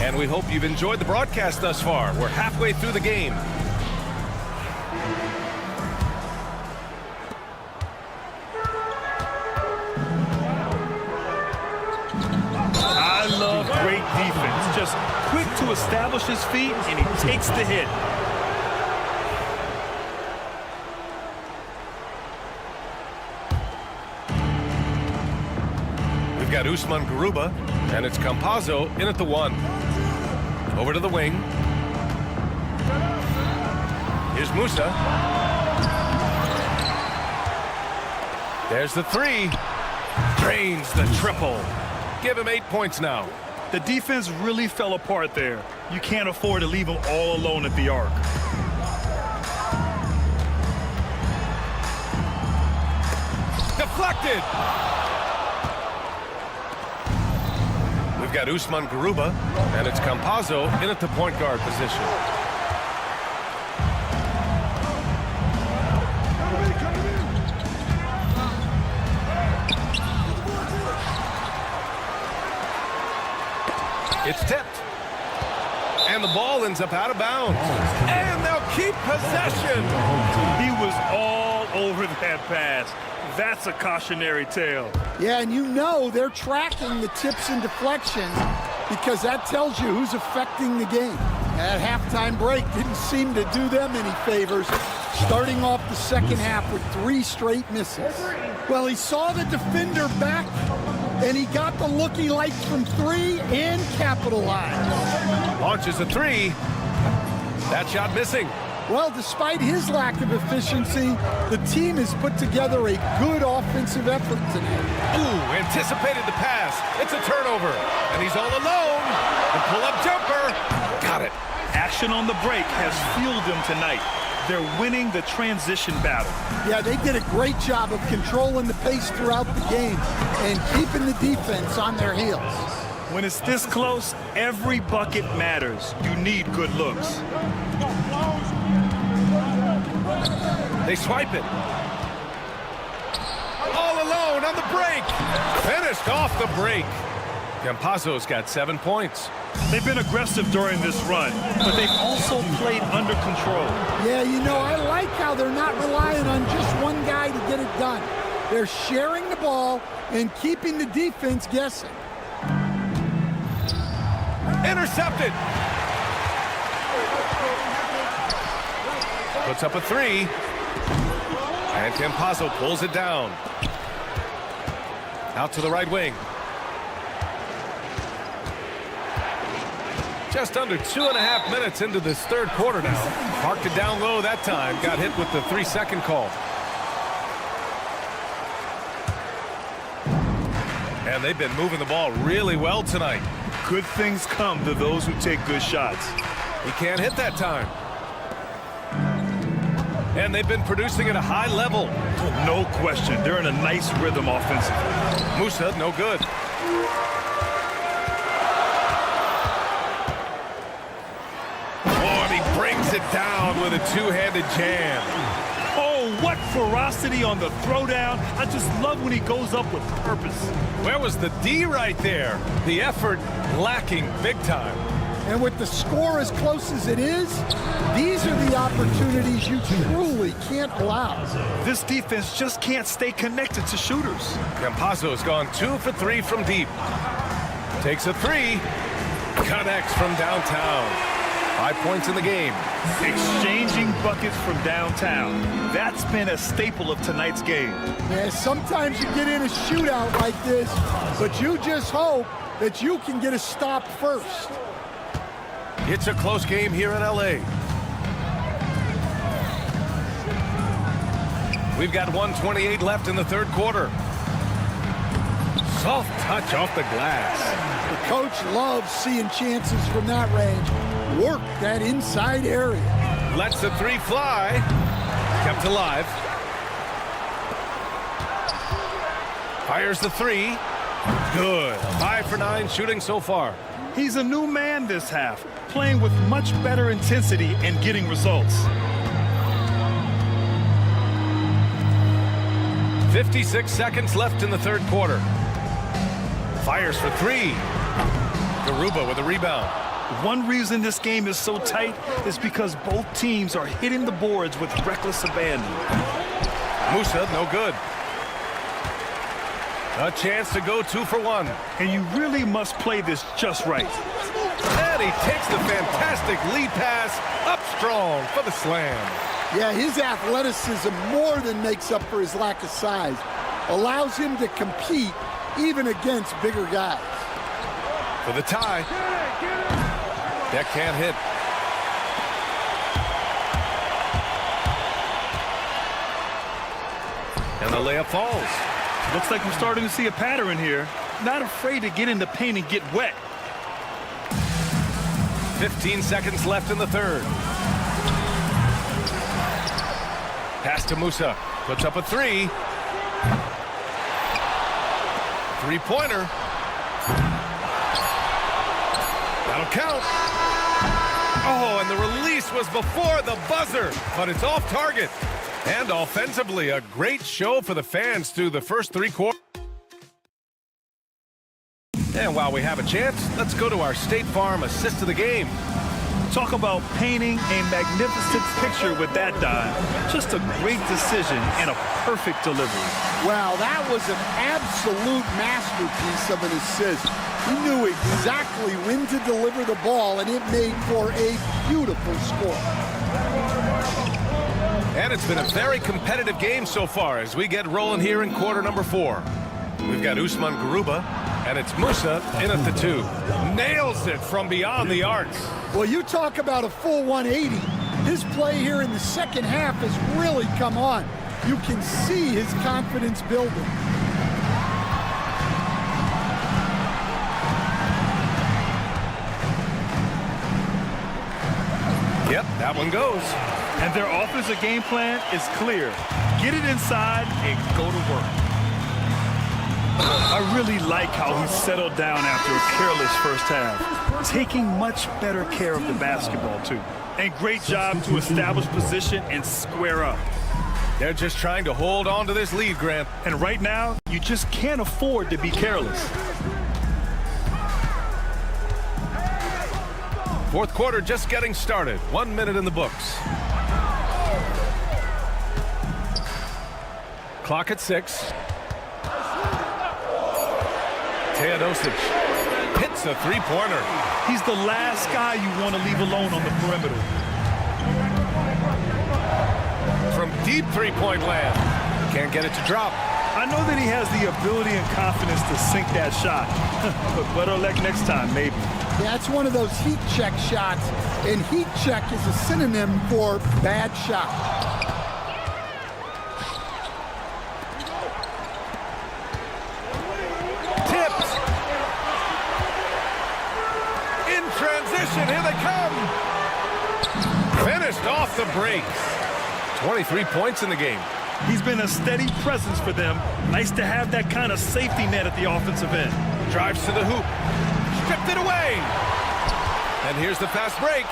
And we hope you've enjoyed the broadcast thus far. We're halfway through the game. I love great great defense. Just quick to establish his feet, and he takes the hit. We've got Usman Garuba, and it's Campazzo in at the 1. Over to the wing. Here's Musa. There's the 3. Drains the triple. Give him 8 points now. The defense really fell apart there. You can't afford to leave him all alone at the arc. Deflected. We've got Usman Garuba, and it's Campazzo in at the point guard position. It's tipped. And the ball ends up out of bounds. And they'll keep possession. He was all over that pass. That's a cautionary tale. Yeah, and you know they're tracking the tips and deflections because that tells you who's affecting the game. That halftime break didn't seem to do them any favors, starting off the second half with 3 straight misses. Well, he saw the defender back, and he got the look he liked from 3 and capitalized. Launches a 3. That shot missing. Well, despite his lack of efficiency, the team has put together a good offensive effort tonight. Ooh, anticipated the pass. It's a turnover, and he's all alone. The pull-up jumper. Got it. Action on the break has fueled them tonight. They're winning the transition battle. Yeah, they did a great job of controlling the pace throughout the game and keeping the defense on their heels. When it's this close, every bucket matters. You need good looks. They swipe it. All alone on the break. Finished off the break. Campazzo's got 7 points. They've been aggressive during this run, but they've also played under control. Yeah, you know, I like how they're not relying on just one guy to get it done. They're sharing the ball and keeping the defense guessing. Intercepted. Puts up a 3. And Campazzo pulls it down. Out to the right wing. Just under 2.5 minutes into this third quarter now. Parked it down low that time. Got hit with the 3-second call. And they've been moving the ball really well tonight. Good things come to those who take good shots. He can't hit that time. And they've been producing at a high level. No question. They're in a nice rhythm offensively. Musa, no good. Oh, and he brings it down with a two-handed jam. Oh, what ferocity on the throwdown. I just love when he goes up with purpose. Where was the D right there? The effort lacking big time. And with the score as close as it is, these are the opportunities you truly can't allow. This defense just can't stay connected to shooters. Campazzo's gone 2 for 3 from deep. Takes a 3. Connects from downtown. 5 points in the game. Exchanging buckets from downtown. That's been a staple of tonight's game. Yeah, sometimes you get in a shootout like this, but you just hope that you can get a stop first. It's a close game here in LA. We've got 1:28 left in the third quarter. Soft touch off the glass. The coach loves seeing chances from that range. Work that inside area. Lets the 3 fly. Kept alive. Fires the 3. Good. 5 for 9 shooting so far. He's a new man this half, playing with much better intensity and getting results. 56 seconds left in the third quarter. Fires for 3. Garuba with a rebound. One reason this game is so tight is because both teams are hitting the boards with reckless abandon. Musa, no good. A chance to go 2 for 1. And you really must play this just right. And he takes the fantastic lead pass up strong for the slam. Yeah, his athleticism more than makes up for his lack of size. Allows him to compete even against bigger guys. For the tie. That can't hit. And the layup falls. Looks like we're starting to see a pattern here. Not afraid to get in the paint and get wet. 15 seconds left in the third. Pass to Musa. Puts up a 3. Three-pointer. That'll count. Oh, and the release was before the buzzer, but it's off target. And offensively, a great show for the fans through the first 3 quarters. And while we have a chance, let's go to our State Farm assist of the game. Talk about painting a magnificent picture with that dive. Just a great decision and a perfect delivery. Wow, that was an absolute masterpiece of an assist. He knew exactly when to deliver the ball, and it made for a beautiful score. And it's been a very competitive game so far as we get rolling here in quarter number 4. We've got Usman Garuba, and it's Musa in at the 2. Nails it from beyond the arc. Well, you talk about a full 180. His play here in the second half has really come on. You can see his confidence building. Yep, that one goes. And their offensive game plan is clear. Get it inside and go to work. I really like how he settled down after a careless first half. Taking much better care of the basketball, too. And great job to establish position and square up. They're just trying to hold on to this lead, Grant. And right now, you just can't afford to be careless. Fourth quarter just getting started. 1 minute in the books. Clock at 6. Teodosic hits a three-pointer. He's the last guy you want to leave alone on the perimeter. From deep three-point land. Can't get it to drop. I know that he has the ability and confidence to sink that shot. But better luck next time, maybe. Yeah, it's one of those heat check shots. And heat check is a synonym for bad shot. Here they come. Finished off the break. 23 points in the game. He's been a steady presence for them. Nice to have that kind of safety net at the offensive end. Drives to the hoop. Stripped it away. And here's the fast break.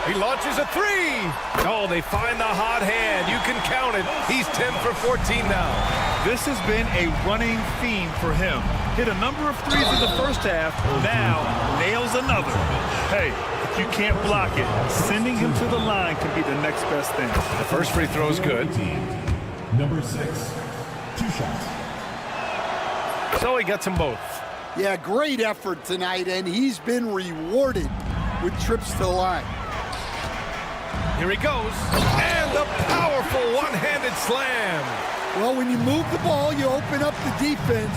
He launches a 3. Oh, they find the hot hand. You can count it. He's 10 for 14 now. This has been a running theme for him. Hit a number of threes in the first half. Now nails another. Hey, if you can't block it, sending him to the line can be the next best thing. The first free throw is good. Number 6, 2 shots. So he gets them both. Yeah, great effort tonight, and he's been rewarded with trips to the line. Here he goes. And the powerful one-handed slam. Well, when you move the ball, you open up the defense.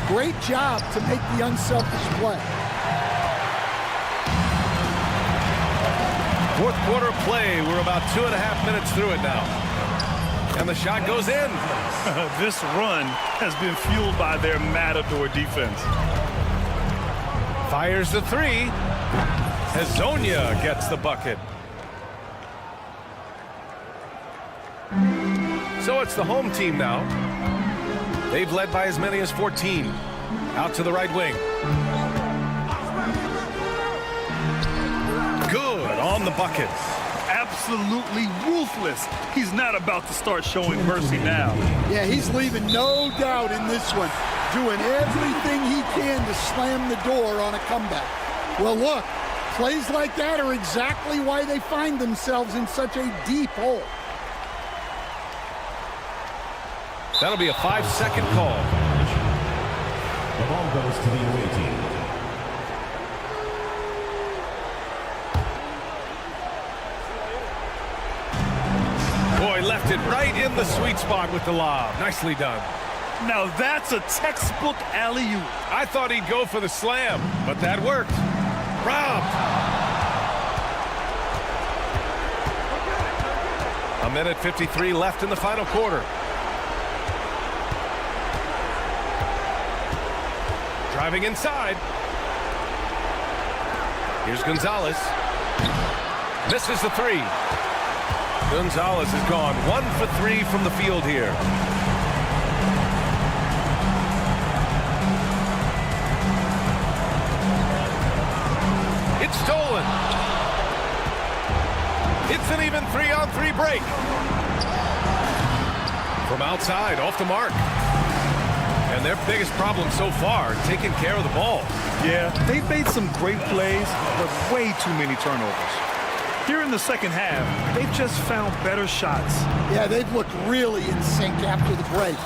Great job to make the unselfish play. Fourth quarter play. We're about 2.5 minutes through it now. And the shot goes in. This run has been fueled by their Matador defense. Fires the 3. Hazonia gets the bucket. So it's the home team now. They've led by as many as 14. Out to the right wing. Good on the bucket. Absolutely ruthless. He's not about to start showing mercy now. Yeah, he's leaving no doubt in this one. Doing everything he can to slam the door on a comeback. Well, look, plays like that are exactly why they find themselves in such a deep hole. That'll be a 5-second call. points to the away team. Boy, left it right in the sweet spot with the lob. Nicely done. Now that's a textbook alley-oop. I thought he'd go for the slam, but that worked. Robbed. A minute 53 left in the final quarter. Driving inside. Here's Gonzalez. Misses the three. Gonzalez has gone 1 for 3 from the field here. It's stolen. It's an even 3-on-3 break. From outside, off the mark. And their biggest problem so far, taking care of the ball. Yeah, they've made some great plays, but way too many turnovers. Here in the second half, they've just found better shots. Yeah, they've looked really in sync after the break.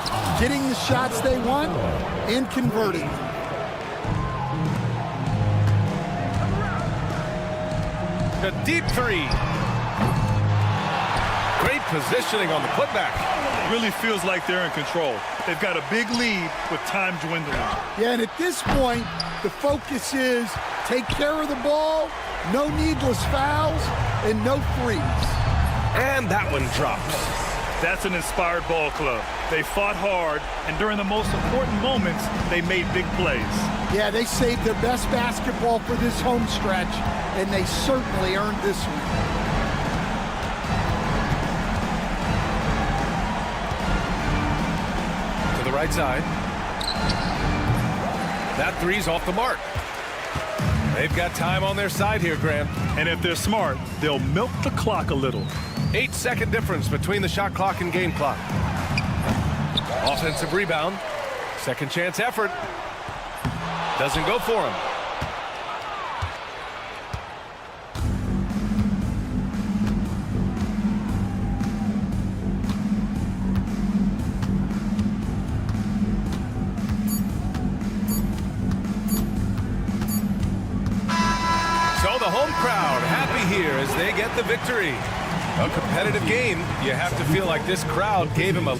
Getting the shots they want and converting them. A deep three. Great positioning on the putback. Really feels like they're in control. They've got a big lead with time dwindling. Yeah, and at this point, the focus is take care of the ball, no needless fouls, and no threes. And that one drops. That's an inspired ball club. They fought hard, and during the most important moments, they made big plays. Yeah, they saved their best basketball for this home stretch, and they certainly earned this one. To the right side. That three's off the mark. They've got time on their side here, Grant. And if they're smart, they'll milk the clock a little. 8-second difference between the shot clock and game clock. Offensive rebound. Second chance effort. Doesn't go for him. So the home crowd happy here as they get the victory. A competitive game. You have to feel like this crowd gave him a...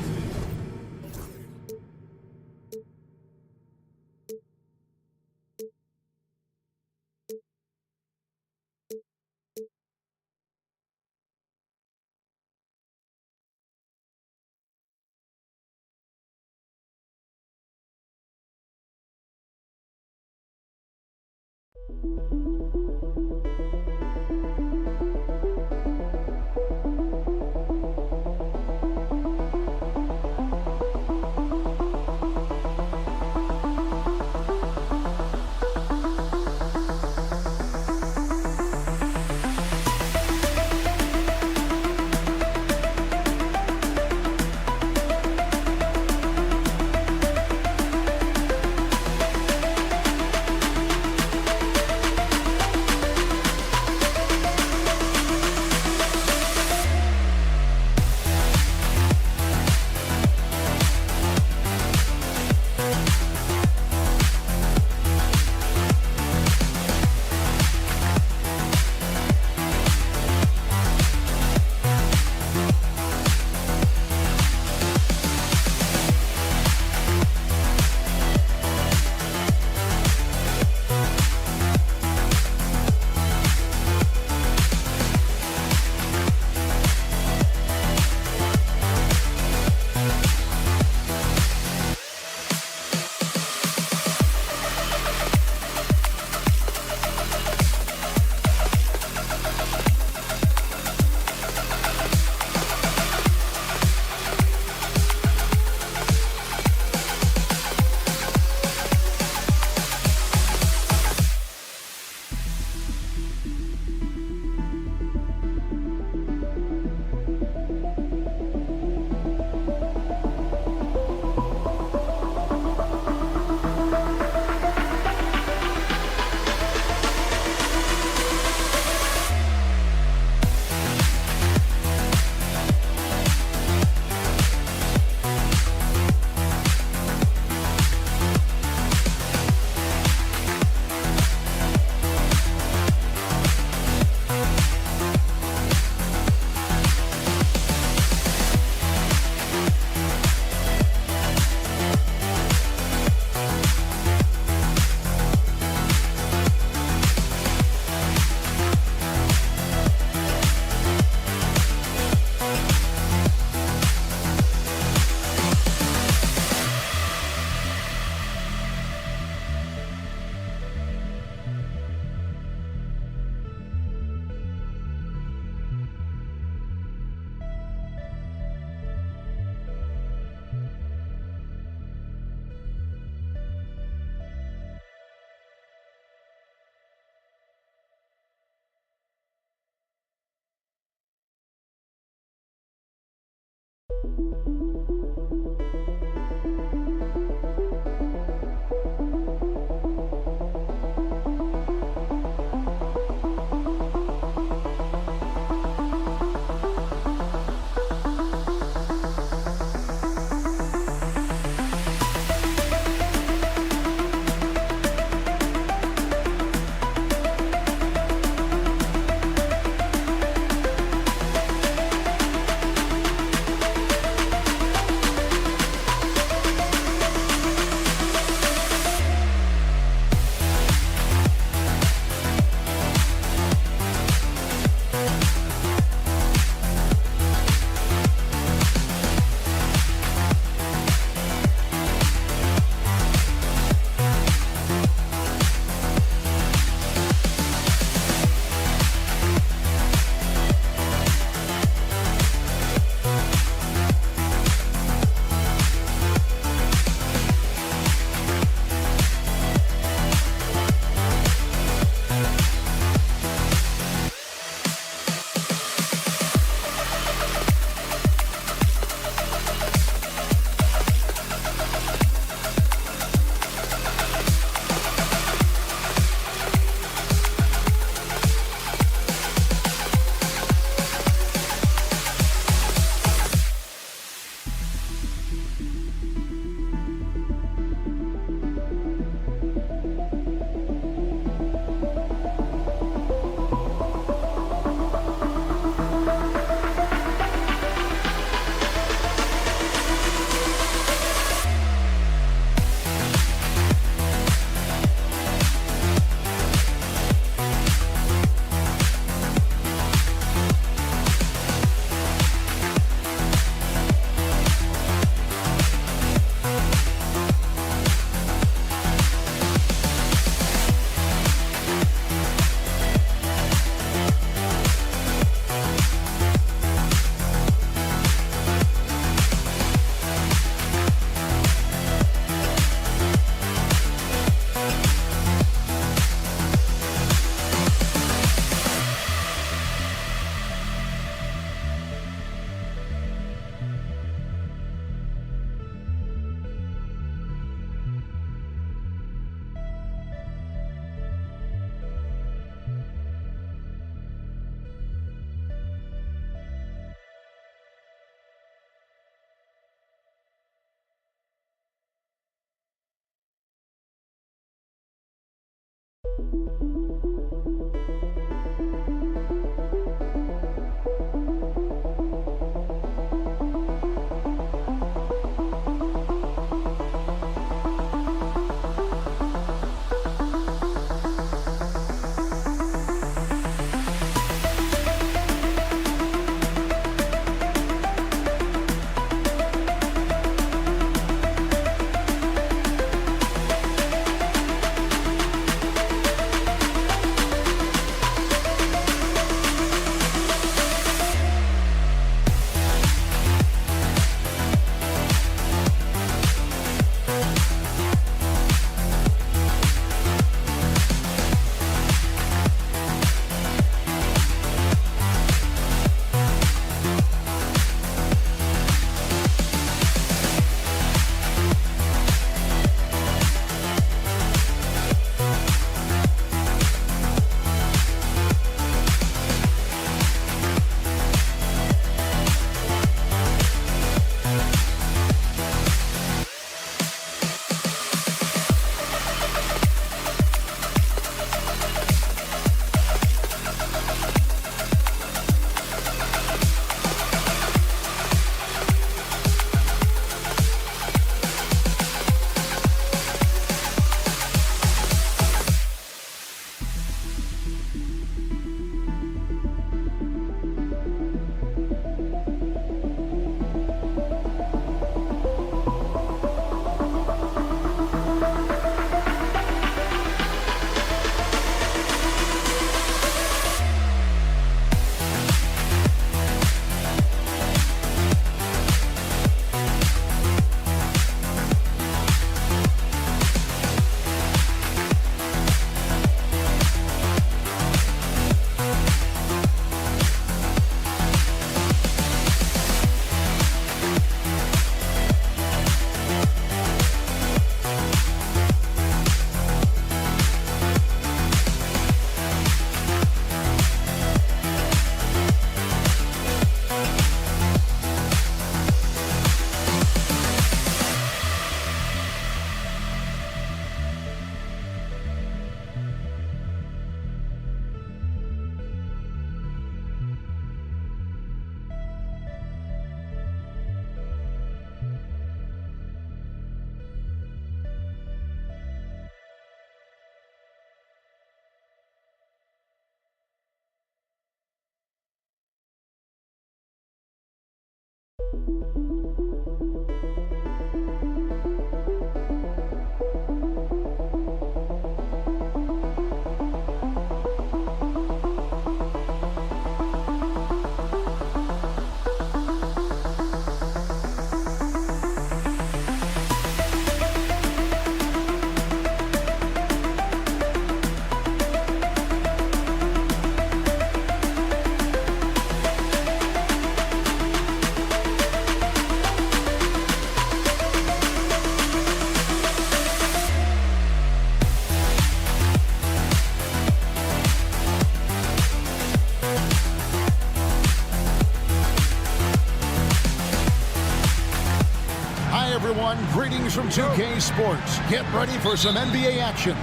Everyone, greetings from 2K Sports. Get ready for some NBA action.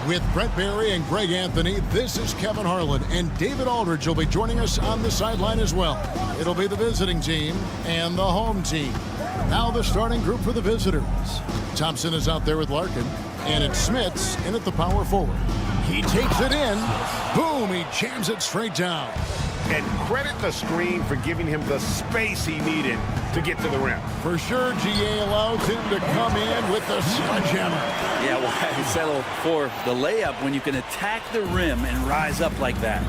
With Brent Barry and Greg Anthony, this is Kevin Harlan, and David Aldridge will be joining us on the sideline as well. It'll be the visiting team and the home team. Now the starting group for the visitors. Thompson is out there with Larkin, and it's Smits in at the power forward. He takes it in. Boom, he jams it straight down. And credit the screen for giving him the space he needed to get to the rim. For sure, GA allows him to come in with the sledgehammer. Yeah, well, I settle for the layup when you can attack the rim and rise up like that.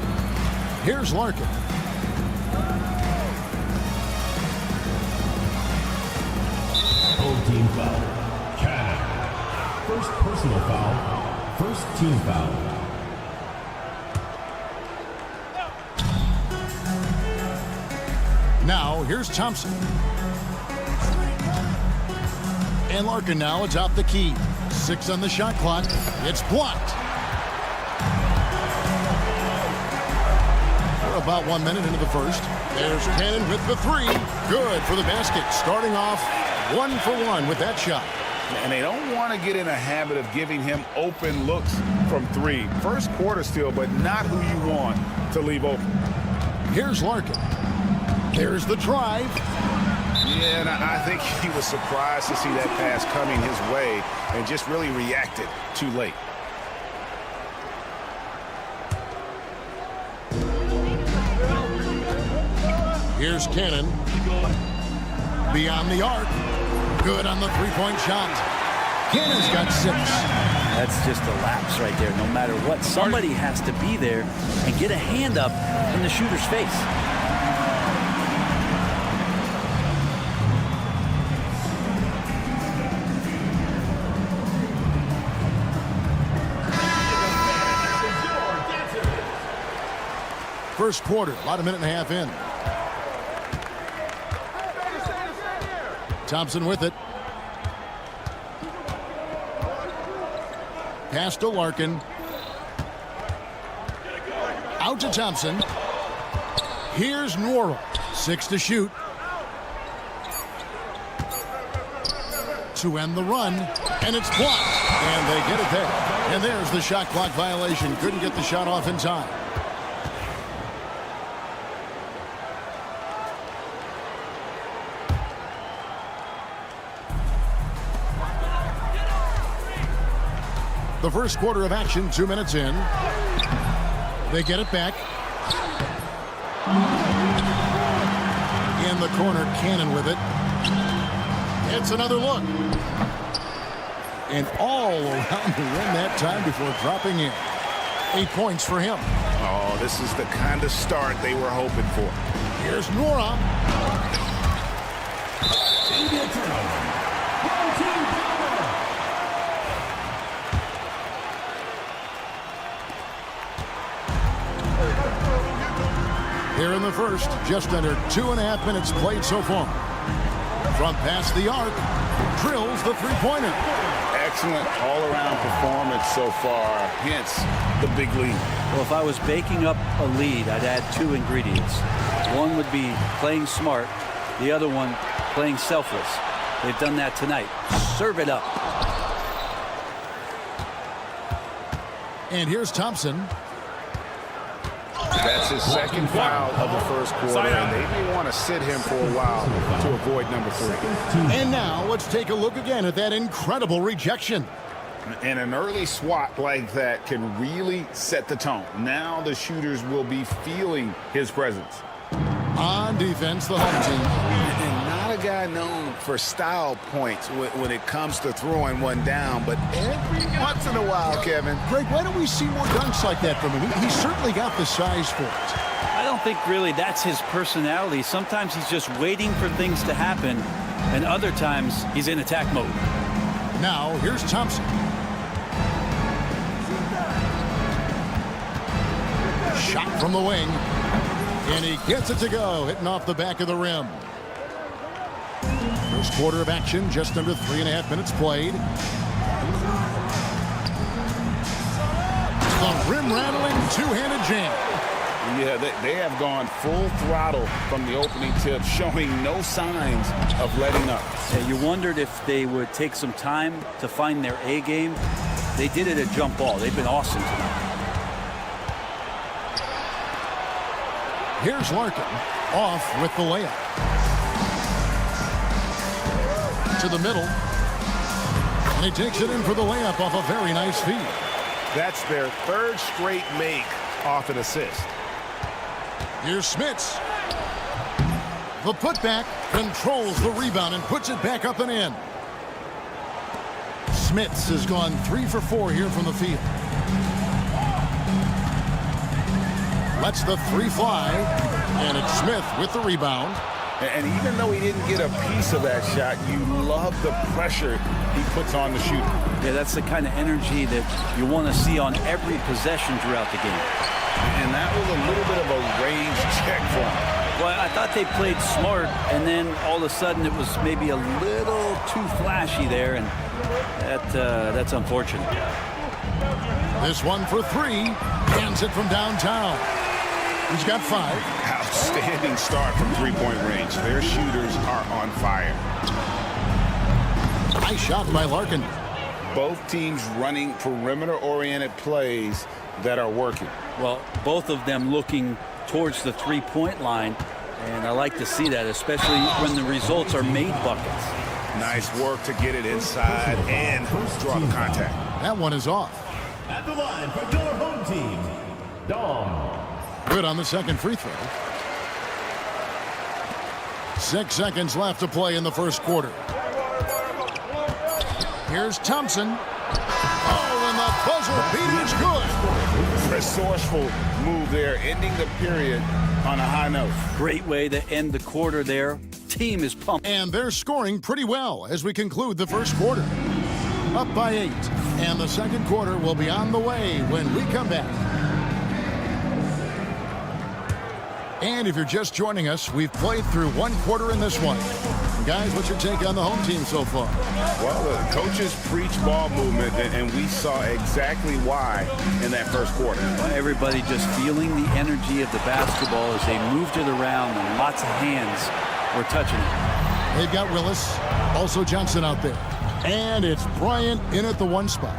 Here's Larkin. Full team foul. Cannon. First personal foul. First team foul. Now, here's Thompson. And Larkin now atop the key. 6 on the shot clock. It's blocked. We're about 1 minute into the first. There's Cannon with the 3. Good for the basket. Starting off 1 for 1 with that shot. And they don't want to get in a habit of giving him open looks from 3. First quarter still, but not who you want to leave open. Here's Larkin. There's the drive. Yeah, and I think he was surprised to see that pass coming his way and just really reacted too late. Here's Cannon. Beyond the arc. Good on the three-point shot. Cannon's got 6. That's just a lapse right there. No matter what, somebody has to be there and get a hand up in the shooter's face. First quarter, about a minute and a half in. Thompson with it. Pass to Larkin. Out to Thompson. Here's Nora. 6 to shoot. To end the run. And it's blocked. And they get it there. And there's the shot clock violation. Couldn't get the shot off in time. The first quarter of action, 2 minutes in. They get it back. In the corner, Cannon with it. It's another look. And all around the rim that time before dropping in. 8 points for him. Oh, this is the kind of start they were hoping for. Here's Nora. Here in the first, just under 2.5 minutes played so far. From past the arc, drills the three-pointer. Excellent all-around performance so far, hence the big lead. Well, if I was baking up a lead, I'd add 2 ingredients. One would be playing smart, the other one playing selfless. They've done that tonight. Serve it up. And here's Thompson. That's his second foul of the first quarter, and they may want to sit him for a while to avoid number 3. And now let's take a look again at that incredible rejection. And an early swat like that can really set the tone. Now the shooters will be feeling his presence. On defense, the home team. And not a guy known for style points when it comes to throwing one down, but every once in a while, Kevin. Greg, why don't we see more dunks like that from him? He's certainly got the size for it. I don't think really that's his personality. Sometimes he's just waiting for things to happen, and other times he's in attack mode. Now, here's Thompson. Shot from the wing. And he gets it to go, hitting off the back of the rim. First quarter of action, just under 3.5 minutes played. The rim-rattling two-handed jam. Yeah, they have gone full throttle from the opening tip, showing no signs of letting up. Yeah, you wondered if they would take some time to find their A game. They did it at jump ball. They've been awesome tonight. Here's Larkin, off with the layup. To the middle. And he takes it in for the layup off a very nice feed. That's their third straight make off an assist. Here's Smits. The putback controls the rebound and puts it back up and in. Smits has gone 3 for 4 here from the field. Lets the three fly, and it's Smith with the rebound. And even though he didn't get a piece of that shot, you love the pressure he puts on the shooter. Yeah, that's the kind of energy that you want to see on every possession throughout the game. And that was a little bit of a range check for him. Well, I thought they played smart, and then all of a sudden it was maybe a little too flashy there, and that's unfortunate. This one for 3. Hands it from downtown. He's got 5. Outstanding start from three-point range. Their shooters are on fire. Nice shot by Larkin. Both teams running perimeter-oriented plays that are working. Well, both of them looking towards the three-point line, and I like to see that, especially when the results are made buckets. Nice work to get it inside and draw the contact. That one is off. At the line for your home team, Dom. Good on the second free throw. 6 seconds left to play in the first quarter. Here's Thompson. Oh, and the buzzer beater is good. Resourceful move there, ending the period on a high note. Great way to end the quarter there. Team is pumped. And they're scoring pretty well as we conclude the first quarter. Up by 8. And the second quarter will be on the way when we come back. And if you're just joining us, we've played through one quarter in this one. Guys, what's your take on the home team so far? Well, the coaches preach ball movement, and we saw exactly why in that first quarter. Everybody just feeling the energy of the basketball as they moved it around, and lots of hands were touching it. They've got Willis, also Johnson out there. And it's Bryant in at the 1 spot.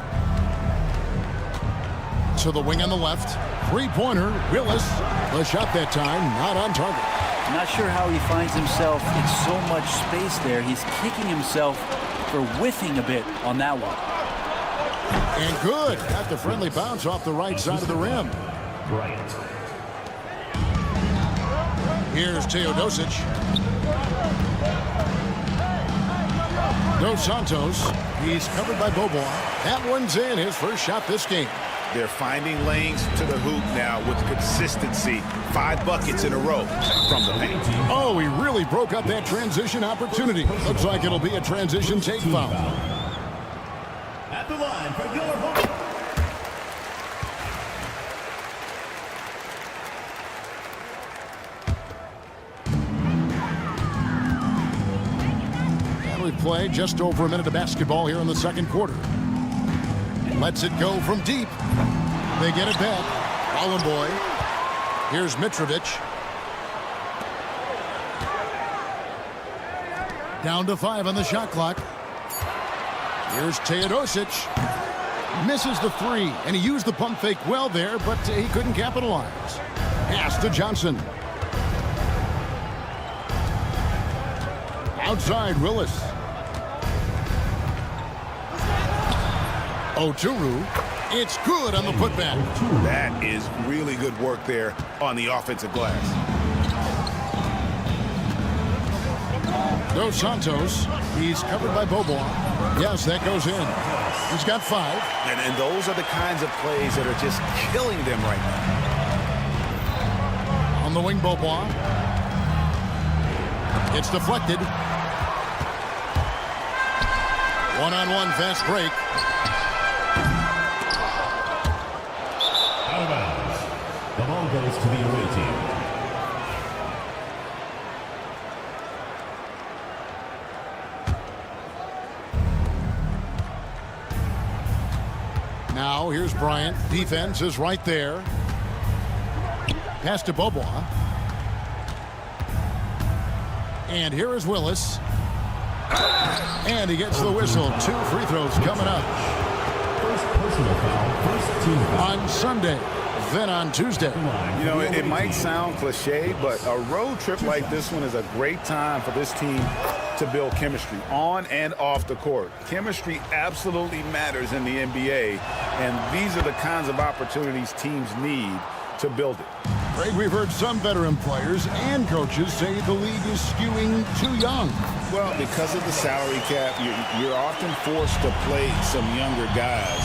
To the wing on the left. Three-pointer, Willis. The shot that time, not on target. I'm not sure how he finds himself in so much space there. He's kicking himself for whiffing a bit on that one. And good. Got the friendly bounce off the right side of the rim. Here's Teodosic. Dos Santos. He's covered by Bobois. That one's in, his first shot this game. They're finding lanes to the hoop now with consistency. 5 buckets in a row from the paint. Oh, he really broke up that transition opportunity. Looks like it'll be a transition take foul. At the line for your home. And we've played just over a minute of basketball here in the second quarter. Lets it go from deep. They get it back. Boy. Here's Mitrovic. Down to 5 on the shot clock. Here's Teodosic. Misses the 3, and he used the pump fake well there, but he couldn't capitalize. Pass to Johnson. Outside, Willis. Oturu. It's good on the putback. That is really good work there on the offensive glass. Dos Santos. He's covered by Bobois. Yes, that goes in. He's got 5. And those are the kinds of plays that are just killing them right now. On the wing, Bobois. It's deflected. One-on-one fast break. Out of bounds. The ball goes to the away team. Now, here's Bryant. Defense is right there. Pass to Bobois. And here is Willis. And he gets the whistle. 2 free throws coming up. First personal foul, first team foul. On Sunday, then on Tuesday. You know, it might sound cliche, but a road trip like this one is a great time for this team to build chemistry on and off the court. Chemistry absolutely matters in the NBA, and these are the kinds of opportunities teams need to build it. Greg, we've heard some veteran players and coaches say the league is skewing too young. Well, because of the salary cap, you're often forced to play some younger guys,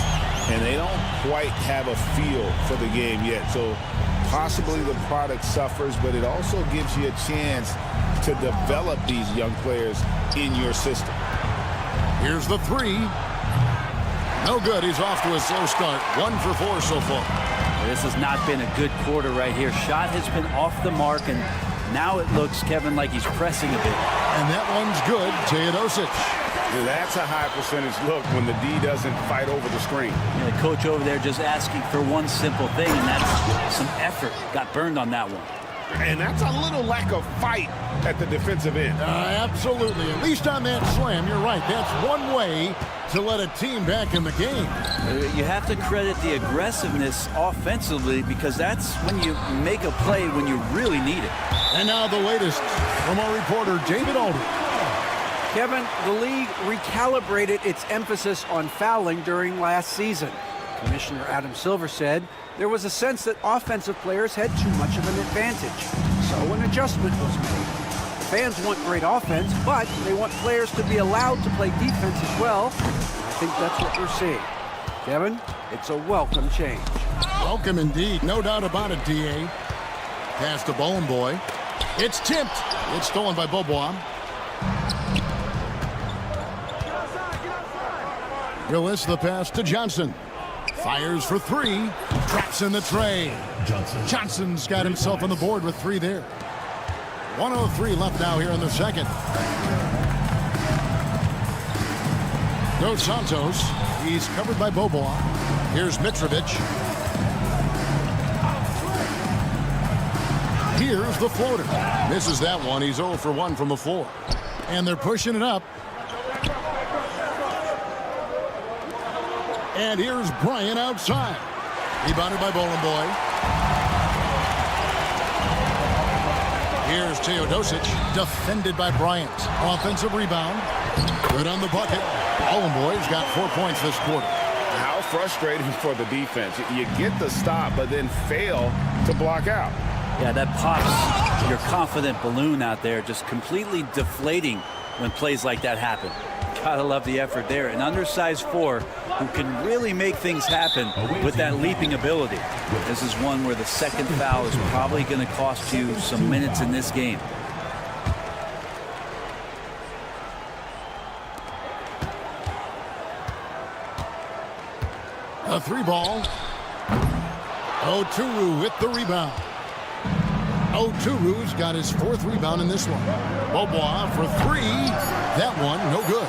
and they don't quite have a feel for the game yet. So possibly the product suffers, but it also gives you a chance to develop these young players in your system. Here's the 3. No good. He's off to a slow start. 1 for 4 so far. This has not been a good quarter right here. Shot has been off the mark, and now it looks, Kevin, like he's pressing a bit. And that one's good. Teodosic. That's a high percentage look when the D doesn't fight over the screen. Yeah, the coach over there just asking for one simple thing, and that's some effort. Got burned on that one. And that's a little lack of fight at the defensive end. Absolutely. At least on that slam, you're right. That's one way to let a team back in the game. You have to credit the aggressiveness offensively, because that's when you make a play when you really need it. And now the latest from our reporter, David Aldridge. Kevin, the league recalibrated its emphasis on fouling during last season. Commissioner Adam Silver said there was a sense that offensive players had too much of an advantage. So an adjustment was made. Fans want great offense, but they want players to be allowed to play defense as well. I think that's what we're seeing. Kevin, it's a welcome change. Welcome indeed. No doubt about it, D.A. Pass to Bowling Boy. It's tipped. It's stolen by Bobois. Willis, the pass to Johnson. Fires for 3. Traps in the tray. Johnson's got himself on the board with 3 there. 1:03 left now here in the second. Dos Santos. He's covered by Bobois. Here's Mitrovic. Here's the floater. Misses that one. He's 0 for 1 from the floor. And they're pushing it up. And here's Bryant outside. Rebounded by Bowling Boy. Here's Teodosic. Defended by Bryant. Offensive rebound. Good on the bucket. Bowling Boy's got 4 points this quarter. How frustrating for the defense. You get the stop, but then fail to block out. Yeah, that pops your confident balloon out there, just completely deflating when plays like that happen. Gotta love the effort there. An undersized 4 who can really make things happen with that leaping ability. This is one where the second foul is probably going to cost you some minutes in this game. A 3 ball. Oturu with the rebound. Oturu's got his 4th rebound in this one. Bobois for 3. That one, no good.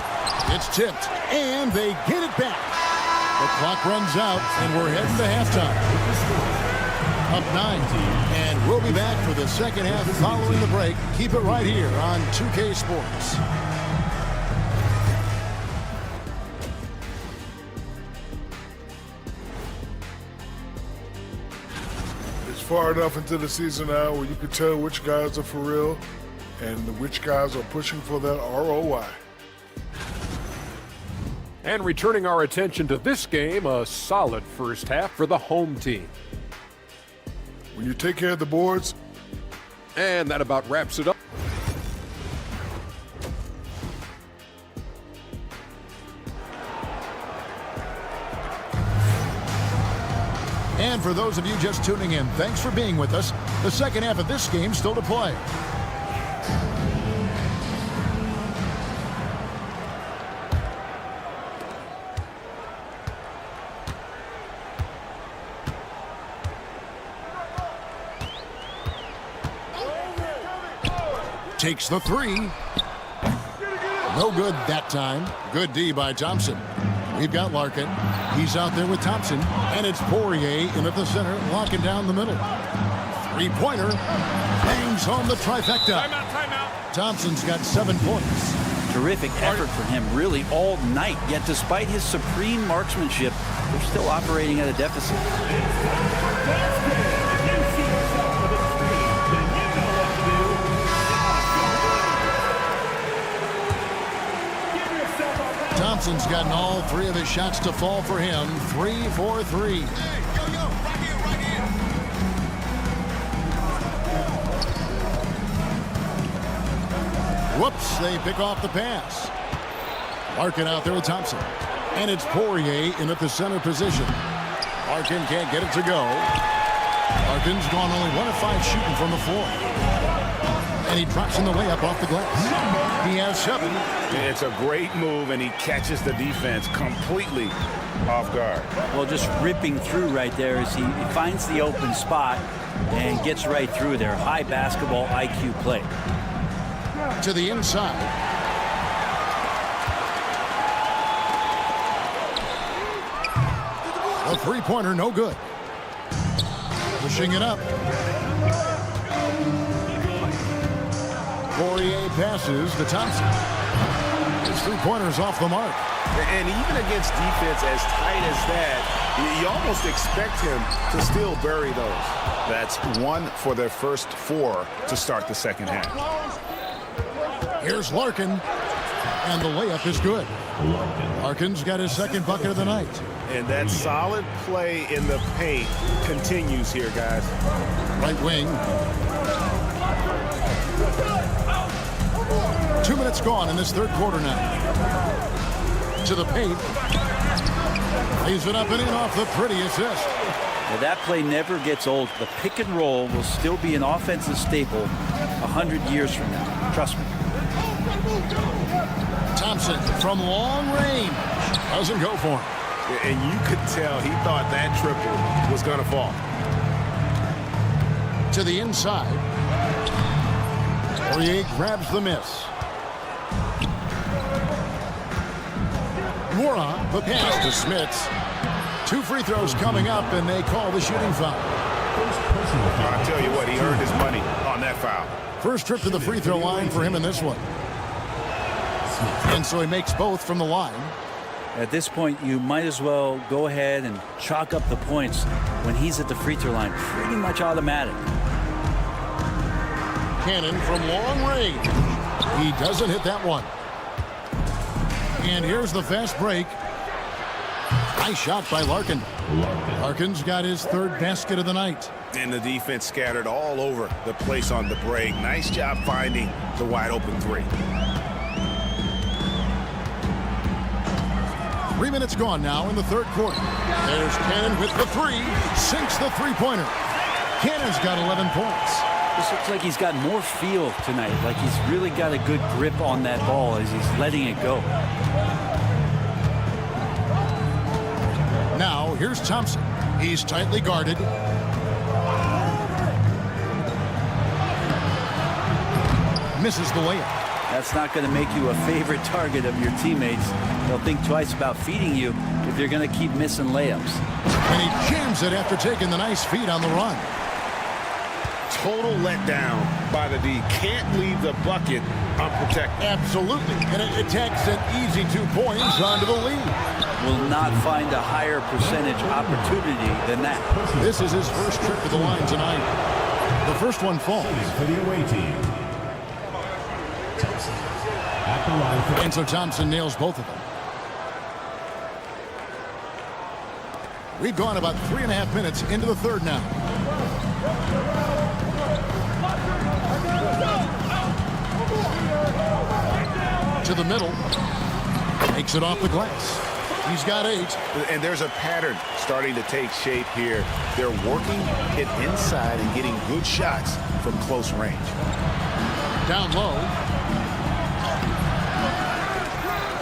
It's tipped, and they get it back. The clock runs out, and we're heading to halftime. Up 9, and we'll be back for the second half following the break. Keep it right here on 2K Sports. It's far enough into the season now where you can tell which guys are for real and which guys are pushing for that ROI. And returning our attention to this game, a solid first half for the home team. When you take care of the boards. And that about wraps it up. And for those of you just tuning in, thanks for being with us. The second half of this game still to play. Takes the three. No good that time. Good D by Thompson. We've got Larkin. He's out there with Thompson. And it's Poirier in at the center, locking down the middle. Three-pointer. Bangs home the trifecta. Timeout. Thompson's got 7 points. Terrific effort from him really all night. Yet despite his supreme marksmanship, they're still operating at a deficit. Thompson's gotten all 3 of his shots to fall for him. 3 for 3. Whoops, they pick off the pass. Larkin out there with Thompson. And it's Poirier in at the center position. Larkin can't get it to go. Larkin's gone only 1 of 5 shooting from the floor. And he drops in the layup off the glass. He has 7. It's a great move, and he catches the defense completely off guard. Well, just ripping through right there as he finds the open spot and gets right through there. High basketball IQ play. To the inside. A three-pointer, no good. Pushing it up. Poirier passes to Thompson. His three-pointer's off the mark. And even against defense as tight as that, you almost expect him to still bury those. That's 1 for their first 4 to start the second half. Here's Larkin, and the layup is good. Larkin's got his second bucket of the night. And that solid play in the paint continues here, guys. Right wing. 2 minutes gone in this third quarter now. To the paint. Lays it up and in off the pretty assist. Well, that play never gets old. The pick and roll will still be an offensive staple 100 years from now. Trust me. Thompson from long range. Doesn't go for him. And you could tell he thought that triple was going to fall. To the inside. Poirier grabs the miss. Moran, the pass to Smits. 2 free throws coming up, and they call the shooting foul. I'll tell you what, he earned his money on that foul. First trip to the free throw line for him in this one. And so he makes both from the line. At this point, you might as well go ahead and chalk up the points when he's at the free throw line. Pretty much automatic. Cannon from long range. He doesn't hit that one. And here's the fast break. Nice shot by Larkin. Larkin's got his 3rd basket of the night. And the defense scattered all over the place on the break. Nice job finding the wide open 3. 3 minutes gone now in the third quarter. There's Cannon with the 3. Sinks the three-pointer. Cannon's got 11 points. This looks like he's got more feel tonight. Like he's really got a good grip on that ball as he's letting it go. Now, here's Thompson. He's tightly guarded. Misses the layup. That's not going to make you a favorite target of your teammates. They'll think twice about feeding you if you're going to keep missing layups. And he jams it after taking the nice feed on the run. Total letdown by the D. Can't leave the bucket unprotected. Absolutely. And it takes an easy 2 points onto the lead. Will not find a higher percentage opportunity than that. This is his first trip to the line tonight. The first one falls. For the away team. At the line for And so Thompson nails both of them. We've gone about 3.5 minutes into the third now. To the middle. Takes it off the glass. He's got 8. And there's a pattern starting to take shape here. They're working it inside and getting good shots from close range. Down low.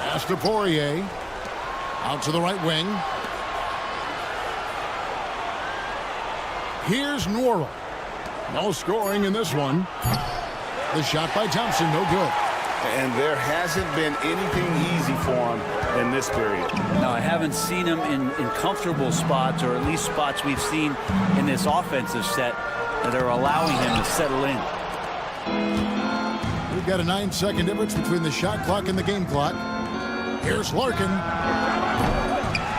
Pass to Poirier. Out to the right wing. Here's Nwora. No scoring in this one. The shot by Thompson, no good. And there hasn't been anything easy for him in this period. No, I haven't seen him in comfortable spots, or at least spots we've seen in this offensive set that are allowing him to settle in. We've got a 9-second difference between the shot clock and the game clock. Here's Larkin.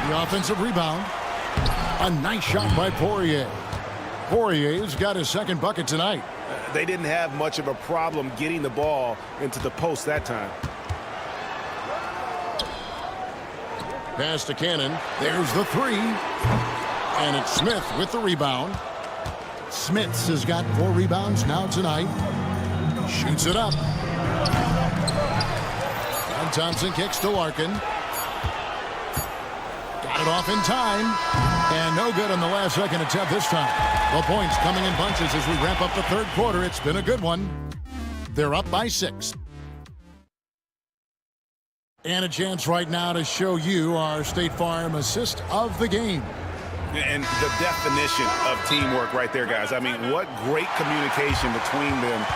The offensive rebound. A nice shot by Poirier. Poirier's got his second bucket tonight. They didn't have much of a problem getting the ball into the post that time. Pass to Cannon. There's the 3. And it's Smith with the rebound. Smits has got 4 rebounds now tonight. Shoots it up. And Thompson kicks to Larkin. Got it off in time. And no good on the last second attempt this time. The points coming in bunches as we wrap up the third quarter. It's been a good one. They're up by 6. And a chance right now to show you our State Farm assist of the game. And the definition of teamwork right there, guys. I mean, what great communication between them,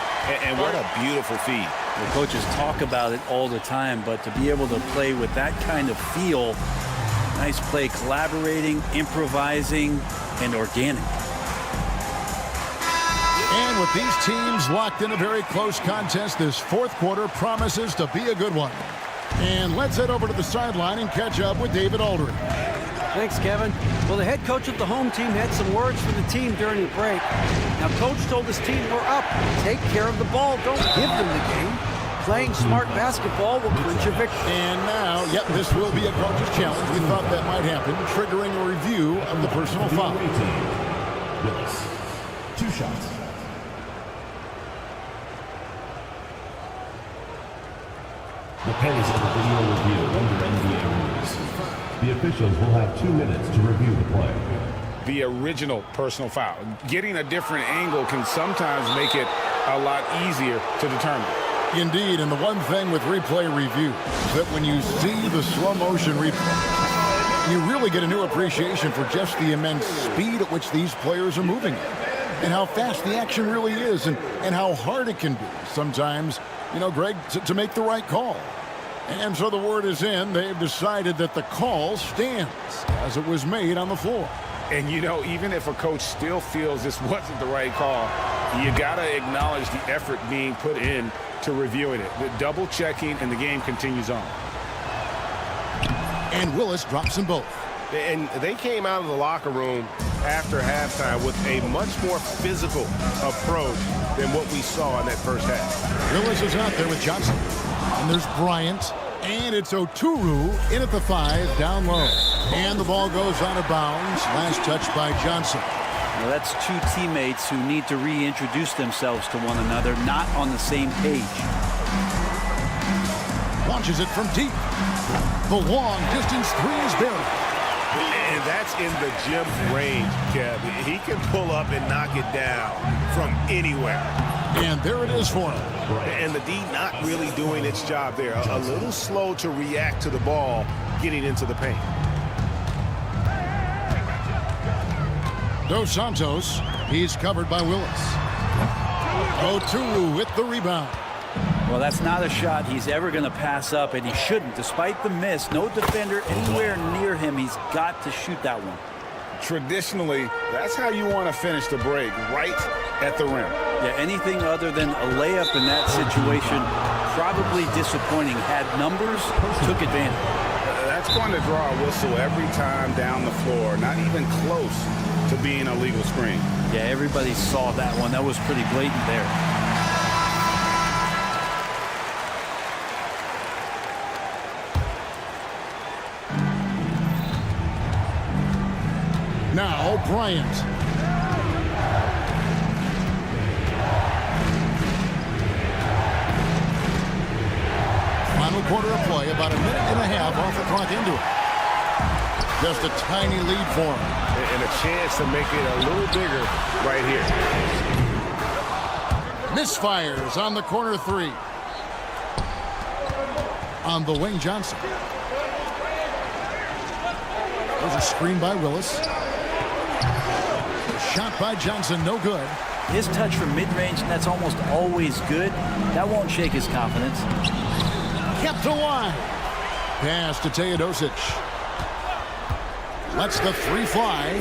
and what a beautiful feed. The coaches talk about it all the time, but to be able to play with that kind of feel, nice play, collaborating, improvising, and organic. And with these teams locked in a very close contest, this fourth quarter promises to be a good one. And let's head over to the sideline and catch up with David Aldridge. Thanks, Kevin. Well, the head coach of the home team had some words for the team during the break. Now, coach told his team, we're up. Take care of the ball. Don't give them the game. Playing smart basketball will clinch a victory. And now, yep, this will be a coach's challenge. We thought that might happen, triggering a review of the personal foul. Willis, 2 shots. The penalties of the video review under NBA rules. The officials will have 2 minutes to review the play. The original personal foul. Getting a different angle can sometimes make it a lot easier to determine. Indeed, and the one thing with replay review is that when you see the slow motion replay, you really get a new appreciation for just the immense speed at which these players are moving and how fast the action really is and how hard it can be sometimes, you know, Greg, to make the right call. And so the word is in. They've decided that the call stands as it was made on the floor. And, you know, even if a coach still feels this wasn't the right call, you got to acknowledge the effort being put in to reviewing it. The double checking, and the game continues on. And Willis drops them both. And they came out of the locker room after halftime with a much more physical approach than what we saw in that first half. Willis is out there with Johnson. And there's Bryant. And it's Oturu in at the 5, down low. And the ball goes out of bounds. Last touch by Johnson. Well, that's 2 teammates who need to reintroduce themselves to one another, not on the same page. Launches it from deep. The long distance 3 is buried. And that's in the gym range, Kev. He can pull up and knock it down from anywhere. And there it is for him. And the D not really doing its job there. A little slow to react to the ball getting into the paint. Dos Santos, he's covered by Willis. Oturu with the rebound. Well, that's not a shot he's ever going to pass up, and he shouldn't. Despite the miss, no defender anywhere near him. He's got to shoot that one. Traditionally, that's how you want to finish the break, right at the rim. Yeah, anything other than a layup in that situation, probably disappointing. Had numbers, took advantage. That's going to draw a whistle every time down the floor, not even close to being a legal screen. Yeah, everybody saw that one. That was pretty blatant there. Now Bryant. Final quarter of play, about a minute and a half off the clock into it. Just a tiny lead for him. And a chance to make it a little bigger right here. Misfires on the corner three. On the wing, Johnson. There's a screen by Willis. A shot by Johnson, no good. His touch from mid-range, and that's almost always good. That won't shake his confidence. Kept alive. Pass to Teodosic. Lets the three fly.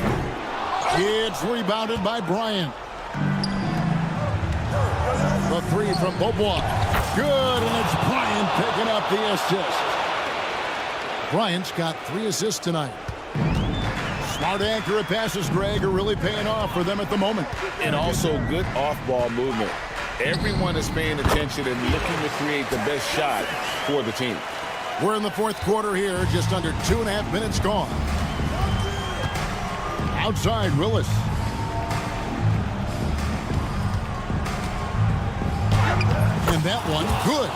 It's rebounded by Bryant. The three from Beaubois. Good, and it's Bryant picking up the assist. Bryant's got 3 assists tonight. Smart, accurate passes, Greg, are really paying off for them at the moment. And also good off-ball movement. Everyone is paying attention and looking to create the best shot for the team. We're in the fourth quarter here, just under 2.5 minutes gone. Outside, Willis. And that one, good.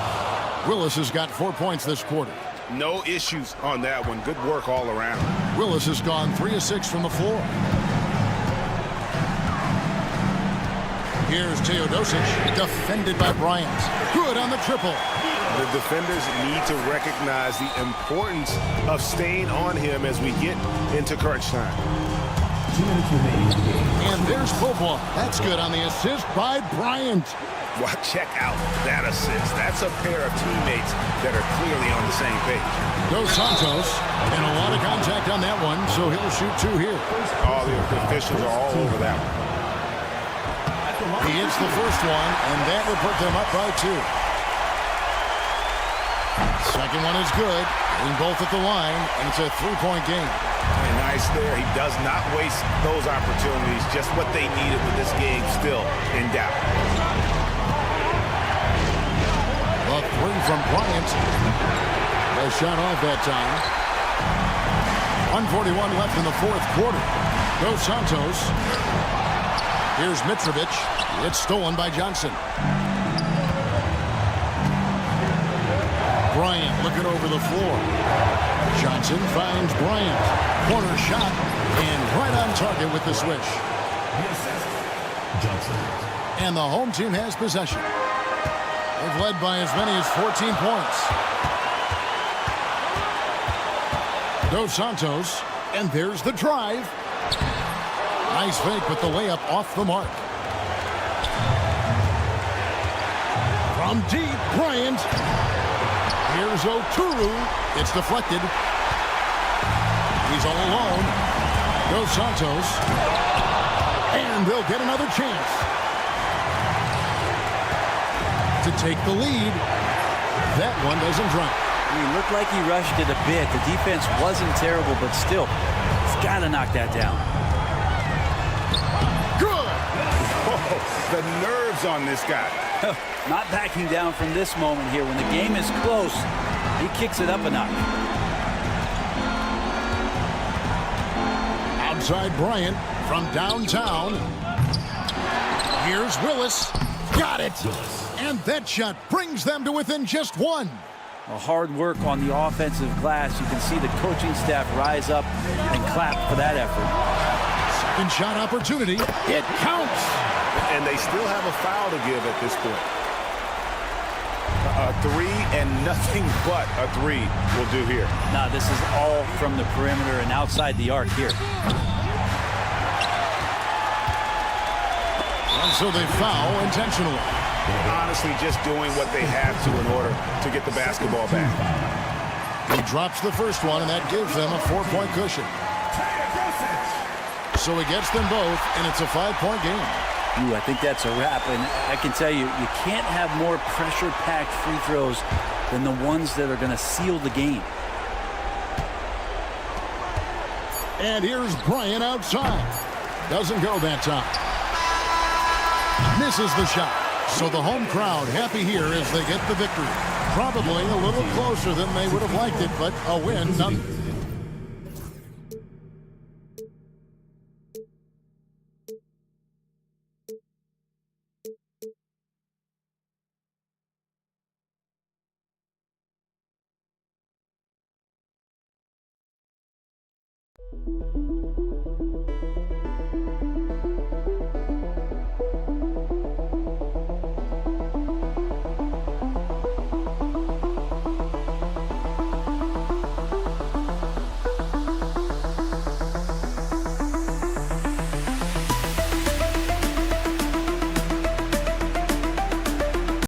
Willis has got 4 points this quarter. No issues on that one. Good work all around. Willis has gone 3 of 6 from the floor. Here's Teodosic, defended by Bryant. Good on the triple. The defenders need to recognize the importance of staying on him as we get into crunch time. 2 minutes remaining in the game. And there's Beaubois. That's good on the assist by Bryant. Well, check out that assist. That's a pair of teammates that are clearly on the same page. Dos Santos, and a lot of contact on that one, so he'll shoot 2 here. All the officials are all over that one. He hits the first one, and that will put them up by 2. Second one is good, getting both at the line, and it's a 3-point game. And nice there. He does not waste those opportunities. Just what they needed with this game still in doubt. A 3 from Bryant. A shot off that time. 1:41 left in the fourth quarter. Dos Santos. Here's Mitrovic. It's stolen by Johnson. Bryant looking over the floor. Johnson finds Bryant. Corner shot. And right on target with the swish. Johnson. And the home team has possession. They've led by as many as 14 points. Dos Santos. And there's the drive. Nice fake, but the layup off the mark. From deep, Bryant. Here's Oturu. It's deflected. He's all alone. Dos Santos. And they'll get another chance to take the lead. That one doesn't drop. He looked like he rushed it a bit. The defense wasn't terrible, but still, he's got to knock that down. Good. Oh, the nerves on this guy. Not backing down from this moment here. When the game is close, he kicks it up a notch. Outside Bryant from downtown. Here's Willis. Got it. And that shot brings them to within just 1. A hard work on the offensive glass. You can see the coaching staff rise up and clap for that effort. Second shot opportunity. It counts. And they still have a foul to give at this point. A 3 and nothing but a 3 will do here. Nah, this is all from the perimeter and outside the arc here. And so they foul intentionally. Honestly, just doing what they have to in order to get the basketball back. He drops the first one, and that gives them a 4-point cushion. So he gets them both, and it's a 5-point game. Ooh, I think that's a wrap, and I can tell you, you can't have more pressure-packed free throws than the ones that are going to seal the game. And here's Bryant outside. Doesn't go that time. Misses the shot. So the home crowd happy here as they get the victory. Probably a little closer than they would have liked it, but a win nonetheless.